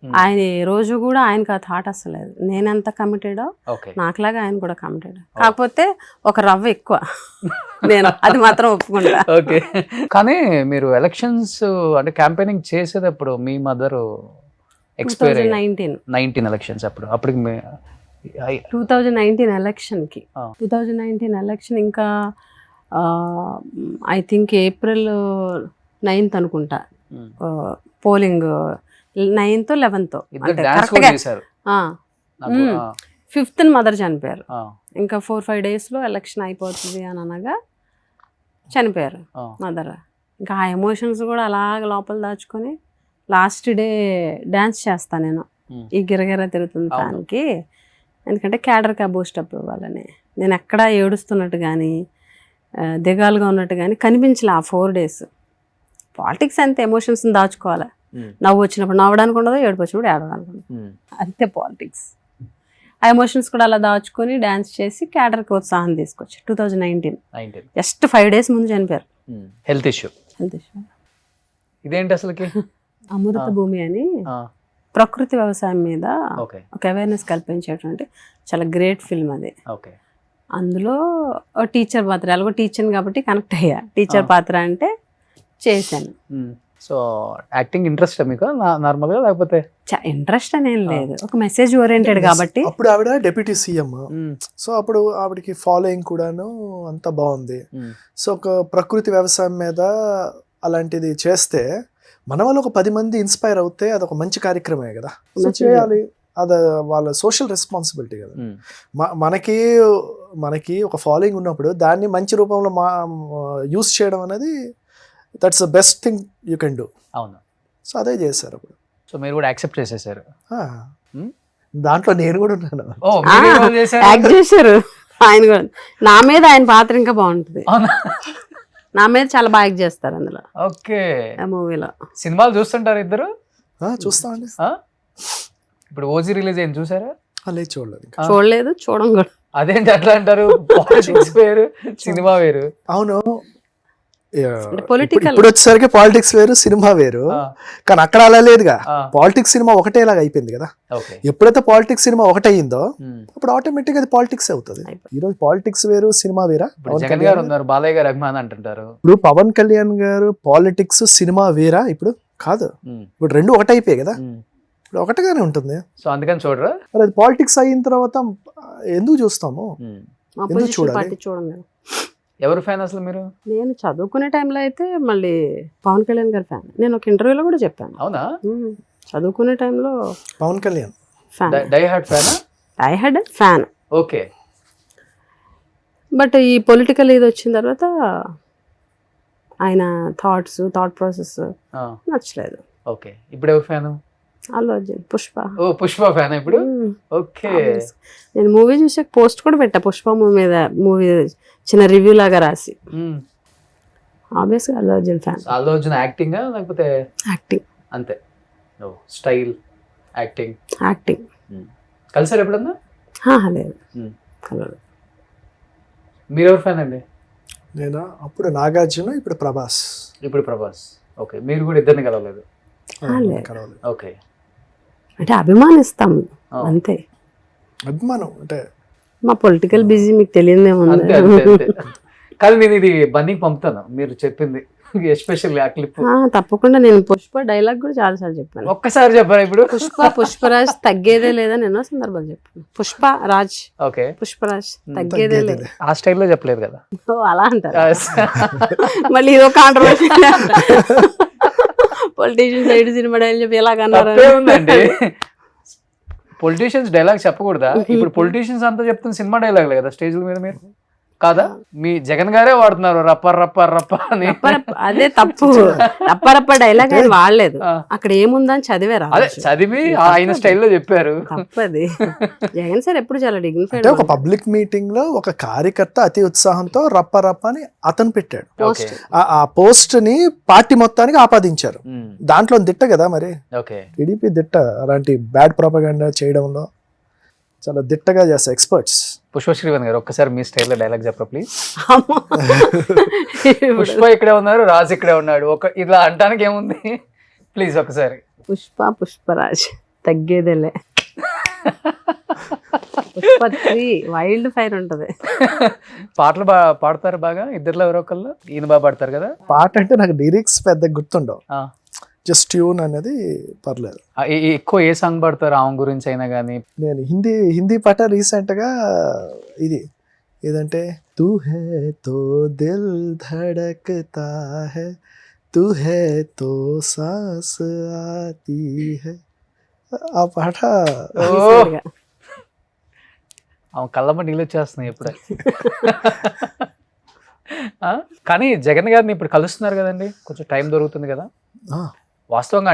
ఆయన ఏ రోజు కూడా ఆయనకు ఆ థాట్ అసలు లేదు. నేను ఎంత కమిటెడో నాకులాగా ఆయన కూడా కమిటెడ్, కాకపోతే ఒక రవ్వ ఎక్కువ నేను అది మాత్రం ఒప్పుకుంటా. ఓకే. కానీ మీరు ఎలక్షన్స్ అంటే క్యాంపెయినింగ్ చేసేటప్పుడు మీ మదర్ ఎక్స్పైర్ 2019 ఎలక్షన్స్ అప్పటికి 2019 ఎలక్షన్కి 2019 ఎలక్షన్ ఇంకా ఐ థింక్ April 9th అనుకుంటా polling, 9th 11th 5th mother చనిపోయారు. ఇంకా 4-5 daysలో ఎలక్షన్ అయిపోతుంది అని అనగా చనిపోయారు మదర్. ఇంకా ఆ ఎమోషన్స్ కూడా అలాగ లోపల దాచుకొని లాస్ట్ డే డ్యాన్స్ చేస్తాను నేను ఈ గిరగిర తిరుగుతుంది ఫ్యాన్కి, ఎందుకంటే క్యాడర్కి బూస్టప్ ఇవ్వాలని. నేను ఎక్కడా ఏడుస్తున్నట్టు కానీ దిగాలుగా ఉన్నట్టు కానీ కనిపించలే ఆ 4 days. పాలిటిక్స్ అంతే, ఎమోషన్స్ని దాచుకోవాలి. నవ్వు వచ్చినప్పుడు నవ్వడానికి ఉండదు, ఏడుపు వచ్చినప్పుడు ఏడవడానికి ఉండదు, అంతే పాలిటిక్స్. ఆ ఎమోషన్స్ కూడా అలా దాచుకొని డ్యాన్స్ చేసి క్యాడర్కి ఉత్సాహం తీసుకొచ్చి 2019 జస్ట్ 5 days ముందు చనిపోయారు. Health issue. ఇదేంటి అసలుకి? అమృత భూమి అని ప్రకృతి వ్యవసాయం మీద ఒక అవేర్నెస్ కల్పించేటువంటి చాలా గ్రేట్ ఫిల్మ్ అది. అందులో టీచర్ పాత్ర, ఎలాగో టీచర్ కాబట్టి కనెక్ట్ అయ్యా. టీచర్ పాత్ర అంటే చేశాను. సో యాక్టింగ్ ఇంట్రెస్ట్ మీకు నార్మల్గా, లేకపోతే ఇంట్రెస్ట్ అనేం లేదు, ఒక మెసేజ్ ఓరియంటెడ్ కాబట్టి. అప్పుడు ఆవిడ డిప్యూటీ సీఎం, సో అప్పుడు ఆవిడకి ఫాలోయింగ్ కూడాను అంత బాగుంది. సో ఒక ప్రకృతి వ్యవసాయం మీద అలాంటిది చేస్తే మన వాళ్ళు ఒక 10 మంది ఇన్స్పైర్ అవుతే అదొక మంచి కార్యక్రమే కదా, చేయాలి. అది వాళ్ళ సోషల్ రెస్పాన్సిబిలిటీ కదా. మనకి ఒక ఫాలోయింగ్ ఉన్నప్పుడు దాన్ని మంచి రూపంలో యూస్ చేయడం అనేది that's the best thing you can do. అవును. సో అదే చేశారు అప్పుడు. సో మీరు కూడా యాక్సెప్ట్ చేసేసారు దాంట్లో? నేను కూడా ఉన్నాను. యాక్ట్ చేశారు ఆయన కూడా. నా మీద ఆయన పాత్ర ఇంకా బాగుంటుంది, నా మీద చాలా బాగా యాక్ట్ చేస్తారు అందులో. ఓకే. ఆ మూవీలో సినిమాలు చూస్తుంటారు ఇద్దరు? చూస్తామండి. ఇప్పుడు ఓజీ రిలీజ్ అయింది, చూసారా? లేదు, చూడలేదు. చూడలేదు, చూడం కూడా. అదేంటి అట్లా అంటారు? పాలిటిక్స్ వేరు, సినిమా వేరు. అవును, పొలిటికల్ ఇప్పుడు వచ్చేసరికి పాలిటిక్స్ వేరు, సినిమా వేరు. కానీ అక్కడ అలా లేదుగా, పాలిటిక్స్ సినిమా ఒకటేలాగా అయిపోయింది కదా. ఎప్పుడైతే పాలిటిక్స్ సినిమా ఒకటయిందో అప్పుడు ఆటోమేటిక్ అది పాలిటిక్స్ అవుతుంది. ఈ రోజు పాలిటిక్స్ వేరు, సినిమా వేరా? జగన్ గారు ఉన్నారు, బాలయ్య గారు అభిమాని అంటుంటారు. ఇప్పుడు పవన్ కళ్యాణ్ గారు పాలిటిక్స్ సినిమా వేరా? ఇప్పుడు కాదు, ఇప్పుడు రెండు ఒకటైపోయాయి కదా, ఇప్పుడు ఒకటిగానే ఉంటుంది. సో అందుకని చూడరా? మరి అది పాలిటిక్స్ అయిన తర్వాత ఎందుకు చూస్తాము? ఎందుకు చూడాలి? చూడండి. ఎవరు ఫ్యాన్ అసలు మీరు? నేను చదువుకునే టైంలో అయితే మళ్ళీ పవన్ కళ్యాణ్ గారి ఫ్యాన్. నేను ఒక ఇంటర్వ్యూలో కూడా చెప్పాను. అవునా? చదువుకునే టైంలో Pawan Kalyan fan, die hard fan. Okay. But ఈ పొలిటికల్ ఇది వచ్చిన తర్వాత ఆయన థాట్ ప్రాసెస్ నచ్చలేదు. ఓకే. ఇప్పుడు ఎవరు ఫ్యాన్? అల్లు అర్జున్, పుష్ప. ఓ, పుష్ప ఫ్యాన్ ఇప్పుడు? ఓకే. నేను మూవీ చూసాక పోస్ట్ కూడా పెట్టా పుష్ప మూవీ మీద, మూవీ చిన్న రివ్యూ లాగా రాసి. ఆబ్వియస్గా అల్లు అర్జున్ ఫ్యాన్. అల్లు అర్జున్ యాక్టింగ్ లేకపోతే? యాక్టింగ్ అంతే. స్టైల్, యాక్టింగ్ యాక్టింగ్ కలిసారు ఎప్పుడన్నా? లేదు Hmm. కలవదు. మీరెవరు ఫ్యాన్ అండి? నేను అప్పుడు నాగార్జున, ఇప్పుడు ప్రభాస్. ఇప్పుడు ప్రభాస్. ఓకే, మీరు కూడా ఇద్దరిని కలవలేదు? లేదు. కలవలేదు. ఓకే, అంటే అభిమానిస్తాం Oh. అంతే. అభిమానం అంటే మా పొలిటికల్ బిజీ మీకు తెలియదేముంది. అంతే అంతే అంతే. కానీ నేను ఇది బన్నీకి పంపుతాను మీరు చెప్పింది, ఎస్పెషల్లీ ఆ క్లిప్. తప్పకుండా. నేను పుష్ప డైలాగ్ కూడా చాలా సార్లు చెప్పాను. ఒక్కసారి చెప్పారా ఇప్పుడు? పుష్పరాజ్ తగ్గేదే లేదని ఎన్నో సందర్భాలు చెప్పాను. పుష్పరాజ్, ఓకే, పుష్పరాజ్ తగ్గేదే లేదు. ఆ స్టైల్లో చెప్పలేదు కదా. అలా అంటారు. మళ్ళీ ఇదో controversy. Politician side cinema dialogue చెప్పి ఎలాగన్నారు? తప్పే ఉందండి. పొలిటీషియన్స్ డైలాగ్ చెప్పకూడదా? ఇప్పుడు పొలిటీషియన్స్ అంతా చెప్తున్న సినిమా డైలాగ్లే కదా స్టేజ్ల మీద, మీరు కాదా? మీ జగన్ గారే వాడుతున్నారు రప్ప రప్ప రప్ప అని. అదే తప్పు. రప్ప డైలాగ్ ఆయన వాడలేదు. అక్కడ ఏముందని చదివారు. అదే చదివి ఆయన స్టైల్లో చెప్పారు. తప్పది. జగన్ సార్ ఎప్పుడు చాలా డిగ్నిఫైడ్. అంటే ఒక పబ్లిక్ మీటింగ్ లో ఒక కార్యకర్త అతి ఉత్సాహంతో రప్ప రప్ప అని అతను పెట్టాడు. ఓకే, ఆ పోస్ట్ ని పార్టీ మొత్తానికి ఆపాదించారు. దాంట్లో దిట్ట కదా మరి. ఓకే, టీడీపీ దిట్ట అలాంటి బ్యాడ్ ప్రాపగాండా చేయడంలో చాలా దిట్టగా చేస్తారు ఎక్స్పర్ట్స్. పుష్పశ్రీవన్ గారు ఒక్కసారి మీ స్టైల్లో డైలాగ్ చెప్పరా ప్లీజ్. పుష్ప ఇక్కడే ఉన్నారు, రాజ్ ఇక్కడే ఉన్నాడు, ఒక ఇలా అంటానికి ఏముంది ప్లీజ్ ఒకసారి. పుష్పరాజ్ తగ్గేదేలే. పుష్ప 3 వైల్డ్ ఫైర్ ఉంటది. పాటలు పాడతారు బాగా ఇద్దరులో ఎవరో ఒకళ్ళు. ఈయన బాగా పాడతారు కదా పాట. అంటే నాకు లిరిక్స్ పెద్ద గుర్తుండవు, ఆ. జస్ట్ ట్యూన్ అనేది పర్లేదు. ఎక్కువ ఏ సాంగ్ పాడతారు ఆమె గురించి అయినా కానీ? నేను హిందీ పాట రీసెంట్గా ఇది ఏదంటే తూ హే తో దిల్ ధడకతా హై, తూ హే తో సాస్ ఆతీ హై, ఆ పాట. ఆమె కళ్ళమ్మ నీళ్ళు వచ్చేస్తున్నాయి ఇప్పుడే. కానీ జగన్ గారిని ఇప్పుడు కలుస్తున్నారు కదండి, కొంచెం టైం దొరుకుతుంది కదా. వాస్తవంగా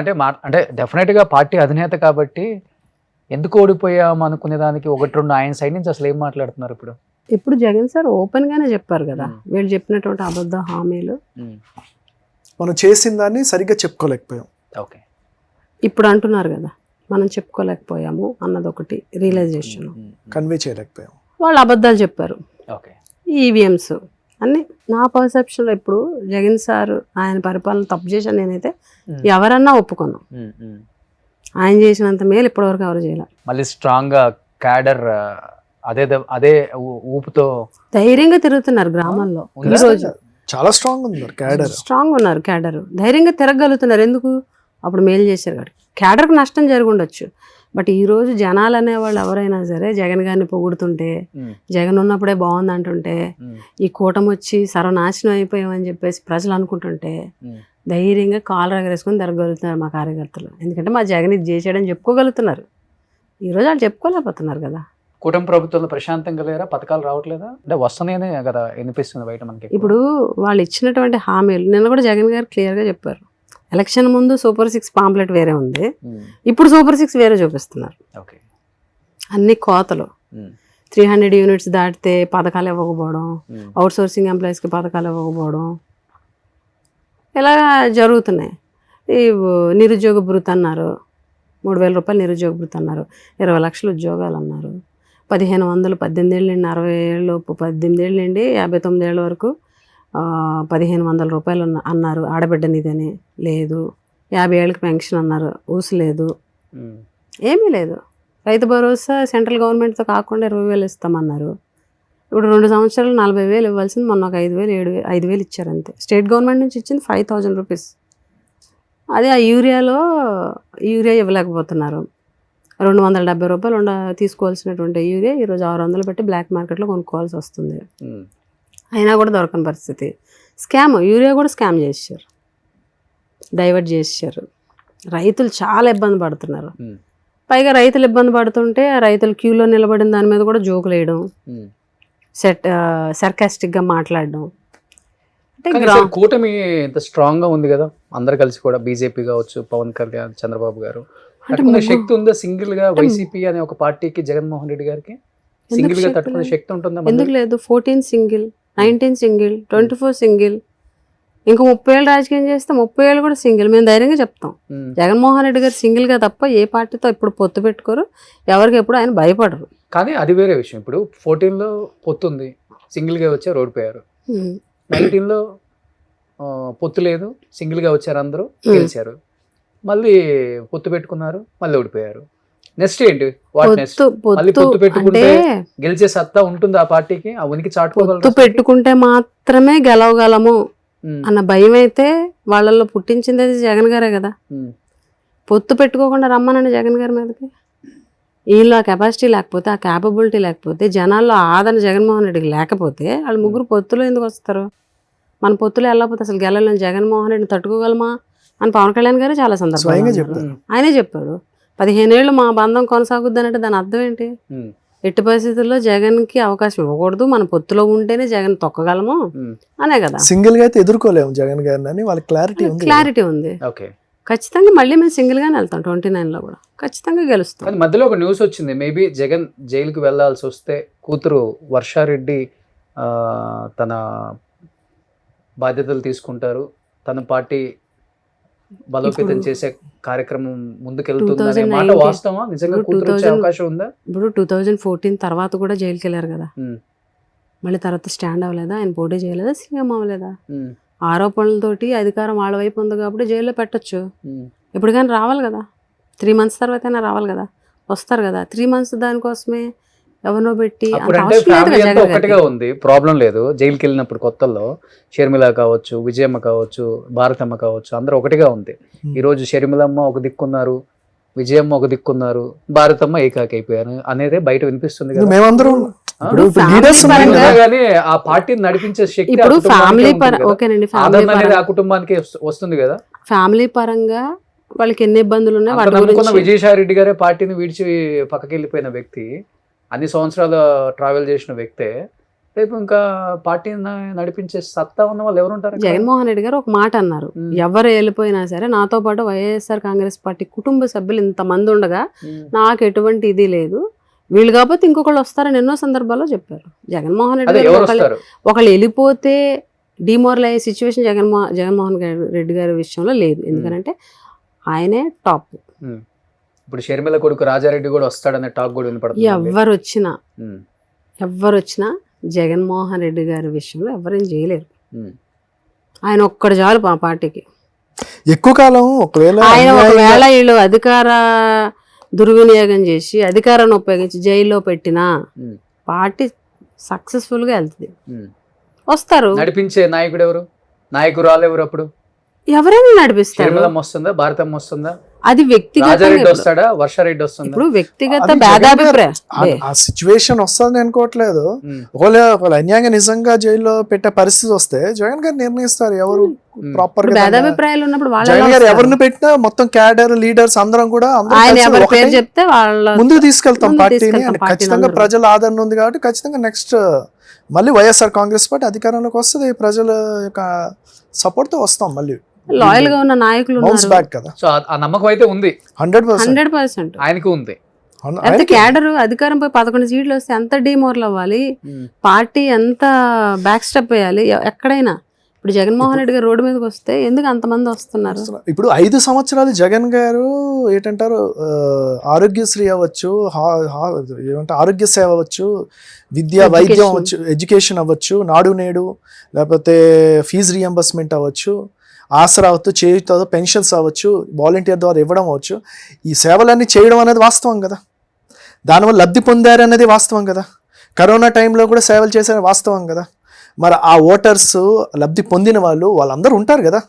అంటే డెఫినెట్గా పార్టీ అధినేత కాబట్టి ఎందుకు ఓడిపోయాం అనుకునే దానికి ఒకటి రెండు ఆయన సైడ్ నుంచి అసలు ఏం మాట్లాడుతున్నారు ఇప్పుడు? ఇప్పుడు జగన్ సార్ ఓపెన్ గానే చెప్పారు కదా, వీళ్ళు చెప్పినటువంటి అబద్ధ హామీలు మనం చేసిన దాన్ని సరిగ్గా చెప్పుకోలేకపోయాం. ఓకే, ఇప్పుడు అంటున్నారు కదా మనం చెప్పుకోలేకపోయాము అన్నది ఒకటి రియలైజేషన్. కన్వే చేయలేకపోయాం. వాళ్ళు అబద్ధాలు చెప్పారు. ఓకే, ఈవీఎంస్ అన్ని. నా పర్సెప్షన్లో ఇప్పుడు జగన్ సార్ ఆయన పరిపాలన తప్పు చేశాను నేనైతే ఎవరన్నా ఒప్పుకున్నాం. ఆయన చేసినంత మేలు ఇప్పటివరకు ఎవరు చేయాలి. మళ్ళీ స్ట్రాంగ్ గా క్యాడర్ అదే ఊపుతో ధైర్యంగా తిరుగుతున్నారు గ్రామాల్లో. ఈ రోజు చాలా స్ట్రాంగ్ ఉంది క్యాడర్. స్ట్రాంగ్ ఉన్నారు క్యాడర్, ధైర్యంగా తిరగలుగుతున్నారు. ఎందుకు? అప్పుడు మేలు చేశారు కాబట్టి. క్యాడర్కి నష్టం జరిగి ఉండొచ్చు, బట్ ఈ రోజు జనాలు అనేవాళ్ళు ఎవరైనా సరే జగన్ గారిని పొగుడుతుంటే, జగన్ ఉన్నప్పుడే బాగుంది అంటుంటే, ఈ కూటమి వచ్చి సర్వనాశనం అయిపోయామని చెప్పేసి ప్రజలు అనుకుంటుంటే ధైర్యంగా కాలు రగరేసుకొని తిరగలుగుతున్నారు మా కార్యకర్తలు. ఎందుకంటే మా జగన్ ఇది చేసాడని చెప్పుకోగలుగుతున్నారు. ఈరోజు వాళ్ళు చెప్పుకోలేకపోతున్నారు కదా. కుటుంబ ప్రభుత్వంలో ప్రశాంతంగా లేరా? పథకాలు రావట్లేదా? అంటే వస్తున్నాయనే కదా వినిపిస్తుంది బయట మనకి. ఇప్పుడు వాళ్ళు ఇచ్చినటువంటి హామీలు నిన్న కూడా జగన్ గారు క్లియర్గా చెప్పారు. ఎలక్షన్ ముందు సూపర్ 6 పాంప్లెట్ వేరే ఉంది, ఇప్పుడు సూపర్ 6 వేరే చూపిస్తున్నారు. అన్ని కోతలు. 300 యూనిట్స్ దాటితే పథకాలు ఇవ్వకపోవడం, అవుట్ సోర్సింగ్ ఎంప్లాయీస్కి పథకాలు ఇవ్వకపోవడం, ఇలా జరుగుతున్నాయి. ఈ నిరుద్యోగ భృతి అన్నారు, 3,000 రూపాయలు నిరుద్యోగ భృతి అన్నారు, 20 లక్షల ఉద్యోగాలు అన్నారు, 1500 18 ఏళ్ళ నుండి 60 ఏళ్ళలోపు 18 ఏళ్ళ నుండి 59 ఏళ్ళ వరకు 1,500 రూపాయలు అన్నారు. ఆడబిడ్డ నిధని లేదు. 50 ఏళ్ళకి పెన్షన్ అన్నారు, ఊసలేదు, ఏమీ లేదు. రైతు భరోసా సెంట్రల్ గవర్నమెంట్తో కాకుండా 20,000 ఇస్తామన్నారు. ఇప్పుడు 2 సంవత్సరాలు 40,000 ఇవ్వాల్సింది మొన్న ఒక 5,000 ఇచ్చారు అంతే. స్టేట్ గవర్నమెంట్ నుంచి ఇచ్చింది 5,000 రూపీస్. అదే ఆ యూరియా ఇవ్వలేకపోతున్నారు. 270 రూపాయలు తీసుకోవాల్సినటువంటి యూరియా ఈరోజు 600 పెట్టి బ్లాక్ మార్కెట్లో కొనుక్కోవాల్సి వస్తుంది. అయినా కూడా దొరకని పరిస్థితి. స్కామ్, యూరియా కూడా స్కామ్ చేశారు, డైవర్ట్ చేశారు. రైతులు చాలా ఇబ్బంది పడుతున్నారు. పైగా రైతులు ఇబ్బంది పడుతుంటే రైతులు క్యూలో నిలబడిన దాని మీద కూడా జోకులు వేయడం, సర్కాస్టిక్గా మాట్లాడడం. అంటే కూటమి ఇంత స్ట్రాంగ్ గా ఉంది కదా, అందరు కలిసి కూడా బీజేపీ కావచ్చు, పవన్ కళ్యాణ్, చంద్రబాబు గారు, తట్టుకునే శక్తి ఉందా సింగిల్ గా? వైసీపీ అనే ఒక పార్టీకి, జగన్మోహన్ రెడ్డి గారికి సింగిల్ గా తట్టుకునే శక్తి ఉంటుందా? ఎందుకు లేదు? 14 సింగిల్, 19 సింగిల్, 24 సింగిల్, ఇంకా 30 ఏళ్ళు రాజకీయం చేస్తే 30 ఏళ్ళు కూడా సింగిల్. మేము ధైర్యంగా చెప్తాం, జగన్మోహన్ రెడ్డి గారు సింగిల్గా తప్ప ఏ పార్టీతో ఇప్పుడు పొత్తు పెట్టుకోరు, ఎవరికి ఎప్పుడు ఆయన భయపడరు. కానీ అది వేరే విషయం. ఇప్పుడు 14లో పొత్తుంది, సింగిల్గా వచ్చారు, ఓడిపోయారు. 19లో పొత్తు లేదు, సింగిల్గా వచ్చారు, అందరూ గెలిచారు. మళ్ళీ పొత్తు పెట్టుకున్నారు, మళ్ళీ ఓడిపోయారు. నెక్స్ట్ ఏంటి? What next? మళ్ళీ పొత్తు పెట్టుకుంటే గెలిచే సత్తా ఉంటుంది ఆ పార్టీకి, ఆ ఉనికి చాటుకోగలరు. పొత్తు పెట్టుకుంటే మాత్రమే గెలవగలము అన్న భయం అయితే వాళ్ళల్లో పుట్టించింది అది జగన్ గారే కదా. పొత్తు పెట్టుకోకుండా రమ్మనండి జగన్ గారి మీదకి. వీళ్ళు ఆ కెపాసిటీ లేకపోతే, ఆ క్యాపబిలిటీ లేకపోతే, జనాల్లో ఆదరణ జగన్మోహన్ రెడ్డికి లేకపోతే వాళ్ళు ముగ్గురు పొత్తులో ఎందుకు వస్తారు? మన పొత్తులో వెళ్ళకపోతే అసలు గెలలేని జగన్మోహన్ రెడ్డిని తట్టుకోగలమా అని పవన్ కళ్యాణ్ గారే చాలా సందర్భాలు ఆయనే చెప్పాడు. 15 ఏళ్ళు మా బంధం కొనసాగుద్ది అంటే దాని అర్థం ఏంటి? ఎట్టి పరిస్థితుల్లో జగన్కి అవకాశం ఇవ్వకూడదు, మన పొత్తులో ఉంటేనే జగన్ తొక్కగలము అనే కదా. సింగిల్ గా అయితే ఎదుర్కోలేము జగన్ గారిని అని వాళ్ళకి క్లారిటీ ఉంది. ఖచ్చితంగా మళ్ళీ మేము సింగిల్ గానే వెళ్తాం 29లో కూడా ఖచ్చితంగా గెలుస్తాం. కానీ మధ్యలో ఒక న్యూస్ వచ్చింది, మేబీ జగన్ జైలుకి వెళ్లాల్సి వస్తే కూతురు వర్షారెడ్డి తన బాధ్యతలు తీసుకుంటారు, తన పార్టీ బలోపేతం చేసే కార్యక్రమం ముందుకెళ్తుంది మాట వాస్తవా? నిజంగా కూతురు వచ్చే అవకాశం ఉందా? ఇప్పుడు 2014 తర్వాత కూడా జైలుకి వెళ్ళారు కదా, మళ్ళీ తర్వాత స్టాండ్ అవ్వలేదా? ఆయన పోటీ చేయలేదా? సీఎం అవ్వలేదా? ఆరోపణలతోటి అధికారం వాళ్ళ వైపు ఉంది కాబట్టి జైల్లో పెట్టచ్చు. ఇప్పుడు కానీ రావాలి కదా, 3 months తర్వాత అయినా రావాలి కదా, వస్తారు కదా. 3 months దానికోసమే ఎవరినో పెట్టి ఒకటిగా ఉంది, ప్రాబ్లం లేదు. జైలుకి వెళ్ళినప్పుడు కొత్తల్లో షర్మిల కావచ్చు, విజయమ్మ కావచ్చు, భారతమ్మ కావచ్చు, అందరూ ఒకటిగా ఉంది. ఈ రోజు షర్మిలమ్మ ఒక దిక్కున్నారు, విజయమ్మ ఒక దిక్కున్నారు, భారతమ్మ ఏకాకి అయిపోయారు అనేది బయట వినిపిస్తుంది కదా. మేమందరూ ఆ పార్టీని నడిపించే శక్తి ఇప్పుడు ఫ్యామిలీ ఓకేనండి, ఆ కుటుంబానికి వస్తుంది కదా. ఫ్యామిలీ పరంగా వాళ్ళకి ఎన్ని ఇబ్బందులు ఉన్నాయి. విజయసాయి రెడ్డి గారే పార్టీని విడిచి పక్కకి వెళ్ళిపోయిన వ్యక్తి, అన్ని సంవత్సరాలు ట్రావెల్ చేసిన వ్యక్తే రేపు ఇంకా పార్టీని నడిపించే సత్తా ఉన్న వాళ్ళు ఎవరు ఉంటారు? జగన్మోహన్ రెడ్డి గారు ఒక మాట అన్నారు, ఎవరు వెళ్ళిపోయినా సరే నాతో పాటు వైఎస్ఆర్ కాంగ్రెస్ పార్టీ కుటుంబ సభ్యులు ఇంతమంది ఉండగా నాకు ఎటువంటి ఇది లేదు, వీళ్ళు కాకపోతే ఇంకొకళ్ళు వస్తారని ఎన్నో సందర్భాల్లో చెప్పారు. జగన్మోహన్ రెడ్డి గారు ఒకళ్ళు వెళ్ళిపోతే డిమోరల్ అయ్యే సిచ్యువేషన్ జగన్మోహన్ రెడ్డి గారి విషయంలో లేదు. ఎందుకంటే ఆయనే టాప్. ఇప్పుడు షర్మిల కొడుకు రాజారెడ్డి కూడా వస్తాడనే టాక్ కూడా వినపడుతుంది. ఎవరు వచ్చినా జగన్మోహన్ రెడ్డి గారి విషయంలో ఎవరేం చేయలేరు. ఆయన ఒక్కడు చాలు మా పార్టీకి. ఎక్కువ కాలం ఒకవేళ వీళ్ళు అధికార దుర్వినియోగం చేసి అధికారాన్ని ఉపయోగించి జైల్లో పెట్టినా పార్టీ సక్సెస్ఫుల్ గా వెళ్తుంది. వస్తారు. నడిపించే నాయకుడు ఎవరు? నాయకురాలు ఎవరు? అప్పుడు ఎవరైనా నడిపిస్తారు. వస్తుందా? భారతమ్మ వస్తుందా? అది వ్యక్తిగత వస్తాడా? వర్షారెడ్డి వస్తుందా? ఇప్పుడు వ్యక్తిగత భేదాభిప్రాయం ఆ సిచ్యువేషన్ వస్తుందని అనుకోవట్లేదు. ఒకవేళ అన్యాయంగా నిజంగా జైల్లో పెట్టే పరిస్థితి వస్తే జగన్ గారు నిర్ణయిస్తారు ఎవరు ప్రాపర్ గా. భేదాభిప్రాయాలు ఉన్నప్పుడు జగన్ గారు ఎవరిని పెట్టినా మొత్తం క్యాడర్ లీడర్స్ అందరం కూడా చెప్తే వాళ్ళ ముందుకు తీసుకెళ్తాం పార్టీని. ఖచ్చితంగా ప్రజల ఆదరణ ఉంది కాబట్టి ఖచ్చితంగా నెక్స్ట్ మళ్ళీ వైఎస్ఆర్ కాంగ్రెస్ పార్టీ అధికారంలోకి వస్తుంది. ప్రజల యొక్క సపోర్ట్ తో వస్తాం. మళ్ళీ లాయల్ గా ఉన్న నాయకులు కదా. సో ఆ నమ్మకం అయితే ఉంది 100%. ఆయనకు ఉంది. ఎంత క్యాడర్ అధికారంపై 11 సీట్లు వస్తే ఎంత డిమోరల్ అవ్వాలి, పార్టీ ఎంత బ్యాక్ స్టెప్ వేయాలి ఎక్కడైనా. ఇప్పుడు జగన్మోహన్ రెడ్డి గారు రోడ్డు మీదకి వస్తే ఎందుకు అంతమంది వస్తున్నారు? ఇప్పుడు 5 సంవత్సరాలు జగన్ గారు ఏంటంటారు, ఆరోగ్యశ్రీ అవ్వచ్చు, ఏమంటే ఆరోగ్య సేవ అవ్వచ్చు, విద్య వైద్యం అవ్వచ్చు, ఎడ్యుకేషన్ అవ్వచ్చు, నాడు నేడు, లేకపోతే ఫీజు రియంబర్స్మెంట్ అవ్వచ్చు, ఆసరా అవ్వచ్చు, చేయుత పెన్షన్స్ అవ్వచ్చు, వాలంటీర్ ద్వారా ఇవ్వడం అవ్వచ్చు, ఈ సేవలన్నీ చేయడం అనేది వాస్తవం కదా. దానివల్ల లబ్ధి పొందారు అనేది వాస్తవం కదా. కరోనా టైంలో కూడా సేవలు చేశారని వాస్తవం కదా. మరి ఆ ఓటర్స్ లబ్ధి పొందిన వాళ్ళందరూ ఉంటారు కదా.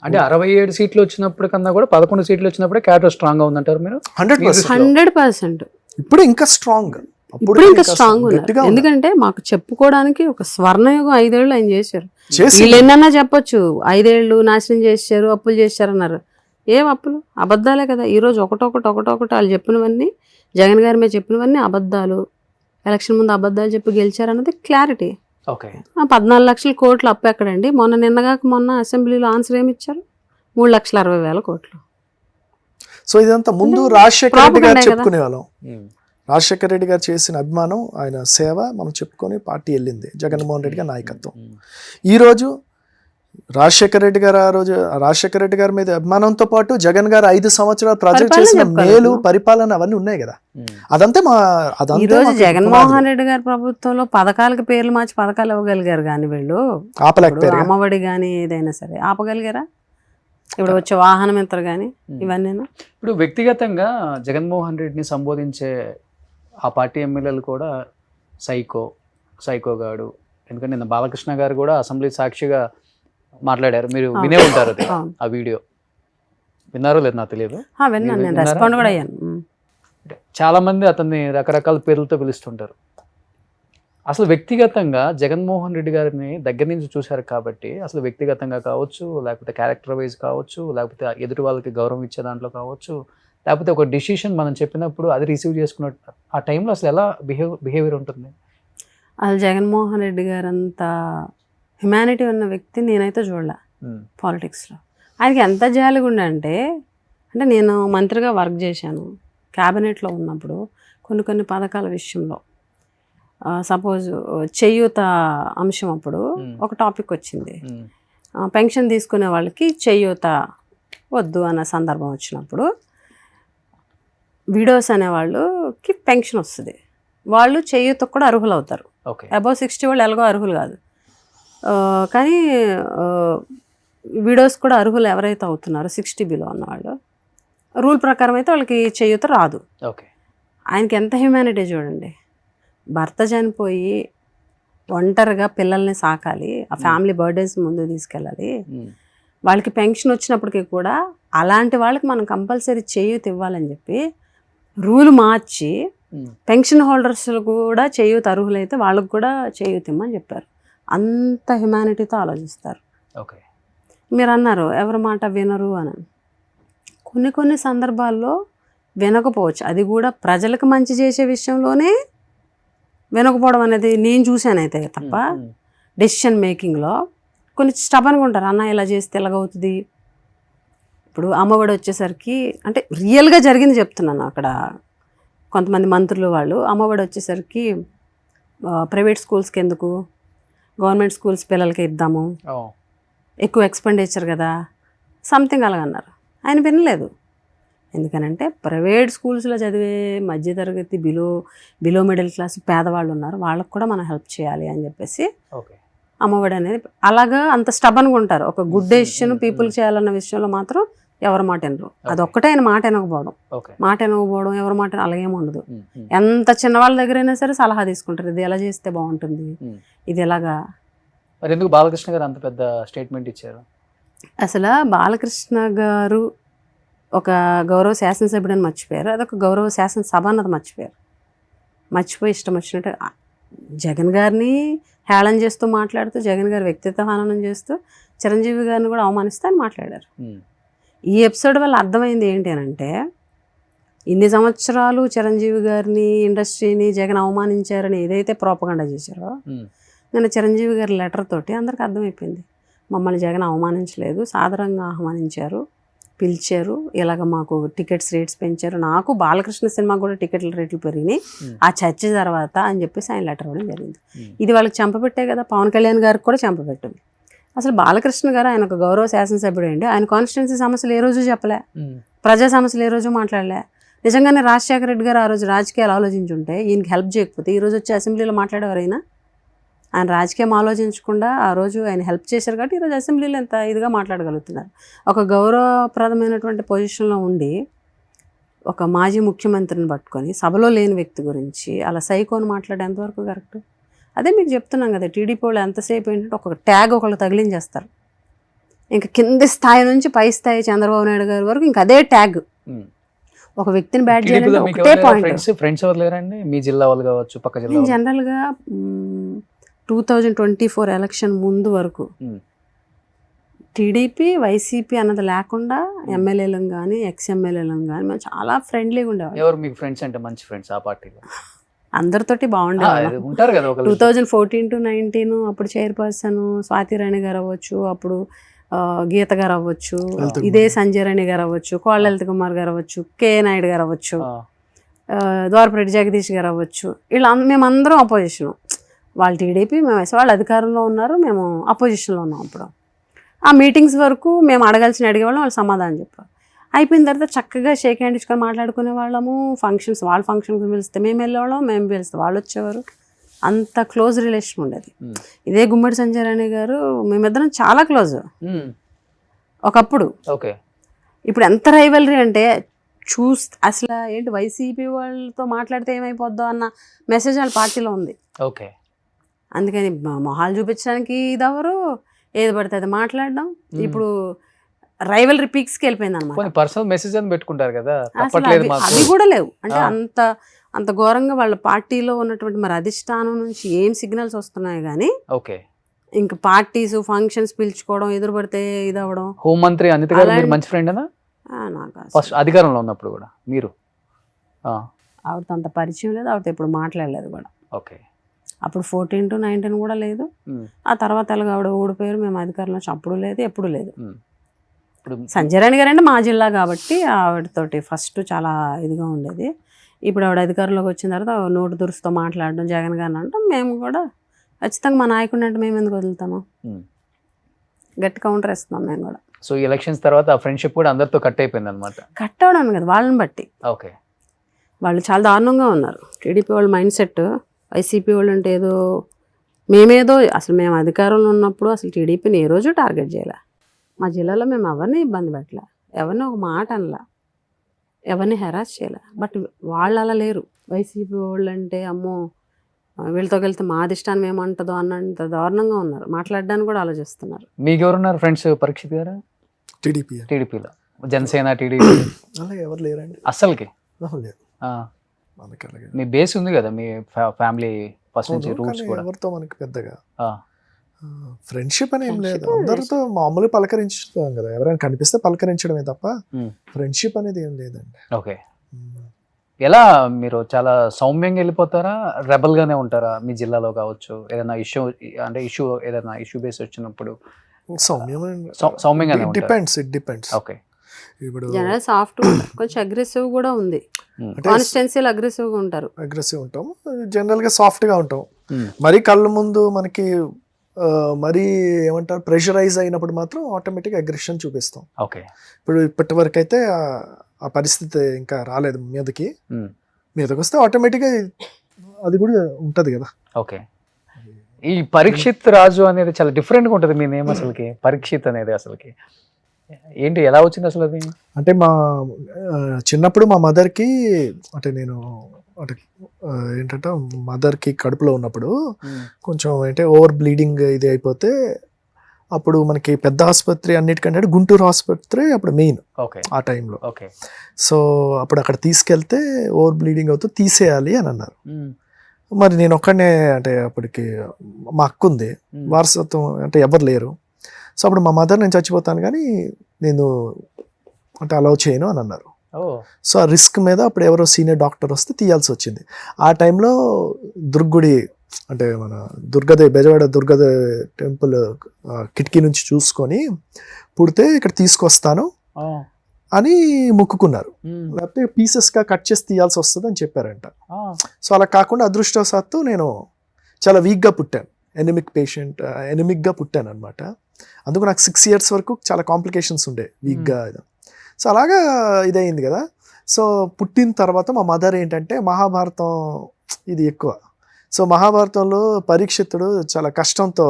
అంటే 67 సీట్లు వచ్చినప్పుడు కన్నా కూడా 11 సీట్లు వచ్చినప్పుడు క్యాడర్ స్ట్రాంగ్ గా ఉందంటారు మీరు? 100%. ఇప్పుడు ఇంకా స్ట్రాంగ్, ఇప్పుడు ఇంకా స్ట్రాంగ్ ఉన్నారు. ఎందుకంటే మాకు చెప్పుకోవడానికి ఒక స్వర్ణయుగం 5 ఏళ్ళు ఆయన చేశారు. వీళ్ళు ఎన్నన్నా చెప్పొచ్చు 5 ఏళ్ళు నాశనం చేశారు, అప్పులు చేశారు అన్నారు. ఏం అప్పులు? అబద్ధాలే కదా. ఈరోజు ఒకటొకటి వాళ్ళు చెప్పినవన్నీ, జగన్ గారి మీద చెప్పినవన్నీ అబద్ధాలు. ఎలక్షన్ ముందు అబద్ధాలు చెప్పి గెలిచారన్నది క్లారిటీ. 14 లక్షల కోట్లు అప్పు ఎక్కడండి? మొన్న అసెంబ్లీలో ఆన్సర్ ఏమి ఇచ్చారు? 3,60,000 కోట్లు. సో ఇదంతా ముందు రాజశేఖర రెడ్డి గారు చెప్పుకునే వాళ్ళం. రాజశేఖర రెడ్డి గారు చేసిన అభిమానం, ఆయన సేవ మనం చెప్పుకొని పార్టీ వెళ్ళింది. జగన్మోహన్ రెడ్డి గారి నాయకత్వం. ఈరోజు రాజశేఖర రెడ్డి గారు ఆ రోజు రాజశేఖర రెడ్డి గారి మీద అభిమానంతో పాటు జగన్ గారు 5 సంవత్సరాలు ప్రజలు పరిపాలన చేసిన చెప్పుకోవాలి. మేలు పరిపాలన అవన్నీ ఉన్నాయి కదా. అదంతా ఈ రోజు జగన్మోహన్ రెడ్డి గారి ప్రభుత్వంలో పథకాలకి పేర్లు మార్చి పథకాలు ఇవ్వగలిగారు కానీ వీళ్ళు ఇప్పుడు ఆపలేకపోయారు. అమ్మఒడి కానీ ఏదైనా సరే ఆపగలిగారా? ఇప్పుడు వచ్చే వాహనం యంత్రం కానీ ఇవన్నీ ఇప్పుడు వ్యక్తిగతంగా జగన్మోహన్ రెడ్డిని సంబోధించే ఆ పార్టీ ఎమ్మెల్యేలు కూడా సైకో గాడు, ఎందుకంటే నిన్న బాలకృష్ణ గారు కూడా అసెంబ్లీ సాక్షిగా మాట్లాడారు, మీరు వినే ఉంటారు అది, ఆ వీడియో విన్నారో లేదు నాకు తెలియదు. విన్నాను, నేను రెస్పాండ్ కూడా అయ్యాను. చాలా మంది అతన్ని రకరకాల పేర్లతో పిలుస్తుంటారు. అసలు వ్యక్తిగతంగా జగన్మోహన్ రెడ్డి గారిని దగ్గర నుంచి చూశారు కాబట్టి అసలు వ్యక్తిగతంగా కావచ్చు, లేకపోతే క్యారెక్టర్ వైజ్ కావచ్చు, లేకపోతే ఎదుటి వాళ్ళకి గౌరవం ఇచ్చే దాంట్లో కావచ్చు, లేకపోతే ఒక డిసిషన్ మనం చెప్పినప్పుడు అది రిసీవ్ చేసుకున్నట్టు ఆ టైంలో అసలు ఎలా బిహేవియర్ ఉంటుంది? అసలు జగన్మోహన్ రెడ్డి గారు అంత హ్యుమానిటీ ఉన్న వ్యక్తి నేనైతే చూడలే పాలిటిక్స్లో. ఆయనకి ఎంత జాలిగుండే అంటే నేను మంత్రిగా వర్క్ చేశాను, క్యాబినెట్లో ఉన్నప్పుడు కొన్ని పథకాల విషయంలో సపోజ్ చేయూత అంశం అప్పుడు ఒక టాపిక్ వచ్చింది, పెన్షన్ తీసుకునే వాళ్ళకి చేయూత వద్దు అన్న సందర్భం వచ్చినప్పుడు విడోస్ అనే వాళ్ళకి పెన్షన్ వస్తుంది, వాళ్ళు చేయూతకు కూడా అర్హులు అవుతారు. అబౌవ్ 60 వాళ్ళు ఎలాగో అర్హులు కాదు, కానీ విడోస్ కూడా అర్హులు ఎవరైతే అవుతున్నారో 60 బిలో ఉన్నవాళ్ళు రూల్ ప్రకారం అయితే వాళ్ళకి చేయూత రాదు. ఆయనకి ఎంత హ్యూమానిటీ చూడండి, భర్త చనిపోయి ఒంటరిగా పిల్లల్ని సాకాలి, ఆ ఫ్యామిలీ బర్డెన్స్ ముందుకు తీసుకెళ్ళాలి, వాళ్ళకి పెన్షన్ వచ్చినప్పటికీ కూడా అలాంటి వాళ్ళకి మనం కంపల్సరీ చేయూత ఇవ్వాలని చెప్పి రూల్ మార్చి పెన్షన్ హోల్డర్స్ కూడా చేయూత అర్హులైతే వాళ్ళకు కూడా చేయూత ఇమ్మని చెప్పారు. అంత హ్యుమానిటీతో ఆలోచిస్తారు. మీరు అన్నారు ఎవరి మాట వినరు అని, కొన్ని సందర్భాల్లో వినకపోవచ్చు, అది కూడా ప్రజలకు మంచి చేసే విషయంలోనే వినకపోవడం అనేది నేను చూశానైతే తప్ప డెసిషన్ మేకింగ్లో కొన్ని స్టబన్గా ఉంటారు. అన్న ఇలా చేస్తే ఎలాగవుతుంది, ఇప్పుడు అమ్మఒడి వచ్చేసరికి అంటే రియల్గా జరిగింది చెప్తున్నాను, అక్కడ కొంతమంది మంత్రులు వాళ్ళు అమ్మఒడి వచ్చేసరికి ప్రైవేట్ స్కూల్స్కి ఎందుకు, గవర్నమెంట్ స్కూల్స్ పిల్లలకి ఇద్దాము, ఎక్కువ ఎక్స్పెండిచర్ కదా సంథింగ్ అలాగన్నారు. ఆయన వినలేదు. ఎందుకనంటే ప్రైవేట్ స్కూల్స్లో చదివే మధ్యతరగతి బిలో మిడిల్ క్లాస్ పేదవాళ్ళు ఉన్నారు, వాళ్ళకు కూడా మనం హెల్ప్ చేయాలి అని చెప్పేసి అమ్మఒడి అనేది అలాగా అంత స్టబన్గా ఉంటారు. ఒక గుడ్ డెసిషన్ పీపుల్ చేయాలన్న విషయంలో మాత్రం ఎవరి మాట వినరు. అదొక్కటే ఆయన మాట వినకపోవడం, ఎవరి మాట అలాగేమి ఉండదు. ఎంత చిన్నవాళ్ళ దగ్గర అయినా సరే సలహా తీసుకుంటారు, ఇది ఎలా చేస్తే బాగుంటుంది, ఇది ఎలాగా. మరి ఎందుకు బాలకృష్ణ గారు అంత పెద్ద స్టేట్మెంట్ ఇచ్చారు? అసలు బాలకృష్ణ గారు ఒక గౌరవ శాసనసభ్యుడని మర్చిపోయారు, అదొక గౌరవ శాసనసభ అన్నది మర్చిపోయి ఇష్టం వచ్చినట్టు జగన్ గారిని హేళన చేస్తూ మాట్లాడుతూ, జగన్ గారి వ్యక్తిత్వ హననం చేస్తూ, చిరంజీవి గారిని కూడా అవమానిస్తూ అని మాట్లాడారు. ఈ ఎపిసోడ్ వల్ల అర్థమైంది ఏంటి అని అంటే, ఇన్ని సంవత్సరాలు చిరంజీవి గారిని ఇండస్ట్రీని జగన్ అవమానించారని ఏదైతే ప్రోపగండా చేశారో నేను చిరంజీవి గారి లెటర్ తోటి అందరికి అర్థమైపోయింది, మమ్మల్ని జగన్ అవమానించలేదు, సాదరంగా ఆహ్వానించారు, పిలిచారు, ఇలాగ మాకు టికెట్స్ రేట్స్ పెంచారు, నాకు బాలకృష్ణ సినిమాకు కూడా టికెట్ల రేట్లు పెరిగినాయి ఆ చర్చ తర్వాత అని చెప్పేసి ఆయన లెటర్ ఇవ్వడం జరిగింది. ఇది వాళ్ళకి చంపబెట్టే కదా, పవన్ కళ్యాణ్ గారికి కూడా చంపబెట్టింది. అసలు బాలకృష్ణ గారు ఆయన ఒక గౌరవ శాసనసభ్యుడు అండి, ఆయన కాన్స్టిట్యున్సీ సమస్యలు ఏ రోజు చెప్పలే, ప్రజా సమస్యలు ఏ రోజు మాట్లాడలే. నిజంగానే రాజశేఖర రెడ్డి గారు ఆ రోజు రాజకీయాలు ఆలోచించుంటే ఈయనకి హెల్ప్ చేయకపోతే ఈరోజు వచ్చి అసెంబ్లీలో మాట్లాడేవారైనా, ఆయన రాజకీయం ఆలోచించకుండా ఆ రోజు ఆయన హెల్ప్ చేశారు కాబట్టి ఈరోజు అసెంబ్లీలో ఎంత ఇదిగా మాట్లాడగలుగుతున్నారు. ఒక గౌరవప్రదమైనటువంటి పొజిషన్లో ఉండి ఒక మాజీ ముఖ్యమంత్రిని పట్టుకొని సభలో లేని వ్యక్తి గురించి అలా సైకోని మాట్లాడే ఎంతవరకు కరెక్ట్? అదే మీకు చెప్తున్నాం కదా, టీడీపీ వాళ్ళు ఎంతసేపు ఏంటంటే ఒక ట్యాగ్ ఒకళ్ళు తగిలించేస్తారు, ఇంకా కింది స్థాయి నుంచి పై స్థాయి చంద్రబాబు నాయుడు గారి వరకు ఇంకా అదే ట్యాగ్. ఒక వ్యక్తిని బ్యాట్ చేయాలంటే ఒకటే పాయింట్. ఫ్రెండ్స్ ఎవరు లేరండి మీ జిల్లా వాళ్ళు కావచ్చు, పక్క జిల్లా? జనరల్గా 2024 ఎలక్షన్ ముందు వరకు టీడీపీ వైసీపీ అన్నది లేకుండా ఎమ్మెల్యేలను కానీ ఎక్స్ఎమ్మెల్యేలను కానీ మేము చాలా ఫ్రెండ్లీగా ఉండేవాళ్ళం. ఎవరు మీకు ఫ్రెండ్స్ అంటే మంచి ఫ్రెండ్స్ ఆ పార్టీలో? అందరితోటి బాగుండేవాళ్ళం. ఉంటారు కదా 2014 to 19 అప్పుడు చైర్పర్సన్ స్వాతి రాణి గారు అవ్వచ్చు, అప్పుడు గీత గారు అవ్వచ్చు, ఇదే సంజయ్ రాణి గారు అవ్వచ్చు, కోళ్ళ లలిత్ కుమార్ గారు అవ్వచ్చు, కే నాయుడు గారు అవ్వచ్చు, ద్వారపురెడ్డి జగదీష్ గారు అవ్వచ్చు, వీళ్ళ మేమందరం అపోజిషను. వాళ్ళు టీడీపీ, మేము వాళ్ళు అధికారంలో ఉన్నారు, మేము అపోజిషన్లో ఉన్నాం. అప్పుడు ఆ మీటింగ్స్ వరకు మేము అడగాల్సిన వాళ్ళు సమాధానం చెప్పారు. అయిపోయిన తర్వాత చక్కగా షేక్ హ్యాండ్ ఇచ్చుకొని మాట్లాడుకునే వాళ్ళము. ఫంక్షన్స్ వాళ్ళ ఫంక్షన్కి పిలిస్తే మేము వెళ్ళేవాళ్ళం, మేము పిలిస్తే వాళ్ళు వచ్చేవారు. అంత క్లోజ్ రిలేషన్ ఉండేది. ఇదే గుమ్మడి సంజయ్ రాణి గారు మేమిద్దరం చాలా క్లోజ్ ఒకప్పుడు. ఓకే. ఇప్పుడు ఎంత రైవలరీ అంటే అసలు ఏంటి వైసీపీ వాళ్ళతో మాట్లాడితే ఏమైపోద్దో అన్న మెసేజ్ వాళ్ళ పార్టీలో ఉంది. ఓకే. అందుకని మొహాలు చూపించడానికి ఇదెవరు, ఏది పడితే అది మాట్లాడడం. ఇప్పుడు రైవలరీ పీక్స్కి వెళ్ళిపోయింది అనమాట. పర్సనల్ మెసేజ్ అని పెట్టుకుంటారు కదా, అవి కూడా లేవు. అంటే అంత ఘోరంగా వాళ్ళ పార్టీలో ఉన్నటువంటి మరి అధిష్టానం నుంచి ఏం సిగ్నల్స్ వస్తున్నాయి కానీ ఓకే ఇంకా పార్టీస్ ఫంక్షన్స్ పిలుచుకోవడం, ఎదురు పడితే ఇది అవ్వడం. హోంమంత్రి అనిత గారు మీరు మంచి ఫ్రెండ్ అనా? నాకు ఫస్ట్ అధికారంలో ఉన్నప్పుడు కూడా మీరు? ఆవిడతో అంత పరిచయం లేదు, ఆవిడతో ఎప్పుడు మాట్లాడలేదు కూడా. ఓకే. అప్పుడు 14 to 19 కూడా లేదు. ఆ తర్వాత ఎలాగ ఆవిడ ఓడిపోయారు, మేము అధికారంలో అప్పుడు లేదు, ఎప్పుడు లేదు. సంజయ్ రాణి గారు అంటే మా జిల్లా కాబట్టి ఆవిడతోటి ఫస్ట్ చాలా ఇదిగా ఉండేది. ఇప్పుడు ఆవిడ అధికారంలోకి వచ్చిన తర్వాత నోటు దురుసుతో మాట్లాడడం, జగన్ గారిని అంటే మేము కూడా ఖచ్చితంగా మా నాయకుడిని అంటే మేము ఎందుకు వదులుతాము, గట్టి కౌంటర్ ఇస్తున్నాం మేము కూడా. సో ఎలక్షన్స్ తర్వాత ఆ ఫ్రెండ్షిప్ కూడా అందరితో కట్ అయిపోయింది అనమాట. కట్ అవడం కదా, వాళ్ళని బట్టి. ఓకే. వాళ్ళు చాలా దారుణంగా ఉన్నారు. టీడీపీ వాళ్ళ మైండ్ సెట్, వైసీపీ వాళ్ళు అంటే ఏదో మేమేదో, అసలు మేము అధికారంలో ఉన్నప్పుడు అసలు టీడీపీని ఏ రోజు టార్గెట్ చేయలే. మా జిల్లాలో మేము ఎవరిని ఇబ్బంది పెట్టలే, ఎవరిని ఒక మాట అనలా, ఎవరిని హెరాస్ చేయలే. బట్ వాళ్ళు అలా లేరు. వైసీపీ వాళ్ళు అంటే అమ్మో వీళ్ళతో వెళ్తే మా అధిష్టానం ఏమంటుందో అన్నంత దారుణంగా ఉన్నారు. మాట్లాడడానికి కూడా ఆలోచిస్తున్నారు. మీకు ఎవరున్నారు ఫ్రెండ్స్? పరీక్షిత్ గారు టీడీపీలో, జనసేన, టీడీపీ అలా ఎవరు లేరండి అస్సలకి? లేదు. మీ బేస్ ఉంది కదా, మీ ఫ్యామిలీ ఫస్ట్ నుంచి రూట్స్ కూడా. ఎవరితో మనకి పెద్దగా ఫ్రెండ్షిప్ అని ఏం లేదు. అందరితో మామూలుగా పలకరించుతాం కదా, ఎవరైనా కనిపిస్తే పలకరించడమే తప్ప ఫ్రెండ్షిప్ అనేది ఏం లేదండి. ఓకే. ఎలా మీరు చాలా సౌమ్యంగా వెళ్ళిపోతారా, రెబల్ గానే ఉంటారా? మీ జిల్లాలో కావచ్చు ఏదైనా ఇష్యూ అంటే ఏదైనా ఇష్యూ బేస్ వచ్చినప్పుడు సౌమ్యంగానే ఇట్ డిపెండ్స్. ఓకే. ఇప్పుడు జనరల్ సాఫ్ట్, కొంచెం అగ్రెసివ్ కూడా ఉంది. కాన్స్టెన్సీలు అగ్రెసివ్ గా ఉంటారు. అగ్రెసివ్ ఉంటాం, జనరల్ గా సాఫ్ట్ గా ఉంటాం. మరి కళ్ళ ముందు మనకి మరీ ఏమంటారు ప్రెషరైజ్ అయినప్పుడు మాత్రం ఆటోమేటిక్ అగ్రెషన్ చూపిస్తాం. ఓకే. ఇప్పుడు ఇప్పటి వరకు అయితే ఆ పరిస్థితి ఇంకా రాలేదు మీదకి వస్తే ఆటోమేటిక్గా అది కూడా ఉంటది కదా. ఓకే. ఈ పరీక్షిత్ రాజు అనేది చాలా డిఫరెంట్గా ఉంటుంది మీ నేమ్ అసలుకి. పరీక్షిత్ అనేది అసలుకి ఏంటి, ఎలా వచ్చింది అసలు అది? అంటే మా చిన్నప్పుడు మా మదర్కి అంటే నేను అంటే ఏంటంటే మదర్కి కడుపులో ఉన్నప్పుడు కొంచెం అంటే ఓవర్ బ్లీడింగ్ ఇది అయిపోతే అప్పుడు మనకి పెద్ద ఆసుపత్రి అన్నిటికంటే గుంటూరు ఆసుపత్రి అప్పుడు మెయిన్ ఆ టైంలో. సో అప్పుడు అక్కడ తీసుకెళ్తే ఓవర్ బ్లీడింగ్ అవుతూ తీసేయాలి అని అన్నారు. మరి నేను ఒక్కడనే అంటే అప్పటికి మా అక్క ఉంది, వారసత్వం అంటే ఎవరు లేరు. సో అప్పుడు మా మదర్ నేను చచ్చిపోతాను కానీ నేను అంటే అలౌ చేయను అని అన్నారు. సో ఆ రిస్క్ మీద అప్పుడు ఎవరో సీనియర్ డాక్టర్ వస్తే తీయాల్సి వచ్చింది. ఆ టైంలో దుర్గుడి అంటే మన బెజవాడ దుర్గాదేవి టెంపుల్ కిటికీ నుంచి చూసుకొని పుడితే ఇక్కడ తీసుకొస్తాను అని మొక్కుకున్నారు. లేకపోతే పీసెస్గా కట్ చేసి తీయాల్సి వస్తుంది అని చెప్పారంట. సో అలా కాకుండా అదృష్టవశాత్తు నేను చాలా వీక్గా పుట్టాను, ఎనిమిక్గా పుట్టాను అనమాట. అందుకు నాకు 6 years వరకు చాలా కాంప్లికేషన్స్ ఉండే వీక్గా. సో అలాగా ఇదయింది కదా. సో పుట్టిన తర్వాత మా మదర్ ఏంటంటే మహాభారతం ఇది ఎక్కువ. సో మహాభారతంలో పరీక్షితుడు చాలా కష్టంతో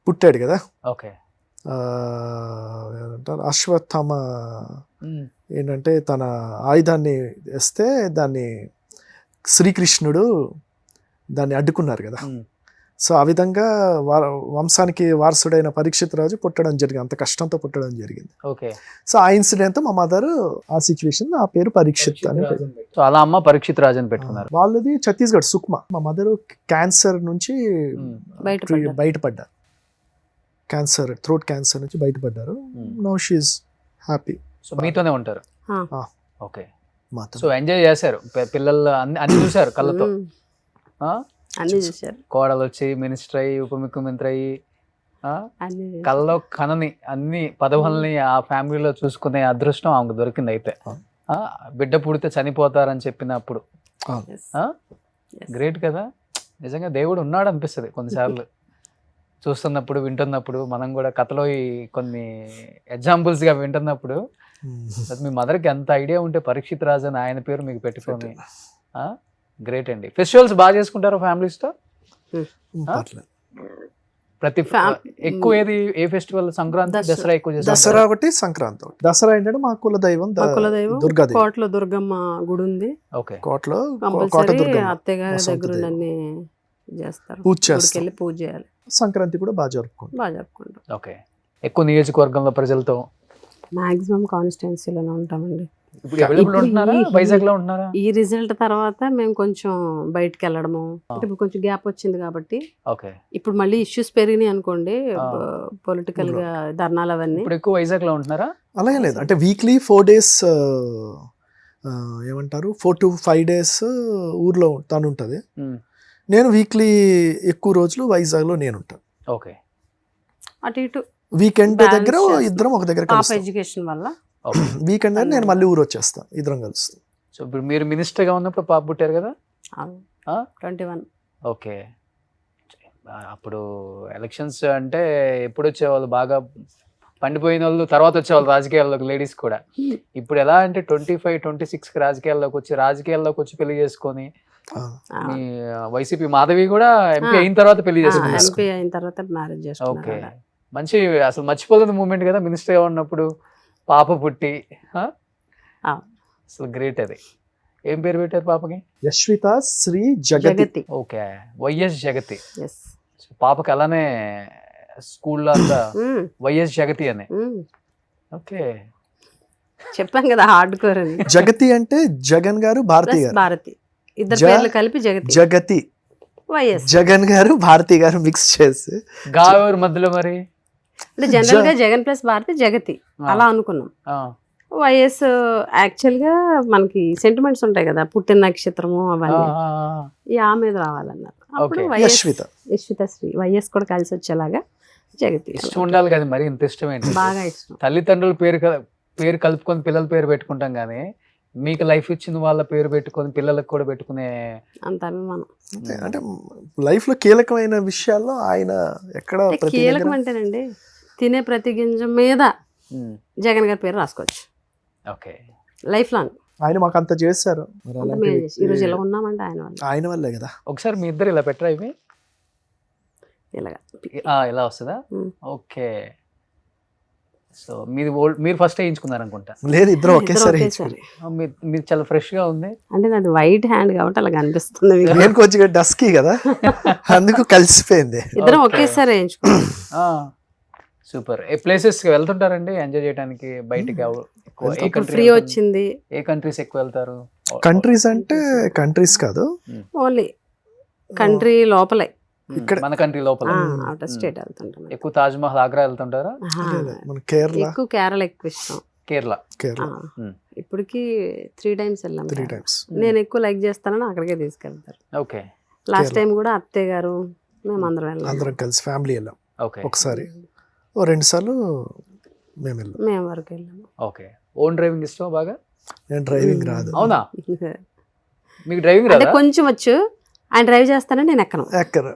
పుట్టాడు కదా. ఓకే. ఏమంటారు అశ్వత్థామ ఏంటంటే తన ఆయుధాన్ని వేస్తే దాన్ని శ్రీకృష్ణుడు దాన్ని అడ్డుకున్నారు కదా. సో ఆ విధంగా వంశానికి వారసుడైన పరీక్షిత్ రాజు పుట్టడం జరిగింది, అంత కష్టంతో పుట్టడం జరిగింది. సో ఆ ఇన్సిడెంట్ మా మదర్ ఆ సిచ్యువేషన్ ఆ పేరు పరీక్షిత్ అని పేరు. సో అలా అమ్మ పరీక్షిత్ రాజు అని పెట్టుకున్నారు. వాళ్ళది ఛత్తీస్గఢ్ సుక్మా. మా మదర్ క్యాన్సర్ నుంచి బయటపడ్డారు, థ్రోట్ క్యాన్సర్ నుంచి బయటపడ్డారు. Now she is happy. So మీతోనే ఉంటారు. ఓకే. మాతో సో ఎంజాయ్ చేశారు, పిల్లలు అన్ని చూశారు కళ్ళతో. అన్ని చూశారు. కోడలు వచ్చి మినిస్టర్ అయ్యి ఉప ముఖ్యమంత్రి అయ్యి కళ్ళలో కనని అన్ని పదవుల్ని ఆ ఫ్యామిలీలో చూసుకునే అదృష్టం ఆమెకు దొరికింది. అయితే బిడ్డ పుడితే చనిపోతారని చెప్పినప్పుడు గ్రేట్ కదా. నిజంగా దేవుడు ఉన్నాడు అనిపిస్తుంది కొన్నిసార్లు. చూస్తున్నప్పుడు వింటున్నప్పుడు మనం కూడా కథలో ఈ కొన్ని ఎగ్జాంపుల్స్ గా వింటున్నప్పుడు అది మీ మదర్కి ఎంత ఐడియా ఉంటే పరీక్షిత్ రాజ్ అని ఆయన పేరు మీకు పెట్టుకొని గ్రేట్ అండి. ఫెస్టివల్స్ బాగా చేసుకుంటారు ఫ్యామిలీస్ తో? పర్లేదు. ప్రతి ఎక్కువ ఏది ఏ ఫెస్టివల్? సంక్రాంతి, దసరా ఎక్కువ చేస్తారు. దసరా ఒకటి, సంక్రాంతి ఒకటి. దసరా ఏంటంటే మా కుల దైవం మా కులదైవం దుర్గాదేవి. కోటలో దుర్గమ్మ గుడి ఉంది. ఓకే. కోటలో కోట కంపల్సరీ దుర్గమ్మ అత్తయ్య గారి మా సొంత దగ్గర దైవం. అన్ని చేస్తారు. పూజ గుడికి చేస్తాం. వెళ్ళి పూజ చేయాలి. సంక్రాంతి కూడా బాగా జరుపుకుంటాం. బాగా జరుపుకుంటాం. ఓకే. ఎక్కువ నియోజకవర్గంలో ప్రజలతో మాక్సిమం కాన్స్టిట్యున్సీలోనే ఉంటామండి. ఇప్పుడు అవైలబుల్ ఇప్పుడు ఉంటున్నారా? ఈ- వైజాగ్ లో ఉంటున్నారా? ఈ రిజల్ట్ తర్వాత మేము కొంచెం బయటకు వెళ్ళడము, అంటే ఇప్పుడు కొంచెం గ్యాప్ వచ్చింది కాబట్టి ఓకే. ఇప్పుడు మళ్ళీ ఇష్యూస్ పెరిగినాయి అనుకోండి, పొలిటికల్ గా ధర్నాలు అవన్నీ. ఇప్పుడు ఎక్కువ వైజాగ్ లో ఉంటున్నారా? అలాగే లేదు, అంటే వీక్లీ 4 days ఏమంటారు 4 to 5 days ఊర్లో తను ఉంటుంది. ఉమ్. నేను వీక్లీ ఎక్కువ రోజులు వైజాగ్లో నేను ఉంటాను. ఓకే. అటు ఇటు వీకెండ్ Balance దగ్గర చేస్తాం. ఇద్దరం ఒక దగ్గర పాప కలుస్తాం. ఎడ్యుకేషన్ వల్ల ఓకే. వీకెండ్ దగ్గర నేను మళ్ళీ ఊరు వచ్చేస్తాం, ఇద్దరం కలుస్తాం. సో ఇప్పుడు మీరు మినిస్టర్ గా ఉన్నప్పుడు పాప పుట్టారు కదా? ఆ? 21. ఓకే. అప్పుడు ఎలక్షన్స్ అంటే ఎప్పుడు వచ్చేవాళ్ళు బాగా పండిపోయిన వాళ్ళు, తర్వాత వచ్చేవాళ్ళు రాజకీయాల్లోకి లేడీస్ కూడా. ఇప్పుడు ఎలా అంటే 25, 26 రాజకీయాల్లోకి వచ్చి పెళ్లి చేసుకొని, ఆ, మీ వైసీపీ మాధవి కూడా ఎంపీ అయిన తర్వాత పెళ్లి చేసుకున్నారు. ఎంపీ అయిన తర్వాత మ్యారేజ్ ఓకే. చేసుకున్నారు. మంచి అసలు మర్చిపోలేని మూమెంట్ కదా మినిస్టర్ గా ఉన్నప్పుడు పాప పుట్టి. ఆ? ఆ. అసలు గ్రేట్ అది. ఏం పేరు పెట్టారు పాపకి? యశ్విత శ్రీ జగతి. జగతి. ఓకే. వైఎస్ జగతి. ఎస్. సో పాపకి అలానే స్కూల్లో అంతా వైఎస్ జగతి అని. ఓకే. చెప్పాం కదా హార్డ్ కోర్ అని. జగతి అంటే జగన్ గారు, భారతి ప్లస్ గారు. భారతి, ఇద్దరు జ- పేర్లు కలిపి జగతి. జగతి, వైఎస్ జగన్ గారు, భారతి గారు మిక్స్ చేసి గావూరు మధ్యలో మరి అంటే జనరల్ గా జగన్ ప్లస్ భారతి జగతి అలా అనుకున్నాం. ఆ, వైఎస్ యాక్చువల్ గా మనకి సెంటిమెంట్స్ ఉంటాయి కదా, పుట్టిన నక్షత్రము ఆ, అవన్నీ ఆ, ఆ మీద రావాలన్నారు. అప్పుడు Okay. YS Yashwitha. Yashwitha Sri YS కూడా కలిసి వచ్చేలాగా జగతి ఇష్టం ఉండాలి కదా మరి, ఇంత ఇష్టం ఏంటి? బాగా ఇష్టం. తల్లిదండ్రుల పేరు కలుపుకొని పిల్లల పేరు పెట్టుకుంటాం కానీ మీకు లైఫ్ ఇచ్చిన వాళ్ళ పేరు పెట్టుకొని పిల్లలకు కూడా పెట్టుకునే అంత అభిమానం. అంటే లైఫ్ లో కీలకమైన విషయాల్లో ఆయన ఎక్కడ అంటే ప్రతి కీలకం దగ్గర- అంటేనండి, తినే ప్రతి గింజ మీద జగన్ గారి పేరు రాసుకోవచ్చు ఓకే. Life long. ఆయన మాకు అంత చేశారు. మరి అంత అలాంటి మేము వ్యక్తి ఈ రోజు ఇలా ఉన్నామంటే ఆయన వల్ల. ఆయన వల్లే కదా. ఒకసారి మీ ఇద్దరు ఇలా పెట్టరా ఇవి? ఇలాగా ఇలా వస్తుందా? ఉమ్. ఓకే. సో మీరు ఫస్ట్ వేయించుకున్నారు అనుకుంటా. లేదు, ఇద్దరు ఇద్దరు ఒకేసారి ఒకేసారి. మీరు చాలా ఫ్రెష్ గా ఉంది. అంటే నాది వైట్ హ్యాండ్ కాబట్టి అలా కనిపిస్తుంది మీకు. నేను కొంచెం డస్కీ కదా, అందుకు కలిసిపోయింది. ఇద్దరం Okay. ఒకేసారి వేయించుకున్నాం. సూపర్. ఏ ప్లేసెస్ కి వెళ్తుంటారండి ఎంజాయ్ చేయడానికి బయటికి? ఎక్కువ ఏ ఇప్పుడు country ఫ్రీ వెళ్తారు? వచ్చింది. ఏ కంట్రీస్ ఎక్కువ వెళ్తారు? కంట్రీస్ అంటే కంట్రీస్ కాదు, ఓన్లీ కంట్రీ లోపలే, ఇక్కడ మన కంట్రీ లోపల అవుట్ ఆఫ్ స్టేట్ వెళ్తుంటాం. ఎక్కువ తాజ్ మహల్, ఆగ్రా వెళ్తుంటారా? మన కేరళ, ఎక్కువ కేరళ ఎక్కువ ఇష్టం. కేరళ. కేరళ ఇప్పటికి 3 times వెళ్ళాం. 3 times. నేను ఎక్కువ లైక్ చేస్తానని అక్కడికే తీసుకెళ్తారు. ఓకే. లాస్ట్ టైం కూడా అత్తయ్య గారు మేము అందరం వెళ్ళాం. అందరం కలిసి ఫ్యామిలీ వెళ్ళాం. ఓకే. ఒకసారి 2 సార్లు మేము వెళ్ళాం. మేము వరకు వెళ్ళాము. ఓకే. ఓన్ డ్రైవింగ్ ఇష్టం బాగా? నేను డ్రైవింగ్ రాదు. అవునా? మీకు డ్రైవింగ్ అంటే రాదా? కొంచెం వచ్చు, ఆయన డ్రైవ్ చేస్తానని నేను ఎక్కను. ఎక్కరు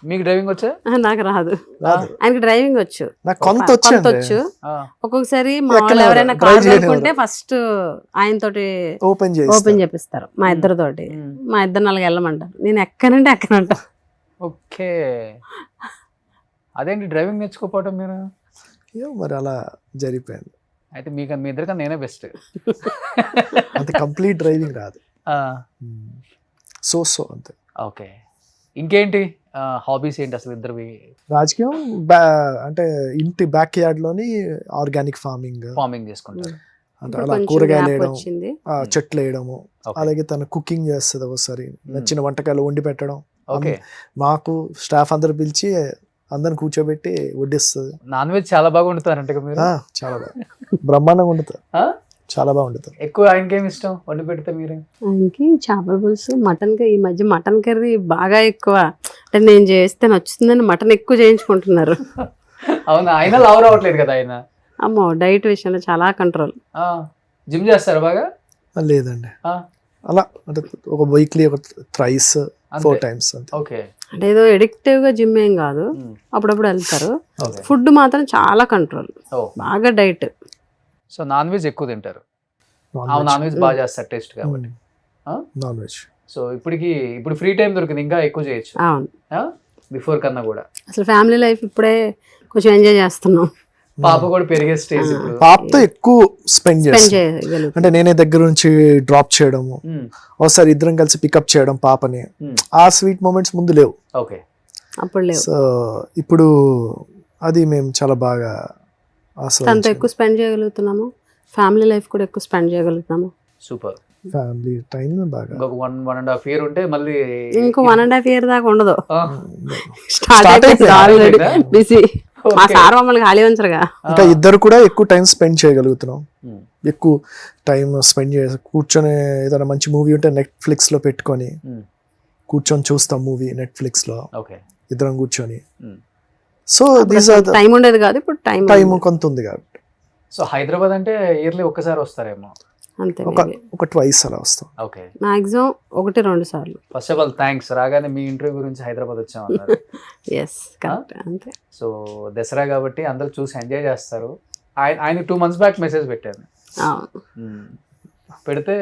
మీకు డ్రైవింగ్ వచ్చా? నాకు రాదు. రాదు. ఆయనకి డ్రైవింగ్ వచ్చు, నాకు కొంత కొంత వచ్చి వచ్చు. ఆ, ఒక్కొక్కసారి మా ఎక్కనివ్వరు, వాళ్ళు ఎవరైనా drive కార్ చేయనివ్వరు. అనుకుంటే ఫస్ట్ ఆయనతోటి ఓపెన్ ఓపెన్ చేసి చేపిస్తారు మా ఇద్దరితోటి. ఉమ్. మా ఇద్దరు 4 వెళ్ళమంటారు, నేను ఎక్కనంటే ఎక్కనంట. ఓకే. అదేంటి డ్రైవింగ్ నేర్చుకోపోవటం మీరు? మరి అలా జరిగిపోయింది. అయితే మీ ఇద్దరికన్నా నేనే బెస్ట్. అంత కంప్లీట్ డ్రైవింగ్ రాదు. సో అంతే. ఓకే. ఇంకేంటి హాబీస్ ఏంటి అసలు ఇద్దరివి? రాజకీయం అంటే ఇంటి బ్యాక్ యార్డ్ లోని ఆర్గానిక్ ఫార్మింగ్, ఫార్మింగ్ చేసుకుంటారు. అంటే ఇప్పుడు అలా కొంచెం కూరగాయలు gap వేయడం, వచ్చింది. చెట్లు వేయడము. Okay. అలాగే తన కుకింగ్ చేస్తుంది, ఒకసారి నచ్చిన వంటకాలు వండి పెట్టడం. ఓకే. మాకు స్టాఫ్ అందరు పిలిచి అందరిని కూర్చోబెట్టి వడ్డిస్తుంది. నాన్ వెజ్ చాలా బాగా వండుతారంట కదా మీరు? చాలా బాగా బ్రహ్మాండంగా వండుతారు, ఆ? చాలా బాగా వండుతారు. ఎక్కువ ఆయనకేమి ఇష్టం వండి పెడితే మీరు? ఆయనకి చేపల పులుసు, మటన్ కర్రీ. ఈ మధ్య మటన్ కర్రీ బాగా ఎక్కువ, అంటే నేను చేస్తే నచ్చుతుందని మటన్ ఎక్కువ చేయించుకుంటున్నారు. అవునా? ఆయన లావు రావట్లేదు కదా ఆయన? అమ్మో, డైట్ విషయంలో చాలా కంట్రోల్. జిమ్ చేస్తారు బాగా? లేదండి, ఆ, అలా అంటే ఒక వీక్లీ ఒక థ్రైస్ 4 times అంతే. ఓకే. అంటే ఏదో ఎడిక్టివ్ గా జిమ్ ఏం కాదు, అప్పుడప్పుడు వెళ్తారు. ఫుడ్ మాత్రం చాలా కంట్రోల్, బాగా డైట్. సో నాన్ వెజ్ ఎక్కువ తింటారు. Non-veg. నాన్ వెజ్ బాగా చేస్తారు టేస్ట్ కాబట్టి. Non veg. సో ఇప్పుడు ఫ్రీ టైం దొరికింది ఇంకా ఎక్కువ చేయొచ్చు అవును, బిఫోర్ కన్నా కూడా. అసలు ఫ్యామిలీ లైఫ్ ఇప్పుడే కొంచెం ఎంజాయ్ చేస్తున్నాం. పాప కూడా పెరిగే స్టేజ్ ఇప్పుడు. పాపతో ఎక్కువ స్పెండ్ స్పెండ్ చేస్తాం. చేయగలుగుతాం. అంటే నేనే దగ్గర నుంచి డ్రాప్ చేయడము, ఒకసారి ఇద్దరం కలిసి పికప్ చేయడం పాపని, ఆ స్వీట్ మూమెంట్స్ ముందు లేవు. ఓకే. అప్పుడు లేవు. సో ఇప్పుడు అది మేము చాలా బాగా తనతో ఎక్కువ స్పెండ్ చేయగలుగుతున్నాము, ఫ్యామిలీ లైఫ్ కూడా ఎక్కువ స్పెండ్ చేయగలుగుతున్నాము. సూపర్. ఫ్యామిలీ టైం బాగా. ఇంకొక 1.5 year ఉంటే మళ్ళీ ఇంకో 1.5 year దాకా ఉండదు. Start అయిపోయింది. Already busy. మా సార్ మమ్మల్ని ఖాళీ ఉంచరుగా. ఇంకా ఇద్దరు కూడా ఎక్కువ టైం స్పెండ్ చేయగలుగుతున్నాం. ఎక్కువ టైం స్పెండ్ చేసి కూర్చొని ఏదైనా మంచి మూవీ ఉంటే నెట్ఫ్లిక్స్ లో పెట్టుకొని కూర్చొని చూస్తాం మూవీ నెట్ఫ్లిక్స్ లో ఇద్దరం కూర్చొని. సో టైం ఉండేది కాదు, ఇప్పుడు టైం కొంత ఉంది కాబట్టి. సో హైదరాబాద్ అంటే ఇయర్లీ ఒక్కసారి వస్తారేమో. అంతే, ఒక ట్వైస్ అలా వస్తాం. ఓకే. మాక్సిమం 1-2 సార్లు. ఫస్ట్ ఆఫ్ ఆల్ థ్యాంక్స్, రాగానే మీ ఇంటర్వ్యూ గురించి హైదరాబాద్ వచ్చామన్నారు. ఎస్ కరెక్ట్, అంతే. సో దసరా కాబట్టి అందరూ చూసి ఎంజాయ్ చేస్తారు. ఆయన 2 months బ్యాక్ మెసేజ్ పెట్టాను. పెడితే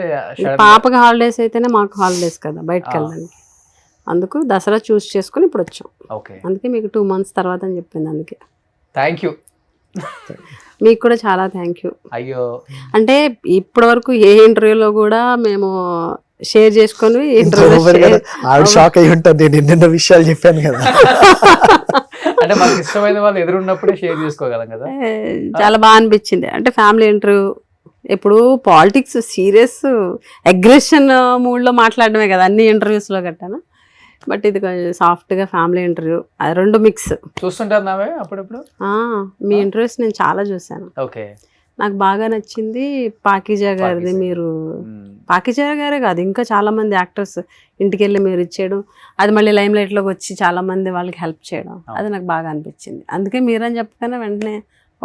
పాపకి హాలిడేస్ అయితేనే మాకు హాలిడేస్ కదా బయటకు వెళ్ళడానికి, అందుకు దసరా చూస్ చేసుకుని ఇప్పుడు వచ్చాం. ఓకే. అందుకే మీకు 2 months తర్వాత అని చెప్పింది. అందుకే థ్యాంక్ యూ. మీకు కూడా చాలా థ్యాంక్ యూ. అయ్యో, అంటే ఇప్పటి వరకు ఏ ఇంటర్వ్యూలో కూడా మేము షేర్ చేసుకొని ఆవిడ షాక్ అయి ఉంటుంది, నేను నిన్న విషయాలు చెప్పాను కదా. అంటే మనకి ఇష్టమైన వాళ్ళు ఎదురున్నప్పుడే షేర్ చేసుకోగలం కదా. చాలా బాగా అనిపించింది. అంటే ఫ్యామిలీ ఇంటర్వ్యూ ఎప్పుడు పాలిటిక్స్ సీరియస్ అగ్రెషన్ మూడ్లో మాట్లాడడమే కదా అన్ని ఇంటర్వ్యూస్లో గట్టాను. బట్ ఇది కొంచెం సాఫ్ట్గా ఫ్యామిలీ ఇంటర్వ్యూ, అది 2 మిక్స్. చూస్తుంటారు అప్పుడప్పుడు మీ ఇంటర్వ్యూస్ నేను చాలా చూసాను. ఓకే. నాకు బాగా నచ్చింది పాకీజా గారిది. మీరు పాకీజా గారే కాదు ఇంకా చాలా మంది యాక్టర్స్ ఇంటికి వెళ్ళి మీరు ఇచ్చేయడం, అది మళ్ళీ లైమ్ లైట్లోకి వచ్చి చాలా మంది వాళ్ళకి హెల్ప్ చేయడం, అది నాకు బాగా అనిపించింది. అందుకే మీరని చెప్పగానే వెంటనే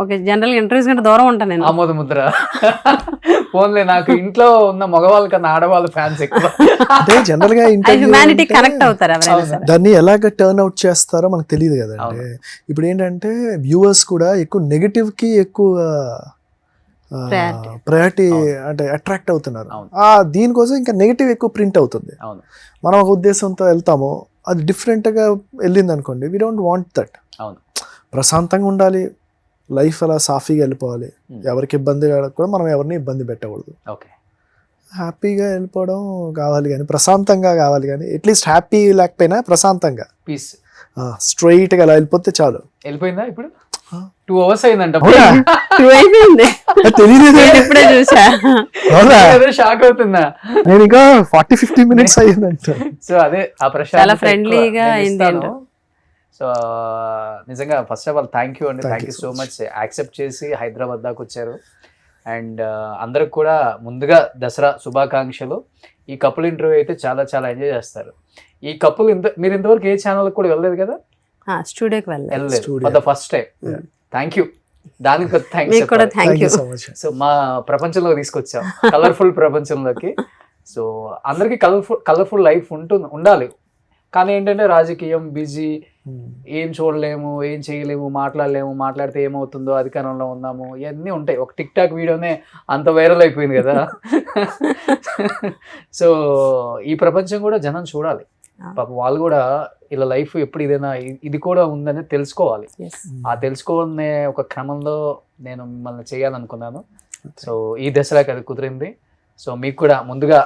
ఓకే, జనరల్ ఇంటర్వ్యూస్ కంటే దూరం ఉంటాను నేను. ఆమోద ముద్ర. ఫోన్లే, నాకు ఇంట్లో ఉన్న మగవాళ్ళ కన్నా ఆడవాళ్ళ ఫ్యాన్స్ ఎక్కువ. అంటే జనరల్ గా హ్యుమానిటీ కనెక్ట్ అవుతారు ఎవరైనా సరే. దాన్ని ఎలాగ టర్న్ అవుట్ చేస్తారో మనకు తెలియదు కదండి. ఇప్పుడు ఏంటంటే వ్యూవర్స్ కూడా ఎక్కువ నెగటివ్ కి ఎక్కువ ప్రయారిటీ అంటే అట్రాక్ట్ అవుతున్నారు. దీనికోసం ఇంకా నెగటివ్ ఎక్కువ ప్రింట్ అవుతుంది. మనం ఒక ఉద్దేశంతో వెళ్తాము, అది డిఫరెంట్ గా వెళ్ళింది అనుకోండి, వీ డోంట్ వాంట్ దట్. ప్రశాంతంగా ఉండాలి, లైఫ్ అలా సాఫీగా వెళ్ళిపోవాలి, ఎవరికి ఇబ్బంది కూడా మనం ఎవరిని ఇబ్బంది పెట్టకూడదు. హ్యాపీగా వెళ్ళిపోవడం కావాలి కానీ ప్రశాంతంగా కావాలి కానీ అట్లీస్ట్ హ్యాపీ లేకపోయినా ప్రశాంతంగా పీస్ స్ట్రైట్ గా అలా వెళ్ళిపోతే చాలు. వెళ్ళిపోయిందా ఇప్పుడు 2 hours అయిందంట. తెలియదు, ఇప్పుడే చూసా. షాక్ అవుతుందా? నేను ఇంకా 40-50 minutes అయ్యిందంట. సో అదే ఆ ప్రశ్న చాలా ఫ్రెండ్లీగా అయింది. సో నిజంగా first of all thank you అండి, thank you so much. Accept చేసి హైదరాబాద్ దాకా వచ్చారు. అండ్ అందరికి కూడా ముందుగా దసరా శుభాకాంక్షలు. ఈ కపుల్ ఇంటర్వ్యూ అయితే చాలా చాలా ఎంజాయ్ చేస్తారు. ఈ కపుల్ మీరు ఇంతవరకు ఏ ఛానల్ కూడా వెళ్ళలేదు కదా? స్టూడియోకి వెళ్ళలేదు for the first time. Thank you, దానికి థ్యాంక్స్. సో మా ప్రపంచంలోకి తీసుకొచ్చాం, కలర్ఫుల్ ప్రపంచంలోకి. సో అందరికి కలర్ఫుల్ లైఫ్ ఉండాలి. కానీ ఏంటంటే రాజకీయం బిజీ, ఏం చూడలేము, ఏం చేయలేము, మాట్లాడలేము, మాట్లాడితే ఏమవుతుందో, అధికారంలో ఉన్నాము, ఇవన్నీ ఉంటాయి. ఒక టిక్ టాక్ వీడియోనే అంత వైరల్ అయిపోయింది కదా. సో ఈ ప్రపంచం కూడా జనం చూడాలి. పాప వాళ్ళు కూడా ఇలా లైఫ్ ఎప్పుడు ఇదేనా, ఇది కూడా ఉందని తెలుసుకోవాలి. ఆ తెలుసుకునే ఒక క్రమంలో నేను మిమ్మల్ని చేయాలనుకున్నాను. సో ఈ దసరాకి అది కుదిరింది. సో మీకు కూడా ముందుగా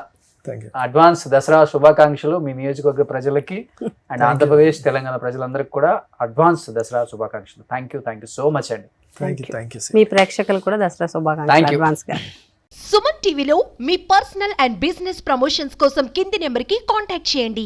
అడ్వాన్స్ దసరా శుభాకాంక్షలు మీ నియోజకవర్గ ప్రజలకి అండ్ ఆంధ్రప్రదేశ్ తెలంగాణ ప్రజలందరికీ కూడా అడ్వాన్స్ దసరా శుభాకాంక్షలు. థ్యాంక్ యూ సో మచ్ అండి. మీ ప్రేక్షకులు కూడా దసరా శుభాకాంక్షలు అడ్వాన్స్ గా. సుమన్ టీవీలో మీ పర్సనల్ అండ్ బిజినెస్ ప్రమోషన్స్ కోసం కింది నెంబర్కి కాంటాక్ట్ చేయండి.